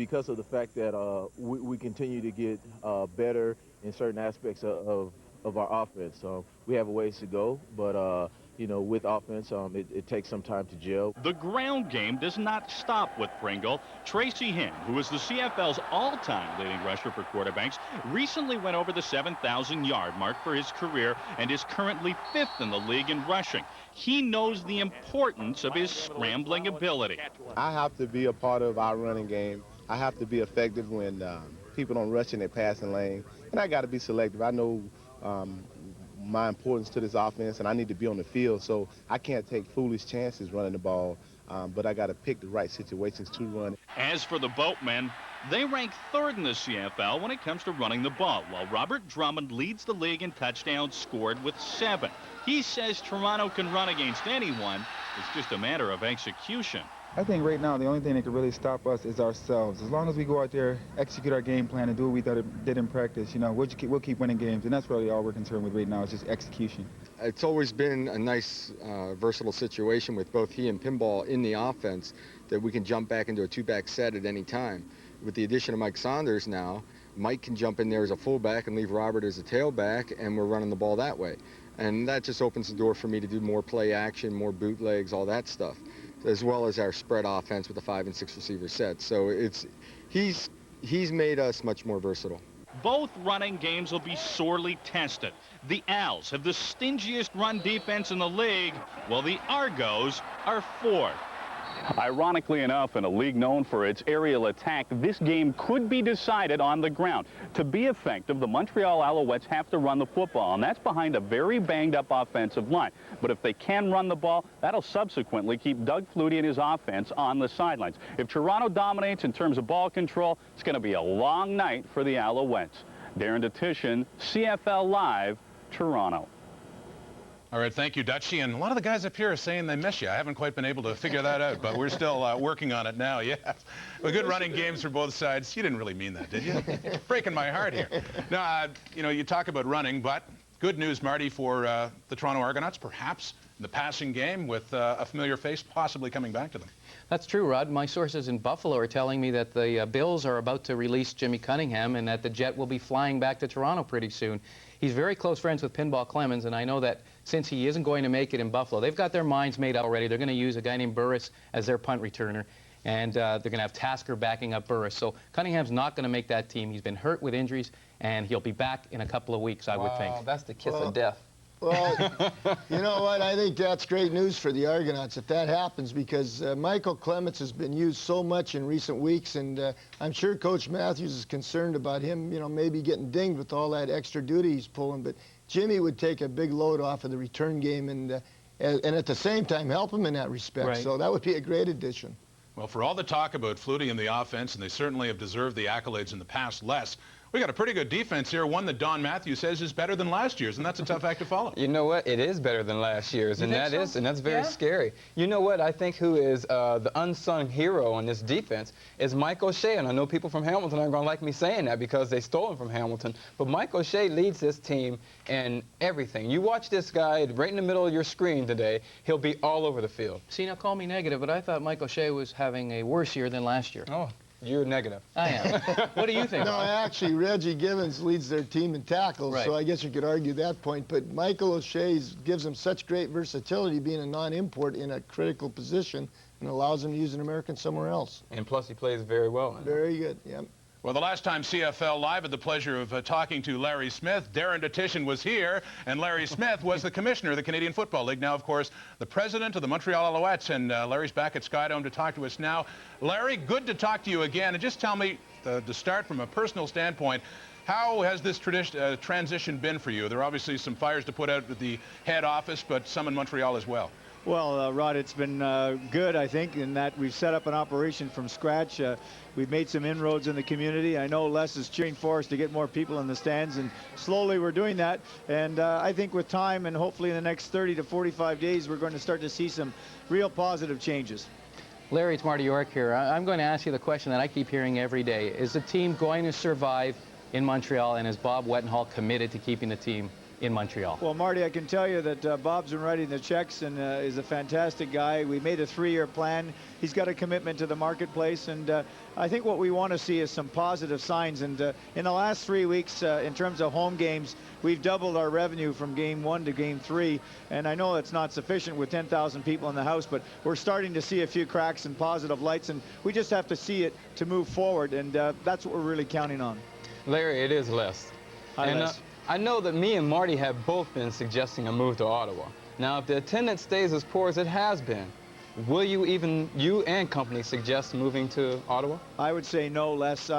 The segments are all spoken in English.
because of the fact that we continue to get better in certain aspects of our offense. We have a ways to go, but you know, with offense, it takes some time to gel. The ground game does not stop with Pringle. Tracy Hinn, who is the CFL's all-time leading rusher for quarterbacks, recently went over the 7,000-yard mark for his career and is currently 5th in the league in rushing. He knows the importance of his scrambling ability. I have to be a part of our running game. I have to be effective when people don't rush in their passing lane, and I got to be selective. I know my importance to this offense, and I need to be on the field, so I can't take foolish chances running the ball, but I got to pick the right situations to run. As for the Boatmen, they rank 3rd in the CFL when it comes to running the ball, while Robert Drummond leads the league in touchdowns scored with 7. He says Toronto can run against anyone. It's just a matter of execution. I think right now the only thing that could really stop us is ourselves. As long as we go out there, execute our game plan, and do what we did in practice, you know, we'll keep winning games, and that's really all we're concerned with right now is just execution. It's always been a nice, versatile situation with both he and Pinball in the offense that we can jump back into a 2-back set at any time. With the addition of Mike Saunders now, Mike can jump in there as a fullback and leave Robert as a tailback, and we're running the ball that way. And that just opens the door for me to do more play action, more bootlegs, all that stuff, as well as our spread offense with the 5 and 6 receiver set. So he's made us much more versatile. Both running games will be sorely tested. The Owls have the stingiest run defense in the league, while the Argos are 4th. Ironically enough, in a league known for its aerial attack, this game could be decided on the ground. To be effective, the Montreal Alouettes have to run the football, and that's behind a very banged-up offensive line. But if they can run the ball, that'll subsequently keep Doug Flutie and his offense on the sidelines. If Toronto dominates in terms of ball control, it's going to be a long night for the Alouettes. Darren Detition, CFL Live, Toronto. All right, thank you, Dutchie. And a lot of the guys up here are saying they miss you. I haven't quite been able to figure that out, but we're still working on it now, yes. But good running games for both sides. You didn't really mean that, did you? Breaking my heart here. Now, you know, you talk about running, but good news, Marty, for the Toronto Argonauts, perhaps in the passing game with a familiar face possibly coming back to them. That's true, Rod. My sources in Buffalo are telling me that the Bills are about to release Jimmy Cunningham and that the Jet will be flying back to Toronto pretty soon. He's very close friends with Pinball Clemens, and I know that since he isn't going to make it in Buffalo, they've got their minds made up already. They're going to use a guy named Burris as their punt returner, and they're going to have Tasker backing up Burris. So Cunningham's not going to make that team. He's been hurt with injuries, and he'll be back in a couple of weeks, I would think. Wow, that's the kiss of death. Well, you know what? I think that's great news for the Argonauts if that happens, because Michael Clements has been used so much in recent weeks, and I'm sure Coach Matthews is concerned about him, you know, maybe getting dinged with all that extra duty he's pulling. But Jimmy would take a big load off of the return game and at the same time help him in that respect. Right. So that would be a great addition. Well, for all the talk about Flutie and the offense, and they certainly have deserved the accolades in the past, Les, we got a pretty good defense here, one that Don Matthews says is better than last year's, and that's a tough act to follow. You know what? It is better than last year's, and that's very scary. You know what? I think who is the unsung hero on this defense is Mike O'Shea, and I know people from Hamilton aren't going to like me saying that because they stole him from Hamilton, but Mike O'Shea leads this team in everything. You watch this guy right in the middle of your screen today, he'll be all over the field. See, now call me negative, but I thought Mike O'Shea was having a worse year than last year. Oh. You're negative. I am. What do you think? No, actually, Reggie Givens leads their team in tackles, so I guess you could argue that point. But Michael O'Shea gives him such great versatility, being a non-import in a critical position, and allows him to use an American somewhere else. And plus, he plays very well. Very good, yeah. Well, the last time CFL Live had the pleasure of talking to Larry Smith, Darren Detition was here, and Larry Smith was the commissioner of the Canadian Football League. Now, of course, the president of the Montreal Alouettes, and Larry's back at Skydome to talk to us now. Larry, good to talk to you again, and just tell me, to start from a personal standpoint, how has this transition been for you? There are obviously some fires to put out at the head office, but some in Montreal as well. Well, Rod, it's been good, I think, in that we've set up an operation from scratch. We've made some inroads in the community. I know Les is cheering for us to get more people in the stands, and slowly we're doing that. And I think with time and hopefully in the next 30 to 45 days, we're going to start to see some real positive changes. Larry, it's Marty York here. I'm going to ask you the question that I keep hearing every day. Is the team going to survive in Montreal, and is Bob Wettenhall committed to keeping the team in Montreal. Well, Marty, I can tell you that Bob's been writing the checks and is a fantastic guy. We made a 3-year plan. He's got a commitment to the marketplace, and I think what we want to see is some positive signs. And in the last 3 weeks, in terms of home games, we've doubled our revenue from game 1 to game 3. And I know it's not sufficient with 10,000 people in the house, but we're starting to see a few cracks and positive lights, and we just have to see it to move forward. And that's what we're really counting on. Larry, it is less. I know that me and Marty have both been suggesting a move to Ottawa. Now, if the attendance stays as poor as it has been, will you and company suggest moving to Ottawa? I would say no, Les.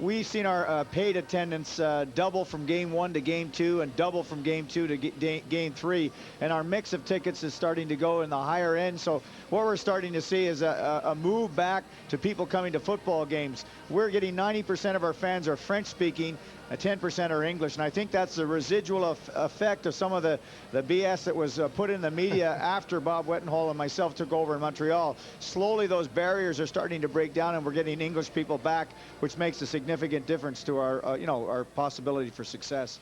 We've seen our paid attendance double from game 1 to game 2 and double from game 2 to game 3. And our mix of tickets is starting to go in the higher end. So what we're starting to see is a move back to people coming to football games. We're getting 90% of our fans are French-speaking, 10% are English. And I think that's the residual effect of some of the BS that was put in the media after Bob Wettenhall and myself took over in Montreal. Slowly those barriers are starting to break down, and we're getting English people back, which makes a significant difference to our, our possibility for success.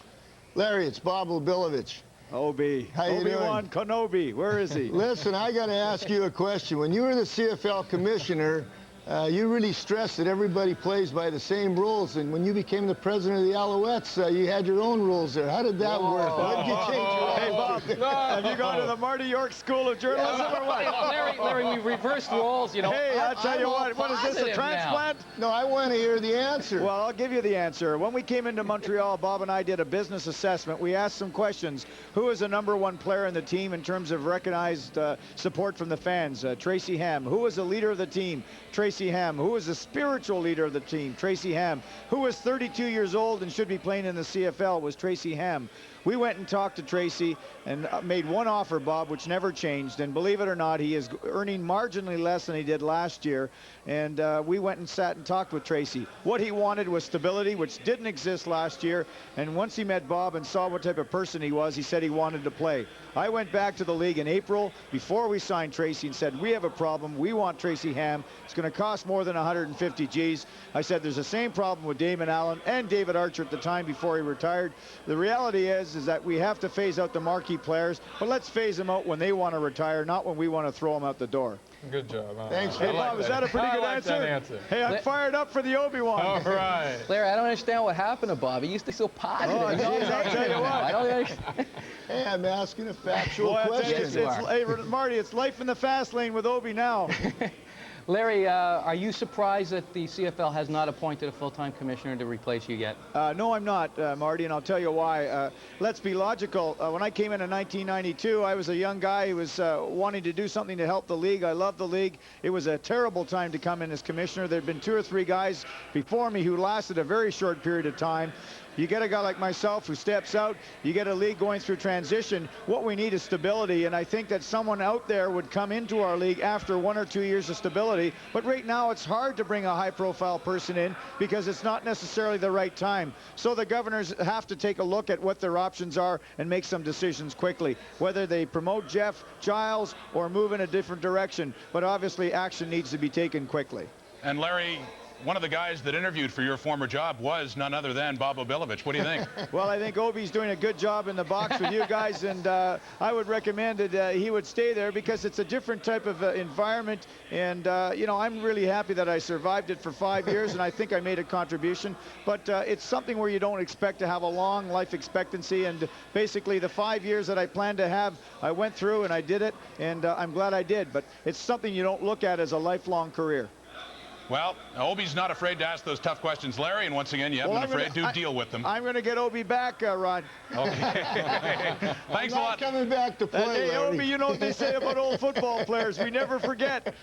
Larry, it's Bob Lubilovich. Obi. How you doing? Obi-Wan Kenobi. Where is he? Listen, I got to ask you a question. When you were the CFL commissioner, you really stressed that everybody plays by the same rules, and when you became the president of the Alouettes, you had your own rules there. How did that work? What did you change your Hey, Bob, have you gone to the Marty York School of Journalism or what? Larry, we reversed roles, you know. Hey, I'll tell you what is this, a transplant? No, I want to hear the answer. Well, I'll give you the answer. When we came into Montreal, Bob and I did a business assessment. We asked some questions. Who is the #1 player in the team in terms of recognized support from the fans? Tracy Ham. Who was the leader of the team? Tracy Ham. Who was the spiritual leader of the team? Tracy Ham. Who was 32 years old and should be playing in the CFL? Was Tracy Ham. We went and talked to Tracy and made one offer, Bob, which never changed. And believe it or not, he is earning marginally less than he did last year. And we went and sat and talked with Tracy. What he wanted was stability, which didn't exist last year. And once he met Bob and saw what type of person he was, he said he wanted to play. I went back to the league in April before we signed Tracy and said, we have a problem. We want Tracy Ham. It's going to cost more than 150 G's. I said, there's the same problem with Damon Allen and David Archer at the time before he retired. The reality is that we have to phase out the marquee players, but let's phase them out when they want to retire, not when we want to throw them out the door. Good job. Thanks. Hey, Bob, is that a pretty good answer? Hey, I'm fired up for the Obi-Wan. All right. Larry, I don't understand what happened to Bob. He used to be so positive. Oh, geez, I'll tell you what. I don't understand. Hey, I'm asking a factual question. Hey, Marty, it's life in the fast lane with Obi now. Larry, are you surprised that the CFL has not appointed a full-time commissioner to replace you yet? No, I'm not, Marty, and I'll tell you why. Let's be logical. When I came in 1992, I was a young guy who was wanting to do something to help the league. I love the league. It was a terrible time to come in as commissioner. There had been 2 or 3 guys before me who lasted a very short period of time. You get a guy like myself who steps out. You get a league going through transition. What we need is stability, and I think that someone out there would come into our league after 1 or 2 years of stability. But right now, it's hard to bring a high-profile person in because it's not necessarily the right time. So the governors have to take a look at what their options are and make some decisions quickly, whether they promote Jeff Giles or move in a different direction. But obviously, action needs to be taken quickly. And Larry, one of the guys that interviewed for your former job was none other than Bob Obilovich. What do you think? Well, I think Obi's doing a good job in the box with you guys, and I would recommend that he would stay there because it's a different type of environment. And, I'm really happy that I survived it for 5 years, and I think I made a contribution. But it's something where you don't expect to have a long life expectancy. And basically, the 5 years that I planned to have, I went through and I did it, and I'm glad I did. But it's something you don't look at as a lifelong career. Well, Obi's not afraid to ask those tough questions, Larry, and once again, you haven't been afraid to deal with them. I'm going to get Obi back, Rod. Okay. Thanks a lot. Coming back to play, Hey, Obi, you know what they say about old football players. We never forget.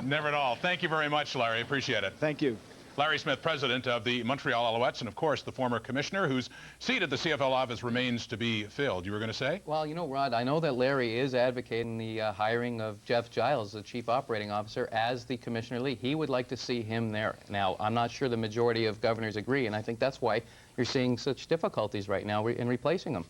Never at all. Thank you very much, Larry. Appreciate it. Thank you. Larry Smith, president of the Montreal Alouettes, and of course the former commissioner whose seat at the CFL office remains to be filled. You were going to say? Well, Rod, I know that Larry is advocating the hiring of Jeff Giles, the chief operating officer, as the commissioner league. He would like to see him there. Now, I'm not sure the majority of governors agree, and I think that's why you're seeing such difficulties right now in replacing him.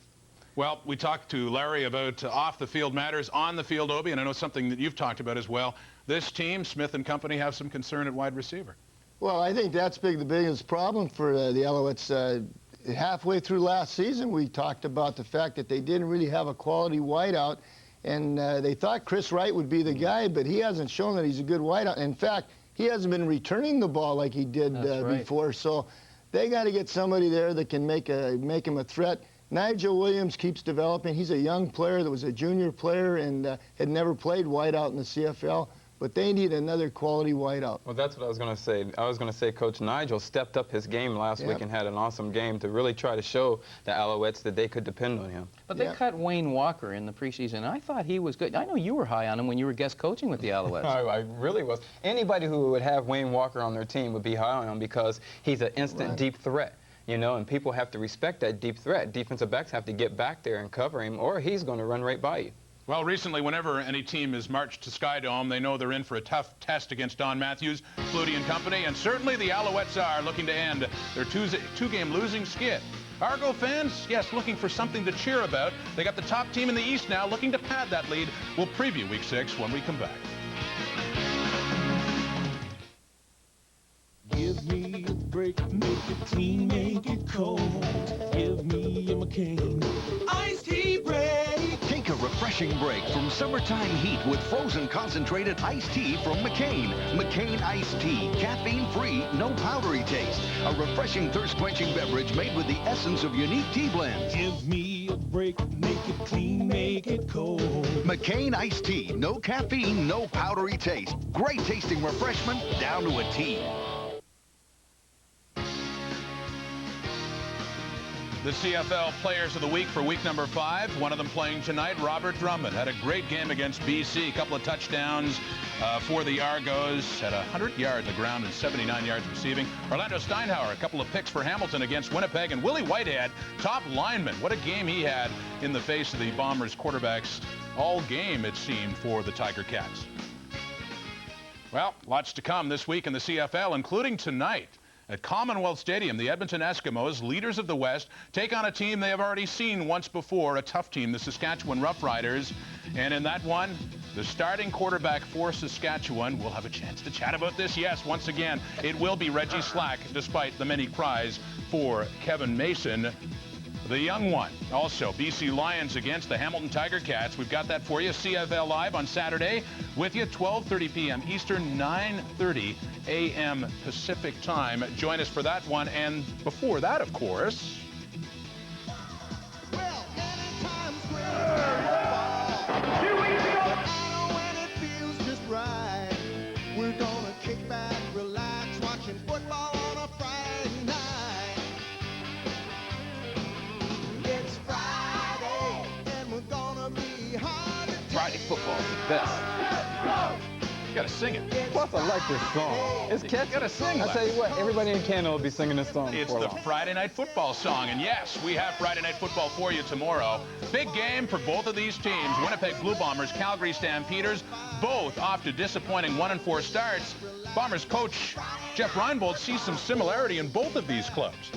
Well, we talked to Larry about off-the-field matters, on-the-field, Obi, and I know something that you've talked about as well. This team, Smith and company, have some concern at wide receiver. Well, I think that's the biggest problem for the Alouettes. halfway through last season, we talked about the fact that they didn't really have a quality wideout, and they thought Chris Wright would be the guy, but he hasn't shown that he's a good wideout. In fact, he hasn't been returning the ball like he did before, so they got to get somebody there that can make him a threat. Nigel Williams keeps developing. He's a young player that was a junior player and had never played wideout in the CFL. But they need another quality wideout. Well, that's what I was going to say. I was going to say Coach Nigel stepped up his game last week and had an awesome game to really try to show the Alouettes that they could depend on him. But they cut Wayne Walker in the preseason. I thought he was good. I know you were high on him when you were guest coaching with the Alouettes. I really was. Anybody who would have Wayne Walker on their team would be high on him because he's an instant deep threat. You know, and people have to respect that deep threat. Defensive backs have to get back there and cover him, or he's going to run right by you. Well, recently, whenever any team is marched to Skydome, they know they're in for a tough test against Don Matthews, Flutie and company, and certainly the Alouettes are looking to end their two-game losing skid. Argo fans, yes, looking for something to cheer about. They got the top team in the East now, looking to pad that lead. We'll preview Week 6 when we come back. Give me a break, make it clean, make it cold. Give me a McCain iced tea break. Take a refreshing break from summertime heat with frozen concentrated iced tea from McCain. McCain iced tea, caffeine-free, no powdery taste. A refreshing thirst-quenching beverage made with the essence of unique tea blends. Give me a break, make it clean, make it cold. McCain iced tea, no caffeine, no powdery taste. Great tasting refreshment down to a tea. The CFL Players of the Week for week number 5. One of them playing tonight, Robert Drummond. Had a great game against BC. A couple of touchdowns for the Argos. Had 100 yards on the ground and 79 yards receiving. Orlando Steinhauer, a couple of picks for Hamilton against Winnipeg. And Willie Whitehead, top lineman. What a game he had in the face of the Bombers quarterbacks all game, it seemed, for the Tiger Cats. Well, lots to come this week in the CFL, including tonight. At Commonwealth Stadium, the Edmonton Eskimos, leaders of the West, take on a team they have already seen once before, a tough team, the Saskatchewan Roughriders. And in that one, the starting quarterback for Saskatchewan will have a chance to chat about this. Yes, once again, it will be Reggie Slack, despite the many cries for Kevin Mason, the young one. Also, BC Lions against the Hamilton Tiger Cats. We've got that for you. CFL Live on Saturday with you, 12:30 p.m. Eastern, 9:30 a.m. Pacific time. Join us for that one. And before that, of course... Well, here we go. When it feels just right, we're gonna kick back, relax, watching football on a Friday night. It's Friday, and we're gonna be hard to Friday football is the best. You gotta sing it. Plus, I like this song. It's catchy. You gotta sing I tell you what, everybody in Canada will be singing this song It's before the long. Friday Night Football song. And yes, we have Friday Night Football for you tomorrow. Big game for both of these teams. Winnipeg Blue Bombers, Calgary Stampeders, both off to disappointing 1-4 starts. Bombers coach Jeff Reinbold sees some similarity in both of these clubs.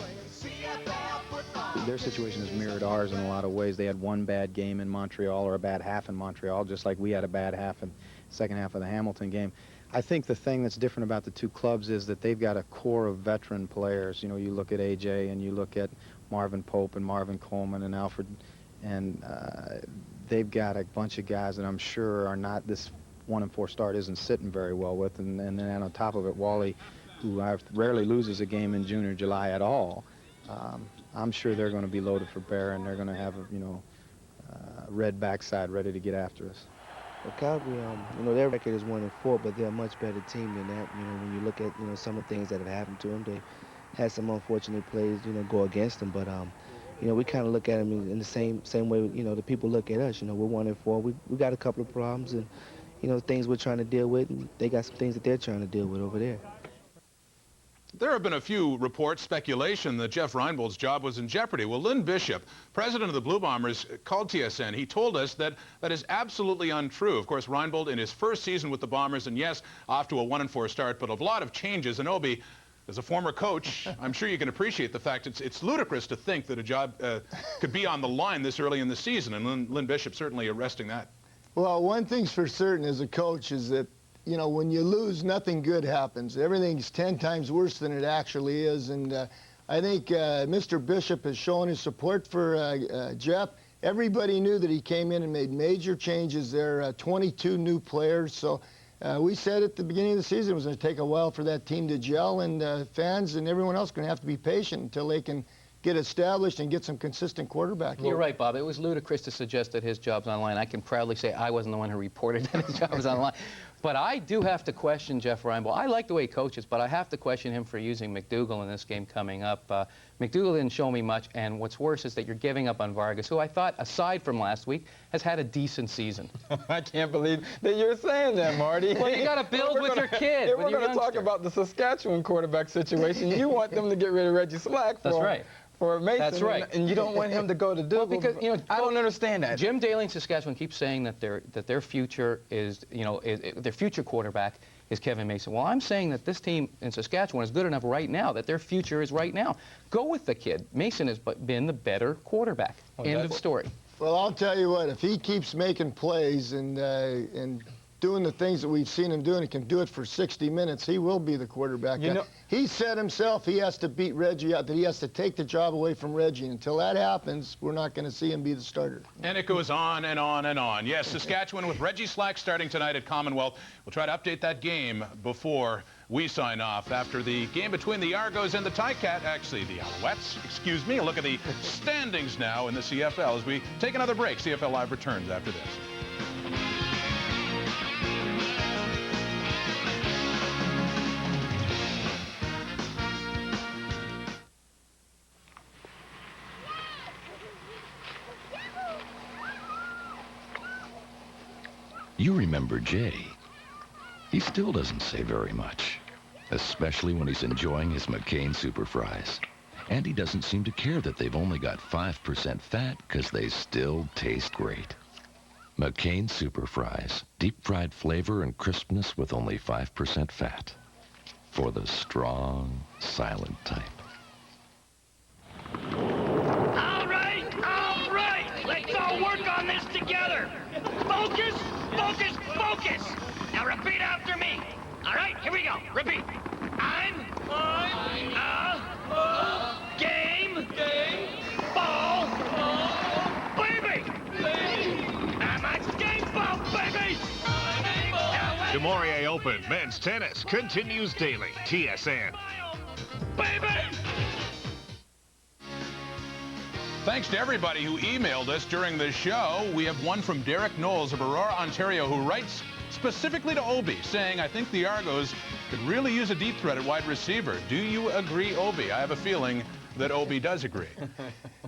Their situation is mirrored ours in a lot of ways. They had one bad game in Montreal, or a bad half in Montreal, just like we had a bad half in the second half of the Hamilton game. I think the thing that's different about the two clubs is that they've got a core of veteran players. You know, you look at AJ and you look at Marvin Pope and Marvin Coleman and Alfred, and they've got a bunch of guys that I'm sure are not, this 1-4 start isn't sitting very well with. And then on top of it, Wally, who rarely loses a game in June or July at all. I'm sure they're going to be loaded for bear, and they're going to have a red backside ready to get after us. Well, Calgary, their record is 1-4, but they're a much better team than that. When you look at, some of the things that have happened to them, they had some unfortunate plays, go against them. But, we kind of look at them in the same way, the people look at us. We're 1-4. We got a couple of problems and, things we're trying to deal with, and they got some things that they're trying to deal with over there. There have been a few reports, speculation that Jeff Reinbold's job was in jeopardy. Well, Lynn Bishop, president of the Blue Bombers, called TSN. He told us that that is absolutely untrue. Of course, Reinbold in his first season with the Bombers, and yes, off to a 1-4 start, but a lot of changes. And Obi, as a former coach, I'm sure you can appreciate the fact it's ludicrous to think that a job could be on the line this early in the season, and Lynn Bishop certainly arresting that. Well, one thing's for certain as a coach is that when you lose, nothing good happens. Everything's 10 times worse than it actually is. And I think Mr. Bishop has shown his support for Jeff. Everybody knew that he came in and made major changes there, 22 new players. So we said at the beginning of the season it was going to take a while for that team to gel, and fans and everyone else are going to have to be patient until they can get established and get some consistent quarterback. You're right, Bob. It was ludicrous to suggest that his job's online. I can proudly say I wasn't the one who reported that his job was online. But I do have to question Jeff Reinbold. I like the way he coaches, but I have to question him for using McDougall in this game coming up. McDougall didn't show me much, and what's worse is that you're giving up on Vargas, who I thought, aside from last week, has had a decent season. I can't believe that you're saying that, Marty. Well, you got to build with your kid. If we're going to talk about the Saskatchewan quarterback situation, you want them to get rid of Reggie Slack for Mason. That's right. And you don't want him to go to Dougal. Well, because, you know, I don't understand that. Jim Daly in Saskatchewan keeps saying that their future is, you know, their future quarterback is Kevin Mason. Well, I'm saying that this team in Saskatchewan is good enough right now that their future is right now. Go with the kid. Mason has been the better quarterback. End of story. Well, I'll tell you what, if he keeps making plays and doing the things that we've seen him doing, he can do it for 60 minutes, he will be the quarterback. You know, he said himself he has to beat Reggie out, that he has to take the job away from Reggie. And until that happens, we're not going to see him be the starter. And it goes on and on and on. Yes, Saskatchewan with Reggie Slack starting tonight at Commonwealth. We'll try to update that game before we sign off. After the game between the Argos and the Ticat, actually the Alouettes, excuse me. A look at the standings now in the CFL as we take another break. CFL Live returns after this. You remember Jay. He still doesn't say very much, especially when he's enjoying his McCain Super Fries. And he doesn't seem to care that they've only got 5% fat because they still taste great. McCain Super Fries, deep-fried flavor and crispness with only 5% fat. For the strong, silent type. All right, let's all work on this together. Focus, focus, focus. Now repeat after me. All right, here we go. Repeat. I'm a game ball baby. I'm a game ball baby. Du Maurier Open men's tennis continues daily. TSN. Baby. Thanks to everybody who emailed us during the show. We have one from Derek Knowles of Aurora, Ontario, who writes specifically to Obi, saying, I think the Argos could really use a deep threat at wide receiver. Do you agree, Obi? I have a feeling that Obi does agree.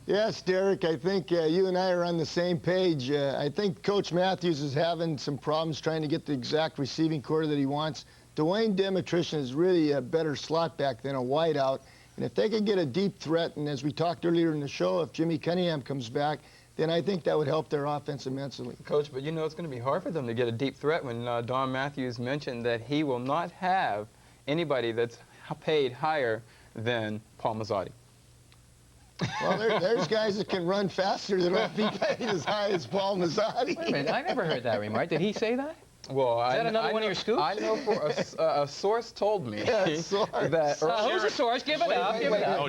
Yes, Derek, I think you and I are on the same page. I think Coach Matthews is having some problems trying to get the exact receiving core that he wants. Dwayne Demetrician is really a better slot back than a wideout. And if they could get a deep threat, and as we talked earlier in the show, if Jimmy Cunningham comes back, then I think that would help their offense immensely. Coach, but you know it's going to be hard for them to get a deep threat when Don Matthews mentioned that he will not have anybody that's paid higher than Paul Mazzotti. Well, there's guys that can run faster that won't be paid as high as Paul Mazzotti. Wait a minute, I never heard that remark. Did he say that? Well, Is that another one of your scoops? I know for a source told me that who's the source? Give it up.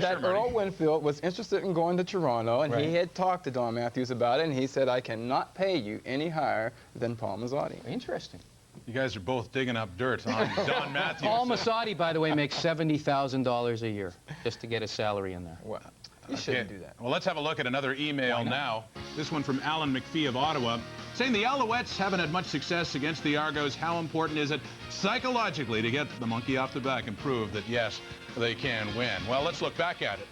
That Earl Winfield was interested in going to Toronto, and he had talked to Don Matthews about it, and he said, I cannot pay you any higher than Paul Mazzotti. Interesting. You guys are both digging up dirt on Don Matthews. Paul Mazzotti, by the way, makes $70,000 a year just to get his salary in there. Wow. You shouldn't do that. Well, let's have a look at another email now. This one from Alan McPhee of Ottawa, saying the Alouettes haven't had much success against the Argos. How important is it psychologically to get the monkey off the back and prove that, yes, they can win? Well, let's look back at it.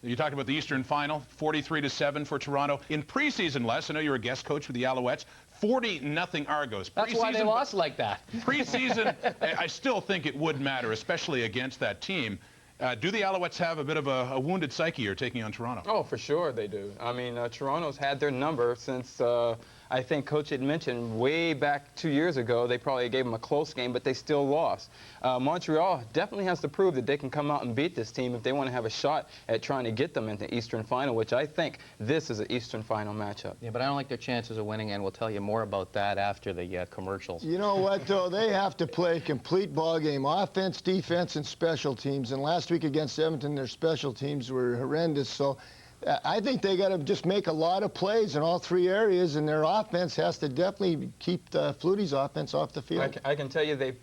You talked about the Eastern Final, 43-7 for Toronto. In preseason, Les, I know you're a guest coach for the Alouettes, 40-0 Argos. That's why they lost like that. Preseason, I still think it would matter, especially against that team. Do the Alouettes have a bit of a wounded psyche here taking on Toronto? Oh, for sure they do. I mean, Toronto's had their number since I think Coach had mentioned way back 2 years ago, they probably gave them a close game, but they still lost. Montreal definitely has to prove that they can come out and beat this team if they want to have a shot at trying to get them into the Eastern Final, which I think this is an Eastern Final matchup. Yeah, but I don't like their chances of winning, and we'll tell you more about that after the commercials. You know what, though? They have to play a complete ball game, offense, defense, and special teams. And last week against Edmonton, their special teams were horrendous. So I think they got to just make a lot of plays in all three areas, and their offense has to definitely keep Flutie's offense off the field. I can tell you they've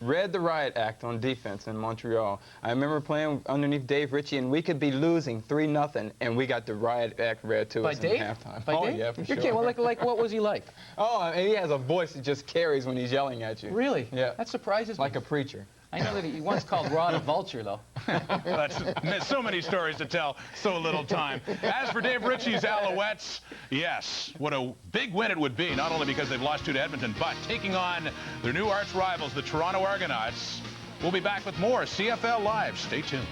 read the riot act on defense in Montreal. I remember playing underneath Dave Ritchie, and we could be losing 3-0, and we got the riot act read to us in halftime. By oh, Dave? yeah, for You're sure. kidding. Well, like, what was he like? Oh, and he has a voice that just carries when he's yelling at you. Really? Yeah. That surprises me. Like a preacher. I know that he once called Rod a vulture, though. That's so many stories to tell, so little time. As for Dave Ritchie's Alouettes, yes, what a big win it would be, not only because they've lost 2 to Edmonton, but taking on their new arch rivals, the Toronto Argonauts. We'll be back with more CFL Live. Stay tuned.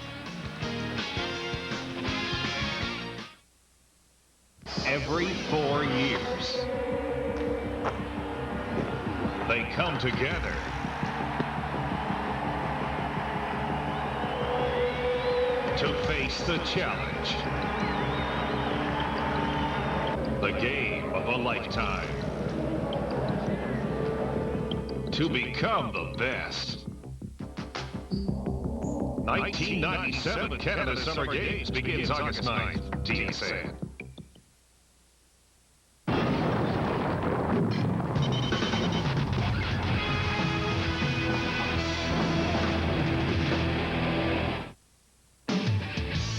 Every 4 years, they come together to face the challenge. The game of a lifetime. To become the best. 1997 Canada Summer Games begins August 9th. TSN.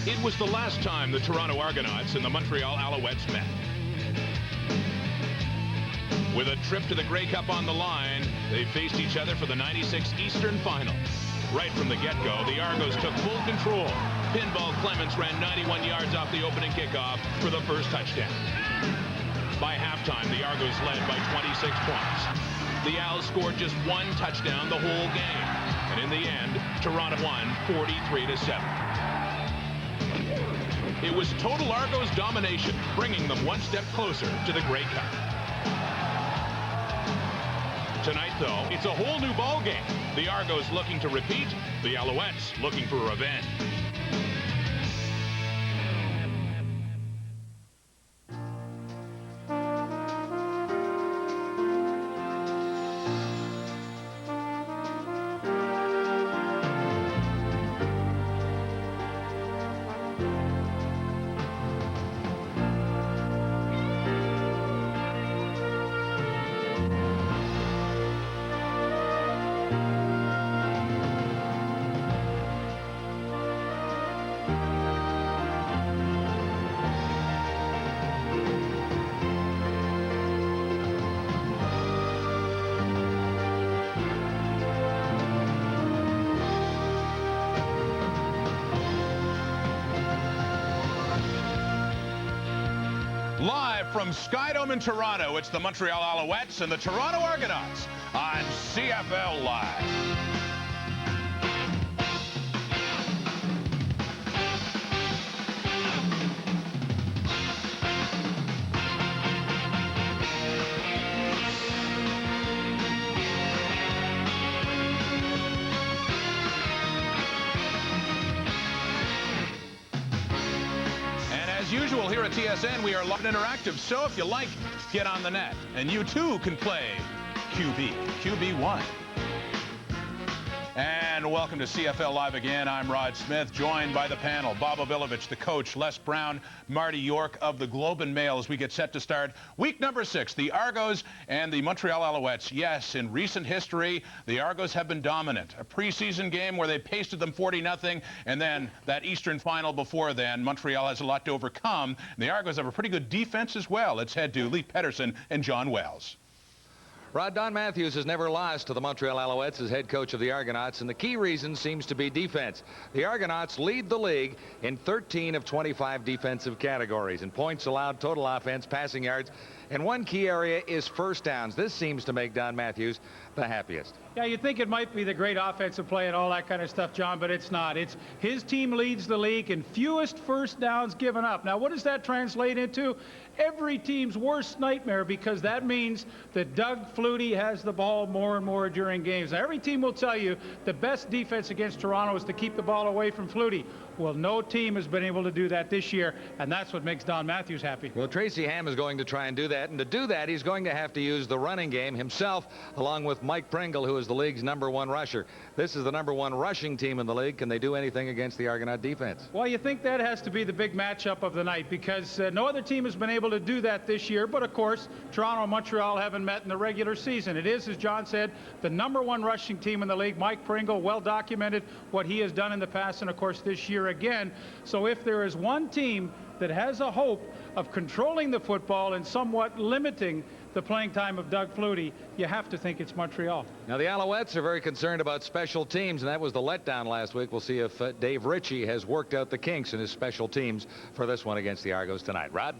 It was the last time the Toronto Argonauts and the Montreal Alouettes met. With a trip to the Grey Cup on the line, they faced each other for the '96 Eastern Final. Right from the get-go, the Argos took full control. Pinball Clements ran 91 yards off the opening kickoff for the first touchdown. By halftime, the Argos led by 26 points. The Owls scored just 1 touchdown the whole game. And in the end, Toronto won 43-7. It was total Argos domination, bringing them one step closer to the Grey Cup. Tonight, though, it's a whole new ball game. The Argos looking to repeat, the Alouettes looking for revenge. Live from Skydome in Toronto, it's the Montreal Alouettes and the Toronto Argonauts on CFL Live. As usual here at TSN, we are live and interactive, so if you like, get on the net. And you too can play QB1. And welcome to CFL Live again. I'm Rod Smith, joined by the panel, Bob Ovilovich, the coach, Les Brown, Marty York of the Globe and Mail, as we get set to start week number 6, the Argos and the Montreal Alouettes. Yes, in recent history, the Argos have been dominant. A preseason game where they pasted them 40-0, and then that Eastern Final before then. Montreal has a lot to overcome. The Argos have a pretty good defense as well. Let's head to Lee Pedersen and John Wells. Rod, Don Matthews has never lost to the Montreal Alouettes as head coach of the Argonauts, and the key reason seems to be defense. The Argonauts lead the league in 13 of 25 defensive categories, in points allowed, total offense, passing yards, And one key area is first downs. This seems to make Don Matthews the happiest. Yeah, you'd think it might be the great offensive play and all that kind of stuff, John, but it's not. It's his team leads the league in fewest first downs given up. Now, what does that translate into? Every team's worst nightmare, because that means that Doug Flutie has the ball more and more during games. Now, every team will tell you the best defense against Toronto is to keep the ball away from Flutie. Well, no team has been able to do that this year, and that's what makes Don Matthews happy. Well, Tracy Ham is going to try and do that, and to do that, he's going to have to use the running game himself, along with Mike Pringle, who is the league's #1 rusher. This is the #1 rushing team in the league. Can they do anything against the Argonaut defense? Well, you think that has to be the big matchup of the night, because no other team has been able to do that this year. But, of course, Toronto and Montreal haven't met in the regular season. It is, as John said, the #1 rushing team in the league. Mike Pringle, well documented what he has done in the past, and, of course, this year again. So if there is one team that has a hope of controlling the football and somewhat limiting the playing time of Doug Flutie, you have to think it's Montreal. Now, the Alouettes are very concerned about special teams, and that was the letdown last week. We'll see if Dave Ritchie has worked out the kinks in his special teams for this one against the Argos tonight. Rod?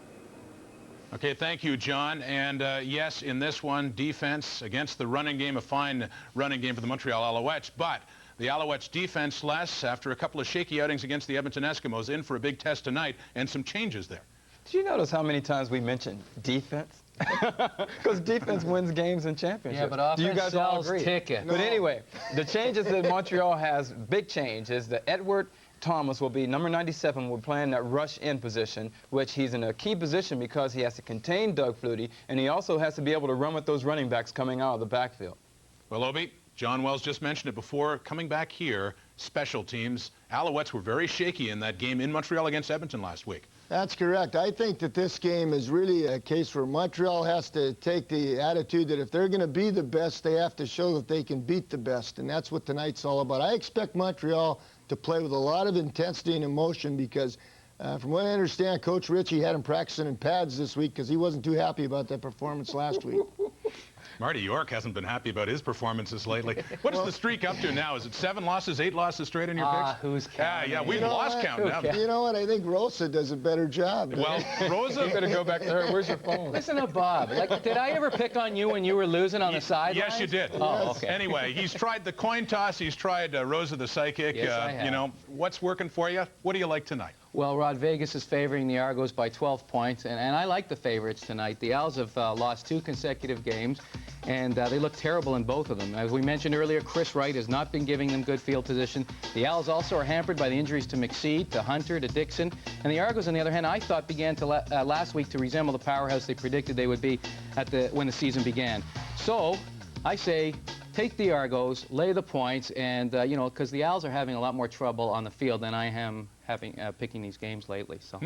Okay, thank you, John. And yes, in this one, defense against the running game, a fine running game for the Montreal Alouettes, but the Alouettes defense less after a couple of shaky outings against the Edmonton Eskimos, in for a big test tonight, and some changes there. Did you notice how many times we mentioned defense? Because defense wins games and championships. Yeah, but offense Do you guys all sells agree? tickets. But anyway, the changes that Montreal has, big change, is that Edward Thomas will be number 97. We're playing that rush in position, which he's in a key position because he has to contain Doug Flutie, and he also has to be able to run with those running backs coming out of the backfield. Well, Obi, John Wells just mentioned it before. Coming back here, special teams. Alouettes were very shaky in that game in Montreal against Edmonton last week. That's correct. I think that this game is really a case where Montreal has to take the attitude that if they're going to be the best, they have to show that they can beat the best, and that's what tonight's all about. I expect Montreal to play with a lot of intensity and emotion because, from what I understand, Coach Ritchie had him practicing in pads this week because he wasn't too happy about that performance last week. Marty York hasn't been happy about his performances lately. What is the streak up to now? Is it 7 losses, 8 losses straight in your picks? Who's counting? Yeah, we've lost count now. You know what? I think Rosa does a better job. Well, Rosa... You better go back to her. Where's your phone? Listen to Bob. Like, did I ever pick on you when you were losing on the sidelines? Yes, you did. Oh, okay. Anyway, he's tried the coin toss. He's tried Rosa the psychic. Yes, I have. You know, what's working for you? What do you like tonight? Well, Rod, Vegas is favoring the Argos by 12 points, and I like the favorites tonight. The Owls have lost 2 consecutive games, and they look terrible in both of them. As we mentioned earlier, Chris Wright has not been giving them good field position. The Owls also are hampered by the injuries to McSeed, to Hunter, to Dixon. And the Argos, on the other hand, I thought began to last week to resemble the powerhouse they predicted they would be when the season began. So I say take the Argos, lay the points, and, you know, because the Owls are having a lot more trouble on the field than I am picking these games lately. So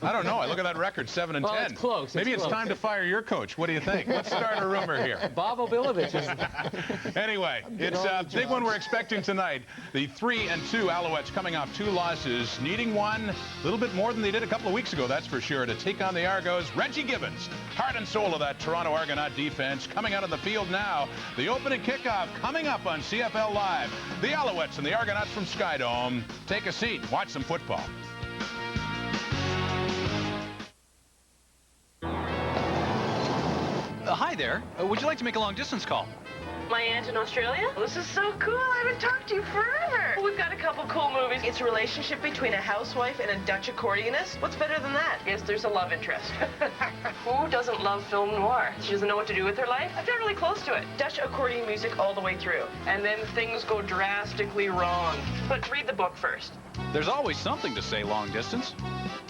I don't know. I look at that record, 7-10. Well, it's close. Maybe it's close. time to fire your coach. What do you think? Let's start a rumor here. Bob Obilovich is... Anyway, it's a big one we're expecting tonight. The 3-2 Alouettes coming off 2 losses, needing one a little bit more than they did a couple of weeks ago, that's for sure, to take on the Argos. Reggie Gibbons, heart and soul of that Toronto Argonaut defense, coming out of the field now. The opening kickoff coming up on CFL Live. The Alouettes and the Argonauts from Skydome. Take a seat, watch some football. Hi there. Would you like to make a long-distance call? My aunt in Australia? This is so cool. I haven't talked to you forever. We've got a couple cool movies. It's a relationship between a housewife and a Dutch accordionist. What's better than that? Yes, there's a love interest. Who doesn't love film noir? She doesn't know what to do with her life? I've got really close to it. Dutch accordion music all the way through. And then things go drastically wrong. But read the book first. There's always something to say long distance.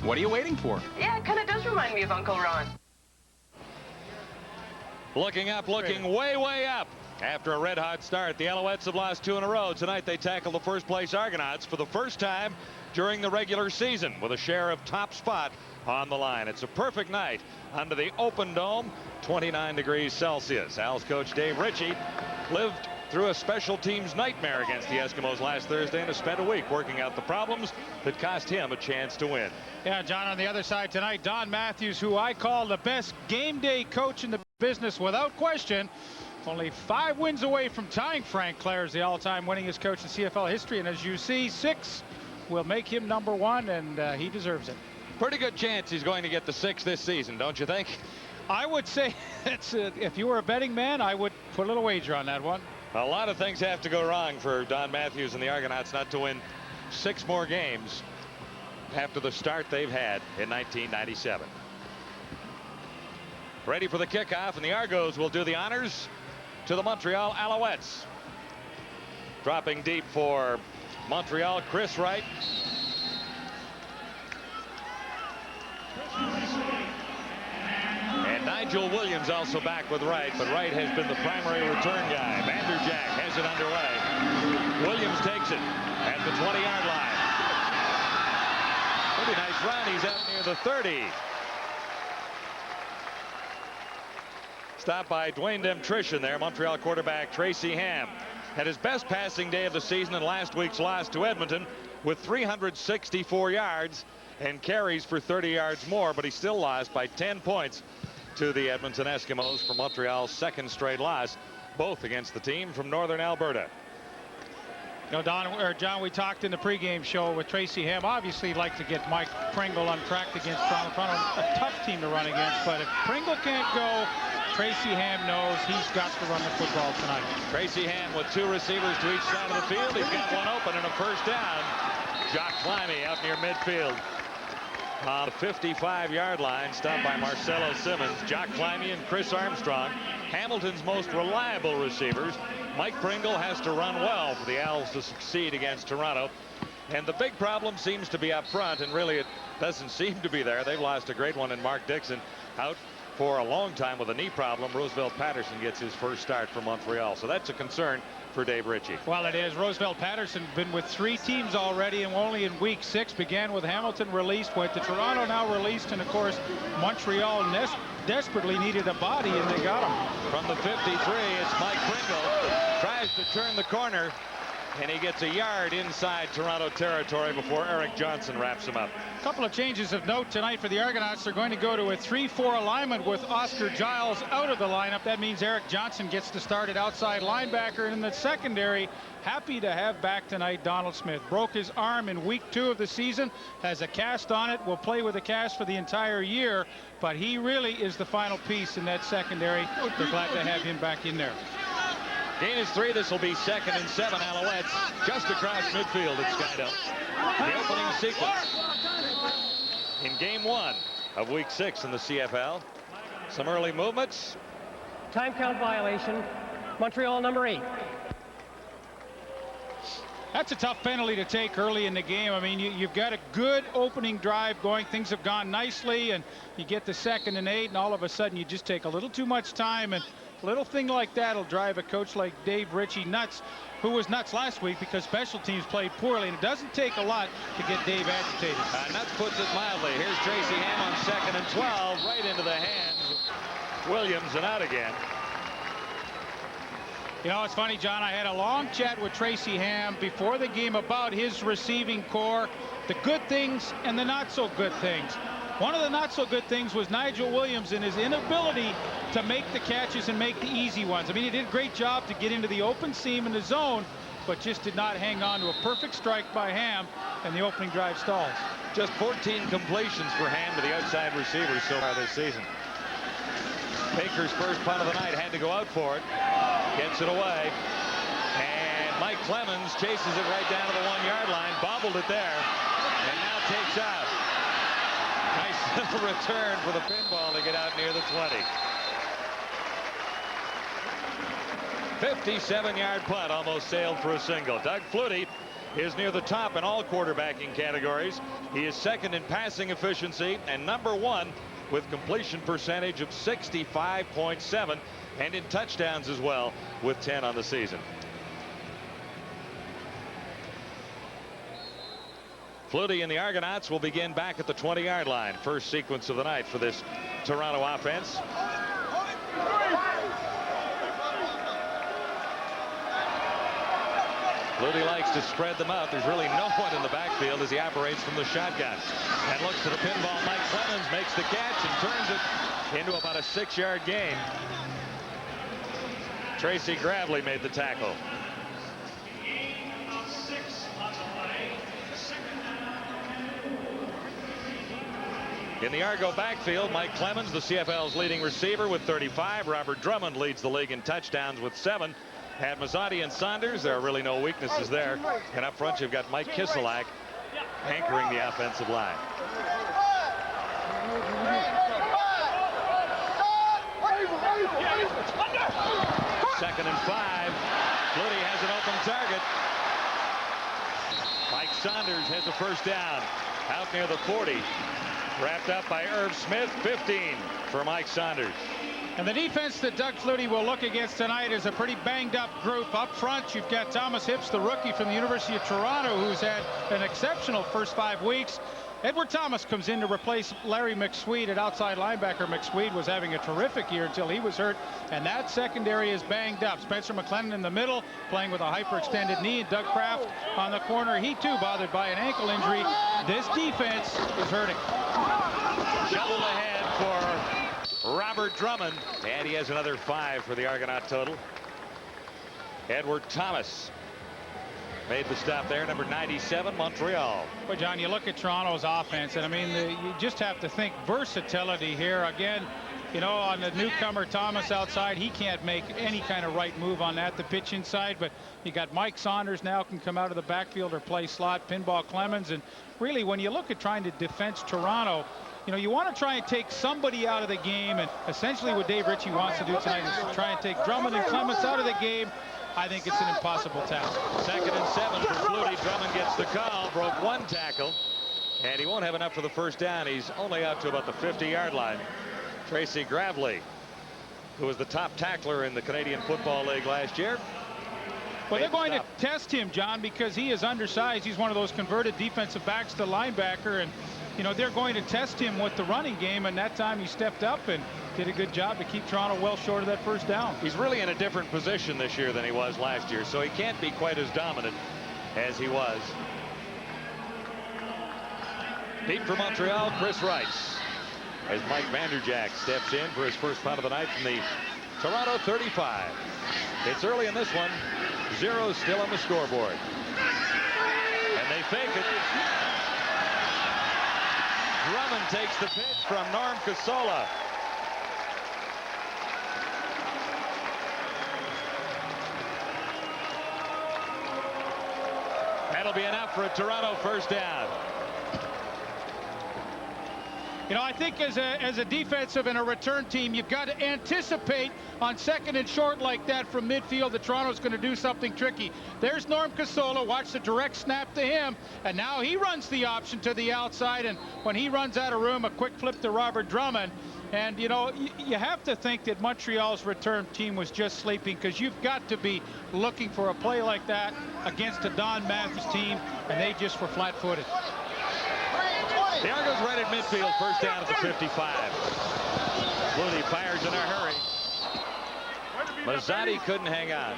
What are you waiting for? Yeah, it kind of does remind me of Uncle Ron. Looking up, looking way, way up. After a red-hot start, the Alouettes have lost 2 in a row. Tonight they tackle the first-place Argonauts for the first time during the regular season with a share of top spot on the line. It's a perfect night under the open dome, 29 degrees Celsius. Al's coach Dave Ritchie lived through a special teams nightmare against the Eskimos last Thursday and has spent a week working out the problems that cost him a chance to win. Yeah, John, on the other side tonight, Don Matthews, who I call the best game day coach in the business without question. Only 5 wins away from tying Frank Clair as the all-time winningest coach in CFL history. And as you see, 6 will make him #1, and he deserves it. Pretty good chance he's going to get the 6 this season, don't you think? I would say that's if you were a betting man, I would put a little wager on that one. A lot of things have to go wrong for Don Matthews and the Argonauts not to win 6 more games after the start they've had in 1997. Ready for the kickoff, and the Argos will do the honors to the Montreal Alouettes. Dropping deep for Montreal, Chris Wright. And Nigel Williams also back with Wright, but Wright has been the primary return guy. Vanderjack has it underway. Williams takes it at the 20-yard line. Pretty nice run. He's out near the 30. Stopped by Dwayne Demtrition there. Montreal quarterback Tracy Ham had his best passing day of the season in last week's loss to Edmonton with 364 yards and carries for 30 yards more, but he still lost by 10 points to the Edmonton Eskimos for Montreal's second straight loss, both against the team from northern Alberta. You know, John, we talked in the pregame show with Tracy Ham. Obviously, he'd like to get Mike Pringle untracked against Toronto. Toronto, a tough team to run against, but if Pringle can't go, Tracy Ham knows he's got to run the football tonight. Tracy Ham with 2 receivers to each side of the field. He's got one open and a first down. Jock Climby out near midfield. On the 55-yard line, stopped by Marcelo Simmons, Jock Climby and Chris Armstrong, Hamilton's most reliable receivers. Mike Pringle has to run well for the Owls to succeed against Toronto. And the big problem seems to be up front, and really it doesn't seem to be there. They've lost a great one in Mark Dixon, out for a long time with a knee problem. Roosevelt Patterson gets his first start for Montreal, so that's a concern for Dave Ritchie. Well, it is. Roosevelt Patterson been with 3 teams already, and only in week 6 began with Hamilton released, went to Toronto now released, and of course Montreal desperately needed a body, and they got him. From the 53, it's Mike Pringle, tries to turn the corner, and he gets a yard inside Toronto territory before Eric Johnson wraps him up. A couple of changes of note tonight for the Argonauts. They're going to go to a 3-4 alignment with Oscar Giles out of the lineup. That means Eric Johnson gets to start at outside linebacker. And in the secondary, happy to have back tonight Donald Smith. Broke his arm in week 2 of the season, has a cast on it, will play with a cast for the entire year, but he really is the final piece in that secondary. They're glad to have him back in there. Gain is 3. This will be 2nd and 7. Alouettes just across midfield at Skydale. The opening sequence in game 1 of week 6 in the CFL. Some early movements. Time count violation. Montreal number 8. That's a tough penalty to take early in the game. I mean, you've got a good opening drive going. Things have gone nicely, and you get the 2nd and 8, and all of a sudden you just take a little too much time, and a little thing like that will drive a coach like Dave Ritchie nuts, who was nuts last week because special teams played poorly, and it doesn't take a lot to get Dave agitated. Nuts puts it mildly. Here's Tracy Ham on 2nd and 12, right into the hands of Williams, and out again. You know, it's funny, John, I had a long chat with Tracy Ham before the game about his receiving core, the good things and the not so good things. One of the not so good things was Nigel Williams and his inability to make the catches and make the easy ones. I mean, he did a great job to get into the open seam in the zone, but just did not hang on to a perfect strike by Ham, and the opening drive stalls. Just 14 completions for Ham to the outside receivers so far this season. Baker's first punt of the night had to go out for it. Gets it away. And Mike Clemens chases it right down to the 1-yard line. Bobbled it there. And now takes out. Nice little return for the pinball to get out near the 20. 57-yard punt almost sailed for a single. Doug Flutie is near the top in all quarterbacking categories. He is 2nd in passing efficiency and number 1 with completion percentage of 65.7, and in touchdowns as well with 10 on the season. Flutie and the Argonauts will begin back at the 20-yard line. First sequence of the night for this Toronto offense. Flutie likes to spread them out. There's really no one in the backfield as he operates from the shotgun. And looks to the pinball. Mike Clemens makes the catch and turns it into about a 6-yard gain. Tracy Gravely made the tackle. In the Argo backfield, Mike Clemens, the CFL's leading receiver, with 35. Robert Drummond leads the league in touchdowns with 7. Had Mazzotti and Saunders. There are really no weaknesses there. And up front, you've got Mike Kiselak anchoring the offensive line. Second and 5. Flutie has an open target. Mike Saunders has a first down out near the 40. Wrapped up by Irv Smith. 15 for Mike Saunders. And the defense that Doug Flutie will look against tonight is a pretty banged up group. Up front, you've got Thomas Hips, the rookie from the University of Toronto, who's had an exceptional first 5 weeks. Edward Thomas comes in to replace Larry McSweet at outside linebacker. McSweet was having a terrific year until he was hurt, and that secondary is banged up. Spencer McLennan in the middle, playing with a hyperextended knee, and Doug Kraft on the corner. He too bothered by an ankle injury. This defense is hurting. Shovel ahead for Robert Drummond, and he has another 5 for the Argonaut total. Edward Thomas made the stop there, number 97, Montreal. Well, John, you look at Toronto's offense, and I mean, you just have to think versatility here. Again, you know, on the newcomer Thomas outside, he can't make any kind of right move on that, the pitch inside. But you got Mike Saunders now can come out of the backfield or play slot, Pinball Clemens. And really, when you look at trying to defense Toronto, you know, you want to try and take somebody out of the game. And essentially what Dave Ritchie wants to do tonight is to try and take Drummond and Clemens out of the game. I think it's an impossible task. Second and 7 for Flutie. Drummond gets the call, broke 1 tackle, and he won't have enough for the first down. He's only out to about the 50-yard line. Tracy Gravely, who was the top tackler in the Canadian Football League last year. Well, they're going to test him, John, because he is undersized. He's one of those converted defensive backs to linebacker, and you know, they're going to test him with the running game, and that time he stepped up and did a good job to keep Toronto well short of that first down. He's really in a different position this year than he was last year, so he can't be quite as dominant as he was. Deep for Montreal, Chris Rice, as Mike Vanderjack steps in for his first punt of the night from the Toronto 35. It's early in this one. 0 still on the scoreboard. And they fake it. Drummond takes the pitch from Norm Casola. That'll be enough for a Toronto first down. You know, I think as a defensive and a return team, you've got to anticipate on second and short like that from midfield that Toronto's going to do something tricky. There's Norm Casola. Watch the direct snap to him, and now he runs the option to the outside, and when he runs out of room, a quick flip to Robert Drummond. And, you know, you have to think that Montreal's return team was just sleeping, because you've got to be looking for a play like that against a Don Matthews team, and they just were flat-footed. The Argos right at midfield, first down at the 55. Flutie fires in a hurry. Mazzotti couldn't hang on.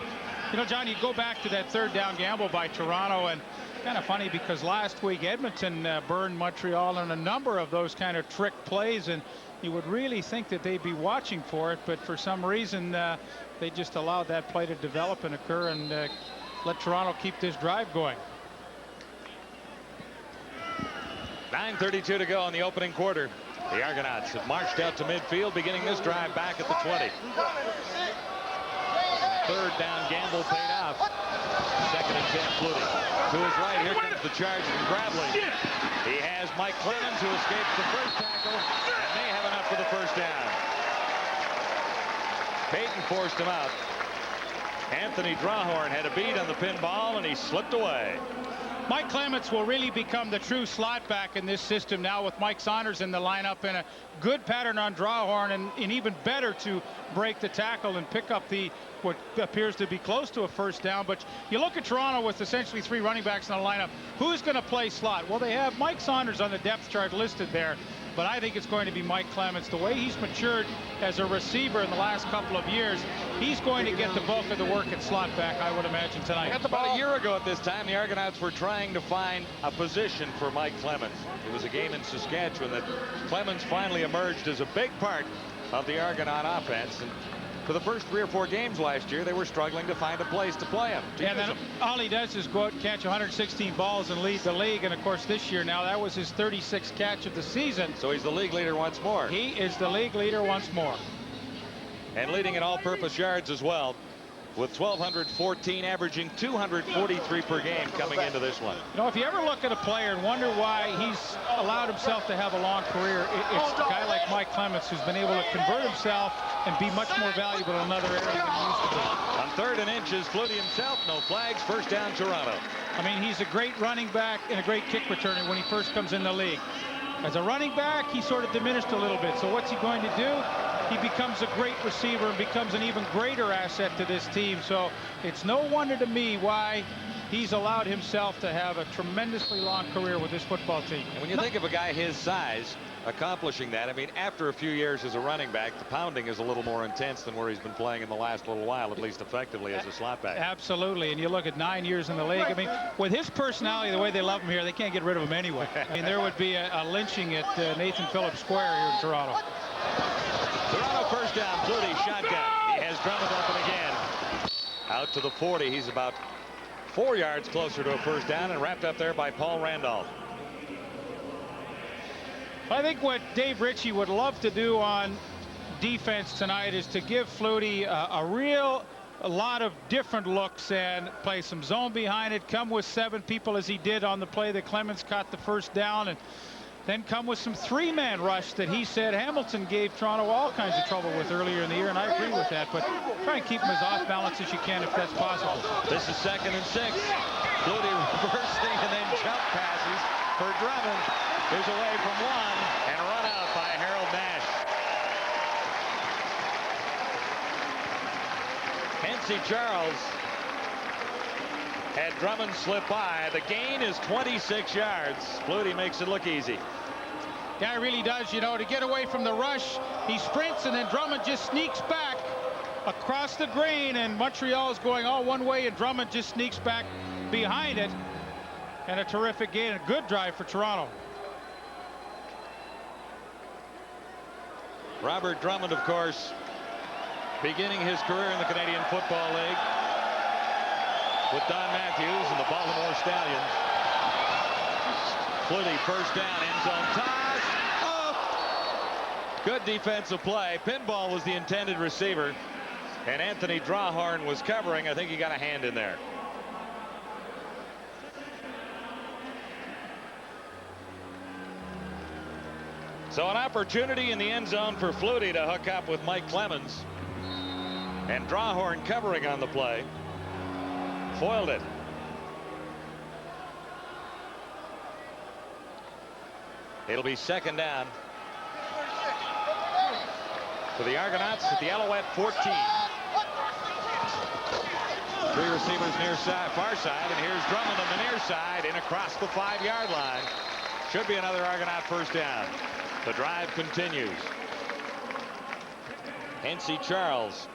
You know, John, you go back to that third down gamble by Toronto, and kind of funny because last week Edmonton burned Montreal on a number of those kind of trick plays, and you would really think that they'd be watching for it, but for some reason they just allowed that play to develop and occur and let Toronto keep this drive going. 9:32 to go in the opening quarter. The Argonauts have marched out to midfield, beginning this drive back at the 20. Third down gamble paid off. Second and 10, Flutie. To his right, here comes the charge from Gravely. He has Mike Clemens, who escapes the first tackle and may have enough for the first down. Payton forced him out. Anthony Drawhorn had a beat on the pinball, and he slipped away. Mike Clemens will really become the true slot back in this system now with Mike Saunders in the lineup, and a good pattern on Drawhorn, and even better to break the tackle and pick up what appears to be close to a first down. But you look at Toronto with essentially 3 running backs in the lineup. Who's going to play slot? Well, they have Mike Saunders on the depth chart listed there, but I think it's going to be Mike Clemens. The way he's matured as a receiver in the last couple of years, he's going to get the bulk of the work at slot back, I would imagine, tonight. That's about a year ago at this time, the Argonauts were trying to find a position for Mike Clemens. It was a game in Saskatchewan that Clemens finally emerged as a big part of the Argonaut offense. And for the first 3 or 4 games last year, they were struggling to find a place to play him. And then all he does is go out and catch 116 balls and lead the league. And of course, this year now, that was his 36th catch of the season. So he's the league leader once more. He is the league leader once more. And leading in all-purpose yards as well, with 1,214, averaging 243 per game coming into this one. You know, if you ever look at a player and wonder why he's allowed himself to have a long career, it's a guy like Mike Clements who's been able to convert himself and be much more valuable in another area than he used to be. On 3rd and inches, Flutie himself, no flags, first down Toronto. I mean, he's a great running back and a great kick returner when he first comes in the league. As a running back, he sort of diminished a little bit. So what's he going to do? He becomes a great receiver and becomes an even greater asset to this team. So it's no wonder to me why he's allowed himself to have a tremendously long career with this football team. And when you think of a guy his size accomplishing that, I mean, after a few years as a running back, the pounding is a little more intense than where he's been playing in the last little while, at least effectively as a slot back. Absolutely. And you look at 9 years in the league. I mean, with his personality, the way they love him here, they can't get rid of him anyway. I mean, there would be a lynching at Nathan Phillips Square here in Toronto. Toronto first down, Flutie shotgun. He has Drummond open again. Out to the 40. He's about 4 yards closer to a first down and wrapped up there by Paul Randolph. I think what Dave Ritchie would love to do on defense tonight is to give Flutie a lot of different looks and play some zone behind it, come with 7 people as he did on the play that Clements caught the first down, and then come with some 3-man rush that he said Hamilton gave Toronto all kinds of trouble with earlier in the year, and I agree with that, but try and keep him as off balance as you can if that's possible. This is 2nd and 6. Flutie reversing and then jump passes for Drummond, who's away from one and run out by Harold Nash. Hensey Charles had Drummond slip by. The gain is 26 yards. Flutie makes it look easy. Yeah, it really does. You know, to get away from the rush, he sprints and then Drummond just sneaks back across the green, and Montreal is going all one way and Drummond just sneaks back behind it. And a terrific gain, a good drive for Toronto. Robert Drummond, of course, beginning his career in the Canadian Football League with Don Matthews and the Baltimore Stallions. Flutie first down, end zone toss. Oh! Good defensive play. Pinball was the intended receiver, and Anthony Drawhorn was covering. I think he got a hand in there. So an opportunity in the end zone for Flutie to hook up with Mike Clemens. And Drawhorn covering on the play. Foiled it. It'll be 2nd down for the Argonauts at the Alouette 14. 3 receivers near side, far side, and here's Drummond on the near side and across the 5-yard line. Should be another Argonaut first down. The drive continues. Hensey Charles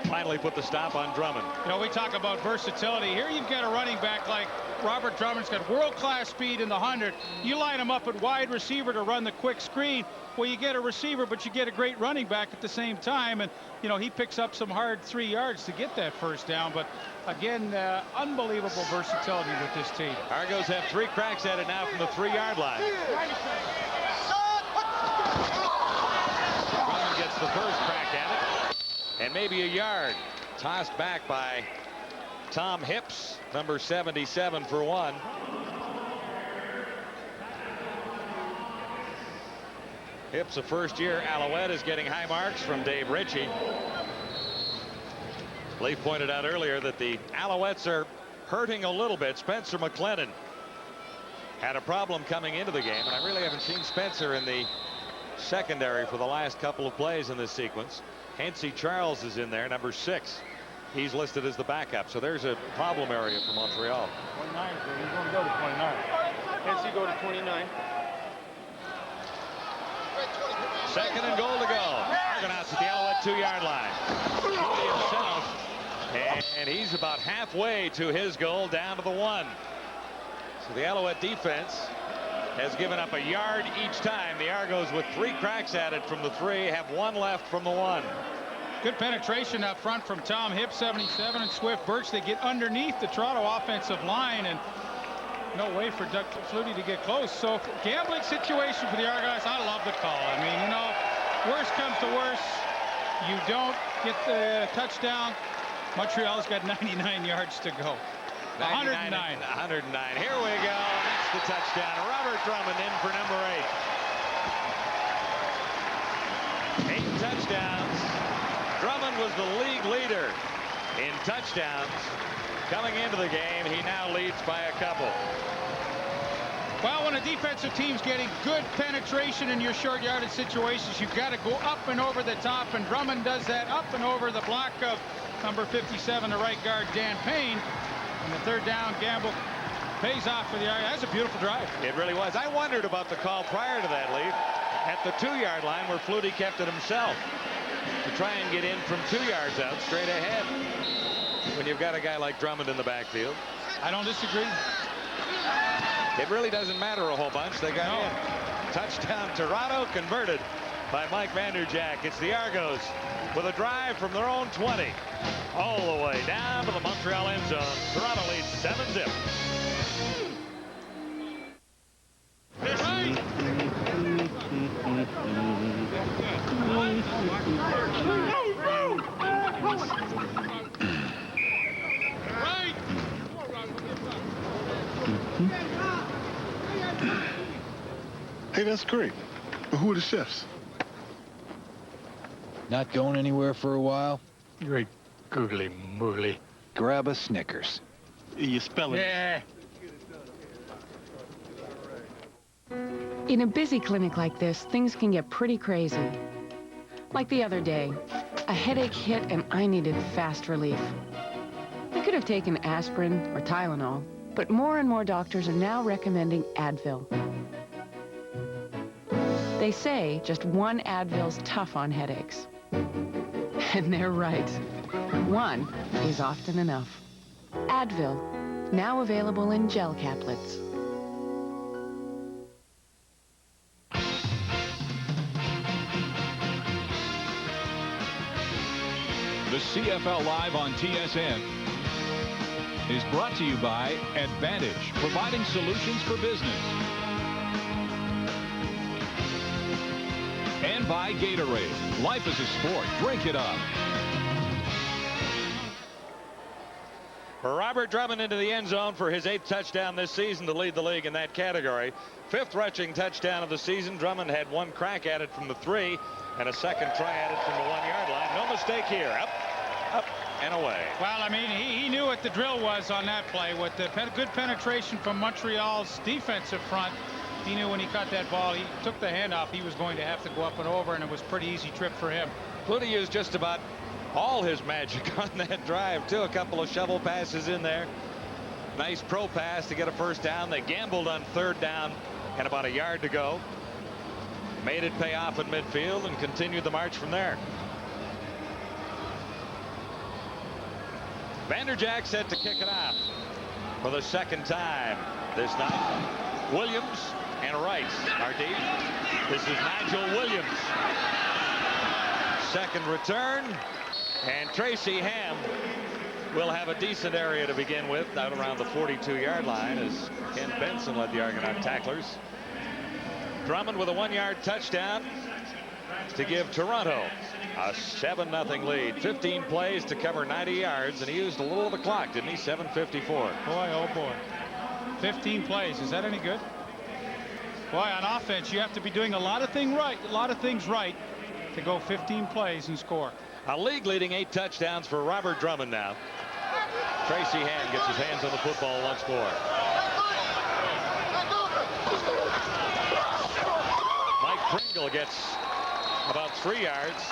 finally put the stop on Drummond. You know, we talk about versatility. Here you've got a running back like Robert Drummond's got world-class speed in the 100. You line him up at wide receiver to run the quick screen. Well, you get a receiver, but you get a great running back at the same time. And, you know, he picks up some hard 3 yards to get that first down. But, again, unbelievable versatility with this team. Argos have 3 cracks at it now from the 3-yard line. Drummond gets the first crack at it. And maybe a yard. Tossed back by Tom Hips, number 77 for 1. Hips, a first-year Alouette, is getting high marks from Dave Ritchie. Leif pointed out earlier that the Alouettes are hurting a little bit. Spencer McClellan had a problem coming into the game, and I really haven't seen Spencer in the secondary for the last couple of plays in this sequence. Hensey Charles is in there, number 6. He's listed as the backup, so there's a problem area for Montreal. 29, he's going to go to 29. Hensey go to 29. 2nd and goal to go. Argonauts at the Alouette 2-yard line. Himself, and he's about halfway to his goal, down to the 1. So the Alouette defense has given up a yard each time. The Argos, with 3 cracks at it from the 3, have 1 left from the 1. Good penetration up front from Tom Hipp, 77, and Swift Birch. They get underneath the Toronto offensive line, and no way for Doug Flutie to get close. So gambling situation for the Argonauts. I love the call. I mean, you know, worst comes to worst, you don't get the touchdown. Montreal's got 99 yards to go. 109. 109. Here we go. That's the touchdown. Robert Drummond in for number 8. 8 touchdowns. Drummond was the league leader in touchdowns. Coming into the game, he now leads by a couple. Well, when a defensive team's getting good penetration in your short yardage situations, you've got to go up and over the top, and Drummond does that up and over the block of number 57, the right guard, Dan Payne. And the third down gamble pays off for the Argonauts. That's a beautiful drive. It really was. I wondered about the call prior to that, Lee, at the 2-yard line where Flutie kept it himself to try and get in from 2 yards out straight ahead when you've got a guy like Drummond in the backfield. I don't disagree. It really doesn't matter a whole bunch. They got in. Touchdown Toronto, converted by Mike Vanderjagt. It's the Argos with a drive from their own 20 all the way down to the Montreal end zone. Toronto leads 7-0. Hey, that's great. But who are the chefs? Not going anywhere for a while? Great googly moogly. Grab a Snickers. You spell it. Yeah. In a busy clinic like this, things can get pretty crazy. Like the other day, a headache hit and I needed fast relief. I could have taken aspirin or Tylenol, but more and more doctors are now recommending Advil. They say just one Advil's tough on headaches. And they're right. One is often enough. Advil, now available in gel caplets. The CFL Live on TSN is brought to you by Advantage, providing solutions for business. And by Gatorade. Life is a sport. Drink it up. Robert Drummond into the end zone for his 8th touchdown this season to lead the league in that category. 5th rushing touchdown of the season. Drummond had 1 crack at it from the 3 and a 2nd try at it from the 1-yard line. No mistake here. Up, and away. Well, I mean, he knew what the drill was on that play. With the good penetration from Montreal's defensive front, he knew when he caught that ball, he took the handoff, he was going to have to go up and over, and it was a pretty easy trip for him. Flutie used just about all his magic on that drive, too. A couple of shovel passes in there. Nice pro pass to get a first down. They gambled on 3rd down and about a yard to go. Made it pay off at midfield and continued the march from there. Vanderjagt set to kick it off for the 2nd time this night. Williams and Wright are deep. This is Nigel Williams. 2nd return, and Tracy Ham will have a decent area to begin with out around the 42-yard line as Ken Benson led the Argonaut tacklers. Drummond with a 1-yard touchdown to give Toronto a 7-0 lead. 15 plays to cover 90 yards, and he used a little of the clock, didn't he? 7:54. Boy, oh boy. 15 plays. Is that any good? Boy, on offense, you have to be doing a lot of things right to go 15 plays and score. A league-leading 8 touchdowns for Robert Drummond now. Tracy Ham gets his hands on the football once more. Mike Pringle gets about 3 yards.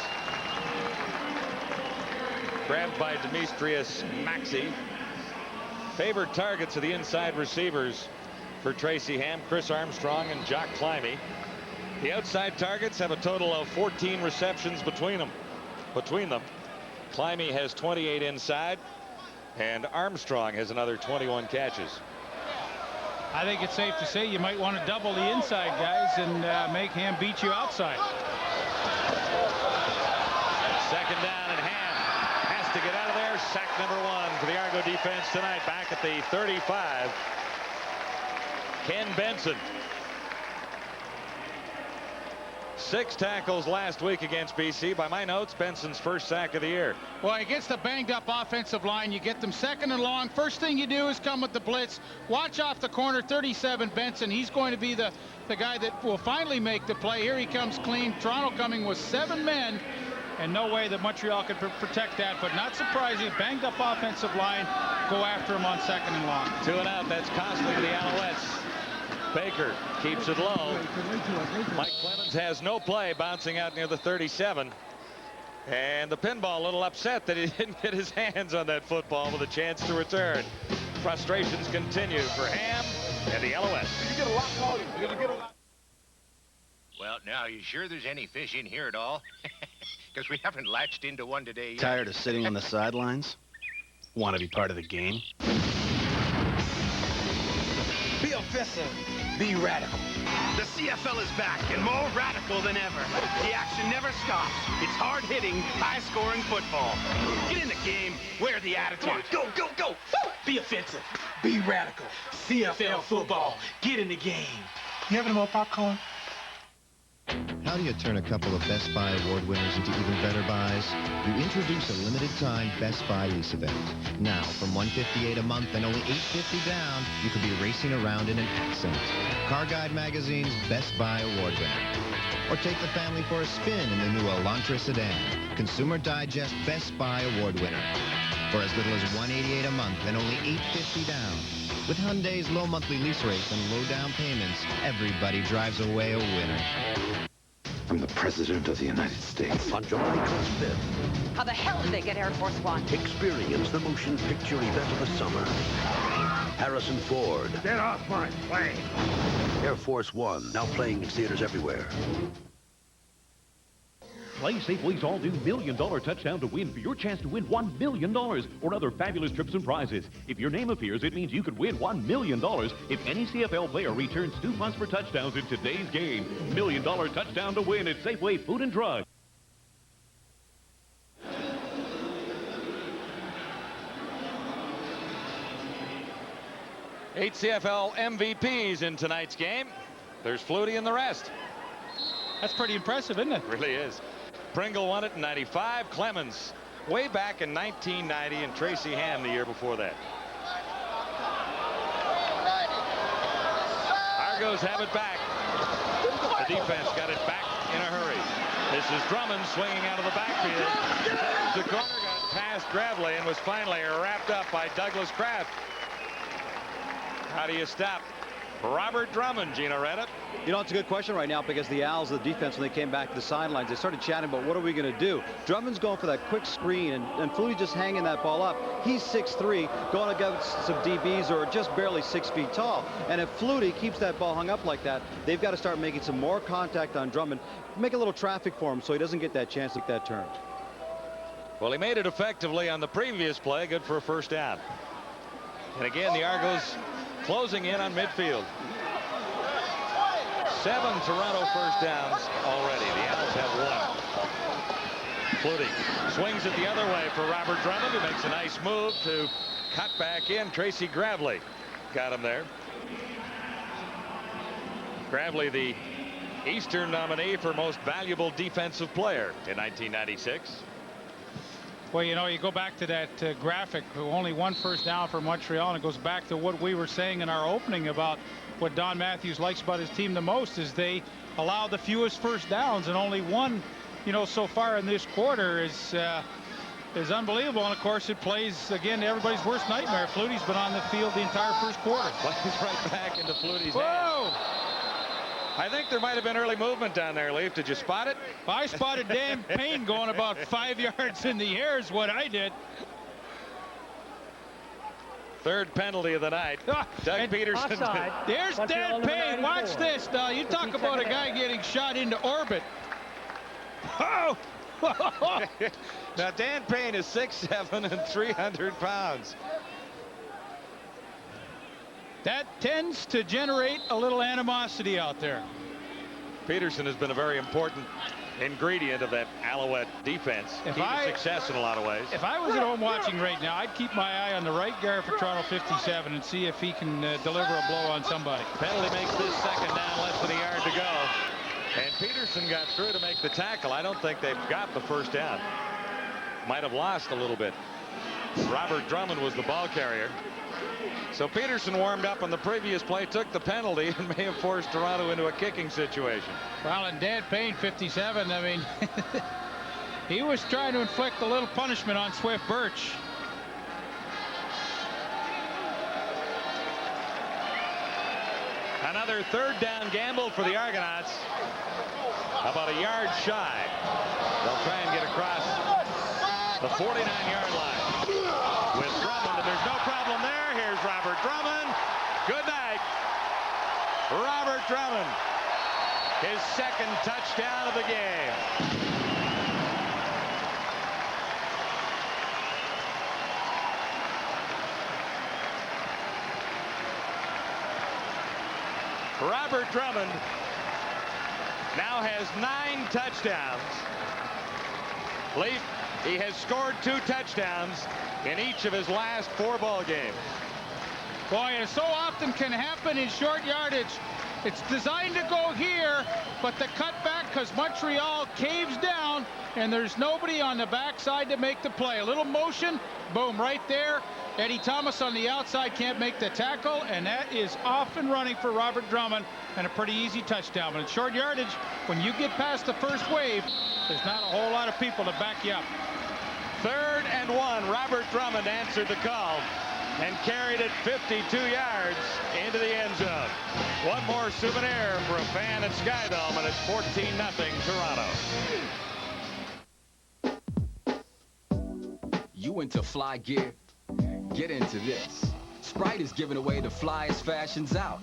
Grabbed by Demetrius Maxey. Favored targets of the inside receivers for Tracy Ham, Chris Armstrong and Jock Climby. The outside targets have a total of 14 receptions between them. Climby has 28 inside, and Armstrong has another 21 catches. I think it's safe to say you might want to double the inside guys and make Ham beat you outside. Second down, and Ham has to get out of there. Sack number 1 for the Argo defense tonight. Back at the 35. Ken Benson. 6 tackles last week against BC. By my notes, Benson's first sack of the year. Well, against the banged-up offensive line, you get them second and long. First thing you do is come with the blitz. Watch off the corner, 37, Benson. He's going to be the guy that will finally make the play. Here he comes clean. Toronto coming with 7 men, and no way that Montreal could protect that. But not surprising, banged-up offensive line, go after him on second and long. 2 and out. That's costly to the Alouettes. Baker keeps it low. Mike Clemens has no play, bouncing out near the 37. And the pinball a little upset that he didn't get his hands on that football with a chance to return. Frustrations continue for Ham and the Alouettes. Well, now, are you sure there's any fish in here at all? Because we haven't latched into one today yet. Tired of sitting on the sidelines? Want to be part of the game? Be offensive. Be radical. The CFL is back and more radical than ever. The action never stops. It's hard-hitting, high-scoring football. Get in the game. Wear the attitude. Come on, go, go, go. Woo! Be offensive. Be radical. CFL football. Get in the game. You having more popcorn? How do you turn a couple of Best Buy award winners into even better buys? You introduce a limited-time Best Buy lease event. Now, from $158 a month and only $850 down, you could be racing around in an accent. Car Guide Magazine's Best Buy award winner. Or take the family for a spin in the new Elantra sedan. Consumer Digest Best Buy award winner. For as little as $188 a month and only $850 down. With Hyundai's low monthly lease rates and low down payments, everybody drives away a winner. I'm the President of the United States. On July 25th, how the hell did they get Air Force One? experience the motion picture event of the summer. Harrison Ford. Get off my plane. Air Force One, now playing in theaters everywhere. Play Safeway's all-new $1 million touchdown to win for your chance to win $1 million or other fabulous trips and prizes. If your name appears, it means you could win $1 million if any CFL player returns 2 punts for touchdowns in today's game. $1 million touchdown to win at Safeway Food and Drug. Eight CFL MVPs in tonight's game. There's Flutie and the rest. That's pretty impressive, isn't it? It really is. Pringle won it in 95. Clemens way back in 1990, and Tracy Ham the year before that. Argos have it back. The defense got it back in a hurry. This is Drummond swinging out of the backfield. The corner got past Gravely and was finally wrapped up by Douglas Kraft. How do you stop Robert Drummond, Gino Retta? You know, it's a good question right now because the Owls, the defense, when they came back to the sidelines, they started chatting about what are we going to do. Drummond's going for that quick screen, and Flutie just hanging that ball up. He's 6'3", going against some DBs who are just barely 6 feet tall. And if Flutie keeps that ball hung up like that, they've got to start making some more contact on Drummond, make a little traffic for him so he doesn't get that chance to take that turn. Well, he made it effectively on the previous play. Good for a first down. And again, the Argos closing in on midfield. 7 Toronto first downs already. The Owls have 1. Flutie swings it the other way for Robert Drummond, who makes a nice move to cut back in. Tracy Gravely got him there. Gravely, the Eastern nominee for most valuable defensive player in 1996. Well, you know, you go back to that graphic, only 1 first down for Montreal, and it goes back to what we were saying in our opening about what Don Matthews likes about his team the most is they allow the fewest first downs, and only 1, you know, so far in this quarter is unbelievable. And of course, it plays again everybody's worst nightmare. Flutie's been on the field the entire first quarter. Plays right back into Flutie's Whoa! hands. I think there might have been early movement down there, Leaf. Did you spot it? I spotted Dan Payne going about 5 yards in the air is what I did. Third penalty of the night. Doug Peterson. There's Dan Payne. Watch this. Now, you talk about a guy getting shot into orbit. Oh! Now, Dan Payne is 6'7" and 300 pounds. That tends to generate a little animosity out there. Peterson has been a very important ingredient of that Alouette defense. Key to success in a lot of ways. If I was at home watching right now, I'd keep my eye on the right guard for Toronto 57 and see if he can deliver a blow on somebody. Penalty makes this second down, less than a yard to go. And Peterson got through to make the tackle. I don't think they've got the first down. Might have lost a little bit. Robert Drummond was the ball carrier. So Peterson warmed up on the previous play, took the penalty, and may have forced Toronto into a kicking situation. Well, and Dan Payne, 57, I mean, he was trying to inflict a little punishment on Swift Birch. Another third down gamble for the Argonauts. About a yard shy. They'll try and get across the 49-yard line with Drummond, and there's no problem there. Here's Robert Drummond. Good night. Robert Drummond. His second touchdown of the game. Robert Drummond now has 9 touchdowns. Leaf, he has scored 2 touchdowns in each of his last 4 ball games. Boy, it so often can happen in short yardage. It's designed to go here, but the cutback, because Montreal caves down, and there's nobody on the backside to make the play. A little motion, boom, right there. Eddie Thomas on the outside can't make the tackle, and that is off and running for Robert Drummond, and a pretty easy touchdown. But in short yardage, when you get past the first wave, there's not a whole lot of people to back you up. 3rd and 1. Robert Drummond answered the call and carried it 52 yards into the end zone. One more souvenir for a fan at Skydome, and it's 14-0 Toronto. You into fly gear? Get into this. Sprite is giving away the flyest fashions out.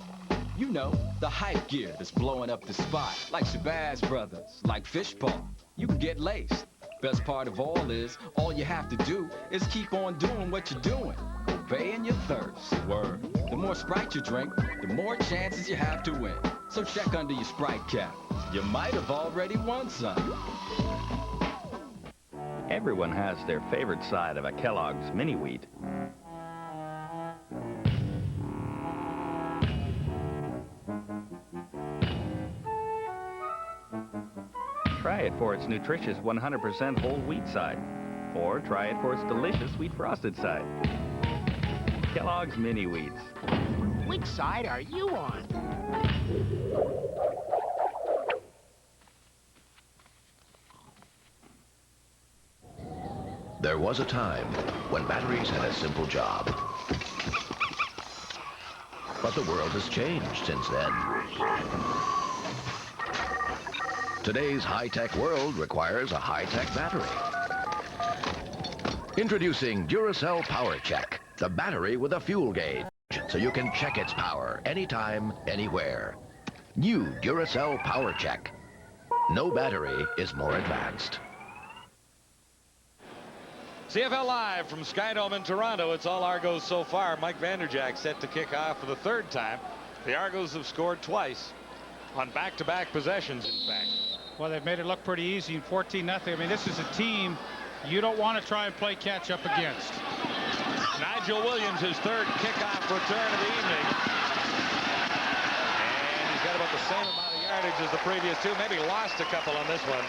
You know, the hype gear that's blowing up the spot. Like Shabazz Brothers, like Fishpaw. You can get laced. Best part of all is, all you have to do is keep on doing what you're doing. Obeying your thirst. Word. The more Sprite you drink, the more chances you have to win. So check under your Sprite cap. You might have already won some. Everyone has their favorite side of a Kellogg's Mini Wheat. Try it for its nutritious 100% whole wheat side. Or try it for its delicious wheat frosted side. Kellogg's Mini Wheats. Which side are you on? There was a time when batteries had a simple job. But the world has changed since then. Today's high-tech world requires a high-tech battery. Introducing Duracell Power Check, the battery with a fuel gauge, so you can check its power anytime, anywhere. New Duracell Power Check. No battery is more advanced. CFL Live from Skydome in Toronto. It's all Argos so far. Mike Vanderjagt set to kick off for the 3rd time. The Argos have scored twice on back-to-back possessions, in fact. Well, they've made it look pretty easy in 14-0. I mean, this is a team you don't want to try and play catch-up against. Nigel Williams, his 3rd kickoff return of the evening. And he's got about the same amount of yardage as the previous 2. Maybe lost a couple on this one.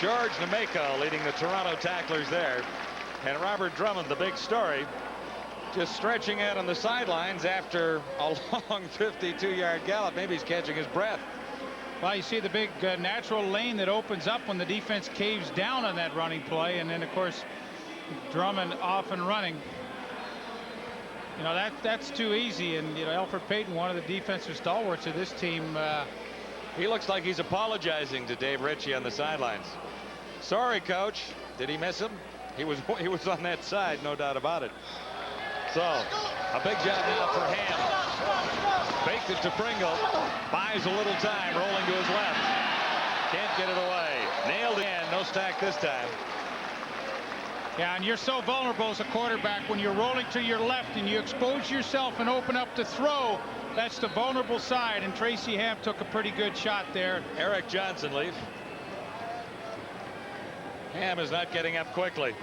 George Nemeko leading the Toronto tacklers there. And Robert Drummond, the big story, just stretching out on the sidelines after a long 52-yard gallop. Maybe he's catching his breath. Well, you see the big natural lane that opens up when the defense caves down on that running play, and then of course Drummond off and running. You know, that's too easy, and you know, Alfred Payton, one of the defensive stalwarts of this team, he looks like he's apologizing to Dave Ritchie on the sidelines. Sorry, coach. Did he miss him? He was on that side, no doubt about it. So a big job now for Ham. Faked it to Pringle. Buys a little time, rolling to his left. Can't get it away. Nailed it in. No stack this time. Yeah, and you're so vulnerable as a quarterback when you're rolling to your left and you expose yourself and open up to throw. That's the vulnerable side, and Tracy Ham took a pretty good shot there. Eric Johnson, Leaf. Ham is not getting up quickly.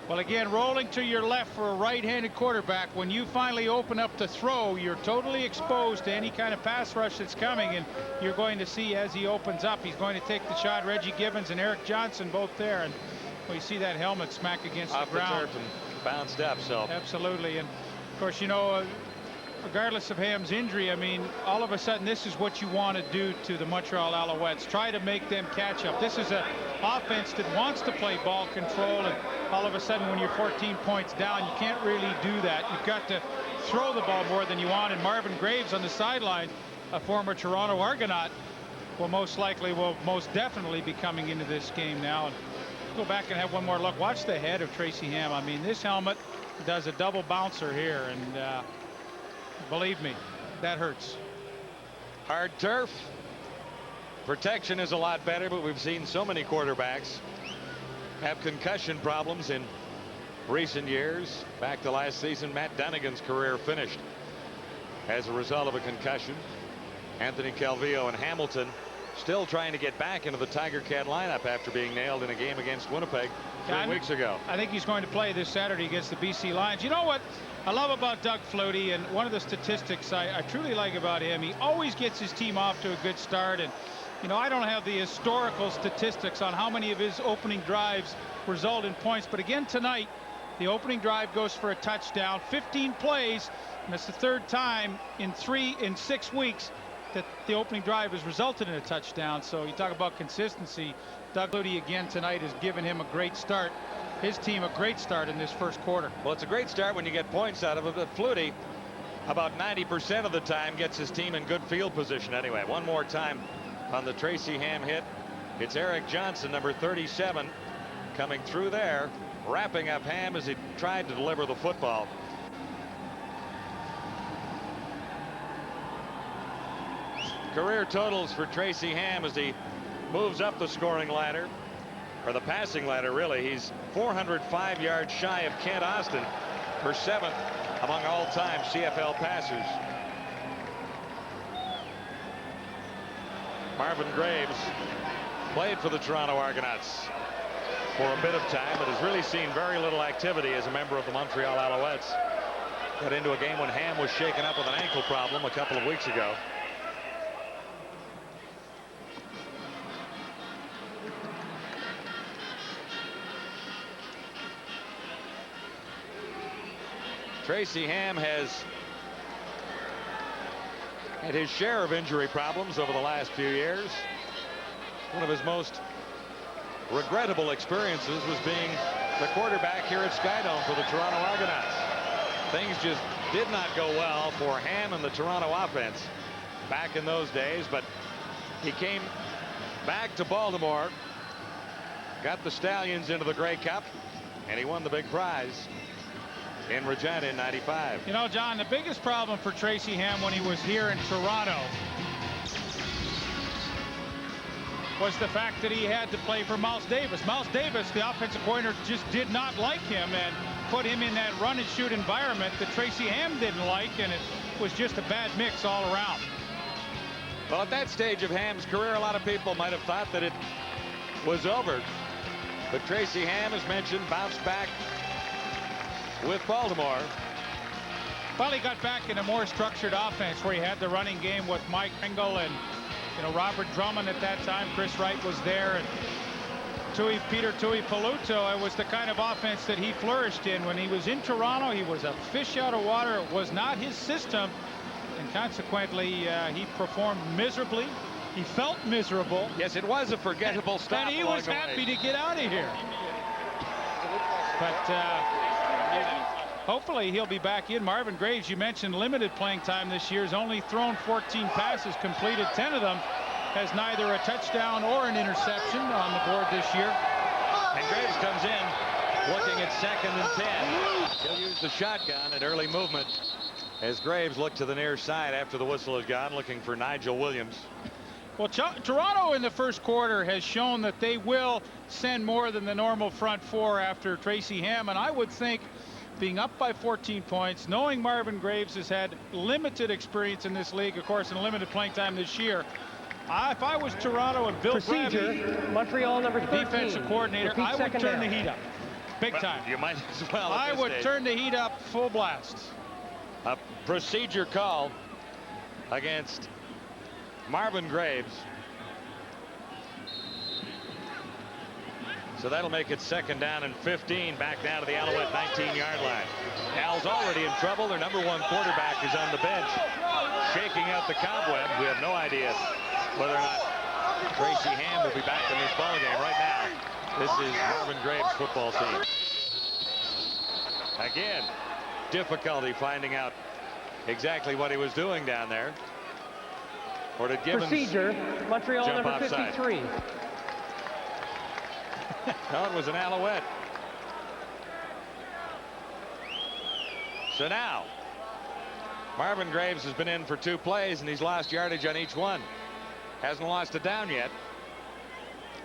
Well, again, rolling to your left for a right-handed quarterback, when you finally open up to throw, you're totally exposed to any kind of pass rush that's coming, and you're going to see as he opens up, he's going to take the shot. Reggie Gibbons and Eric Johnson both there, and we see that helmet smack against off the ground. The turf and bounced up. So absolutely. And of course, you know, regardless of Ham's injury, I mean, all of a sudden this is what you want to do to the Montreal Alouettes. Try to make them catch up. This is an offense that wants to play ball control, and all of a sudden when you're 14 points down, you can't really do that. You've got to throw the ball more than you want. And Marvin Graves on the sideline, a former Toronto Argonaut, will most definitely be coming into this game now. And go back and have one more look. Watch the head of Tracy Ham. I mean, this helmet does a double bouncer here, and believe me, that hurts. Hard turf. Protection is a lot better, but we've seen so many quarterbacks have concussion problems in recent years. Back to last season, Matt Dunnigan's career finished as a result of a concussion. Anthony Calvillo and Hamilton still trying to get back into the Tiger Cat lineup after being nailed in a game against Winnipeg 3 weeks ago. I think he's going to play this Saturday against the BC Lions. You know what I love about Doug Flutie, and one of the statistics I truly like about him, he always gets his team off to a good start. And you know, I don't have the historical statistics on how many of his opening drives result in points, but again tonight the opening drive goes for a touchdown. 15 plays, and it's the third time in 6 weeks that the opening drive has resulted in a touchdown. So you talk about consistency. Doug Flutie again tonight has given him a great start, his team a great start in this first quarter. Well, it's a great start when you get points out of it, but Flutie about 90% of the time gets his team in good field position anyway. One more time on the Tracy Ham hit. It's Eric Johnson, number 37, coming through there, wrapping up Ham as he tried to deliver the football. Career totals for Tracy Ham as he moves up the scoring ladder, or the passing ladder really. He's 405 yards shy of Kent Austin for 7th among all-time CFL passers. Marvin Graves played for the Toronto Argonauts for a bit of time, but has really seen very little activity as a member of the Montreal Alouettes. Got into a game when Ham was shaken up with an ankle problem a couple of weeks ago. Tracy Ham has had his share of injury problems over the last few years. One of his most regrettable experiences was being the quarterback here at Skydome for the Toronto Argonauts. Things just did not go well for Ham and the Toronto offense back in those days, but he came back to Baltimore, got the Stallions into the Grey Cup, and he won the big prize in Regina in '95. You know, John, the biggest problem for Tracy Ham when he was here in Toronto was the fact that he had to play for Miles Davis. Miles Davis, the offensive coordinator, just did not like him and put him in that run and shoot environment that Tracy Ham didn't like, and it was just a bad mix all around. Well, at that stage of Ham's career, a lot of people might have thought that it was over, but Tracy Ham, as mentioned, bounced back with Baltimore. Well, he got back in a more structured offense where he had the running game with Mike Engel and, you know, Robert Drummond at that time. Chris Wright was there, and Peter Tui Paluto. It was the kind of offense that he flourished in. When he was in Toronto, he was a fish out of water. It was not his system, and consequently he performed miserably. He felt miserable. Yes, it was a forgettable stop. And he was happy to get out of here. But hopefully he'll be back in. Marvin Graves, you mentioned limited playing time this year. He's only thrown 14 passes, completed 10 of them. Has neither a touchdown or an interception on the board this year. And Graves comes in looking at 2nd and 10. He'll use the shotgun at early movement as Graves looked to the near side after the whistle is gone, looking for Nigel Williams. Well, Toronto in the first quarter has shown that they will send more than the normal front four after Tracy Ham, and I would think being up by 14 points, knowing Marvin Graves has had limited experience in this league, of course, and limited playing time this year, If I was Toronto and Bill Procedure, Bradley, Montreal number 13. defensive coordinator, Repeat I would second turn down. the heat up. Big time. You might as well. I would turn the heat up full blast. A procedure call against Marvin Graves. So that'll make it second down and 15, back down to the Alouette 19-yard line. Al's already in trouble. Their number one quarterback is on the bench, shaking out the cobwebs. We have no idea whether or not Tracy Ham will be back in this ballgame. Right now, this is Marvin Graves' football team. Again, difficulty finding out exactly what he was doing down there. Or did Gibbons Procedure, Montreal jump number offside? 53. No, it was an Alouette. So now, Marvin Graves has been in for 2 plays, and he's lost yardage on each one. Hasn't lost a down yet.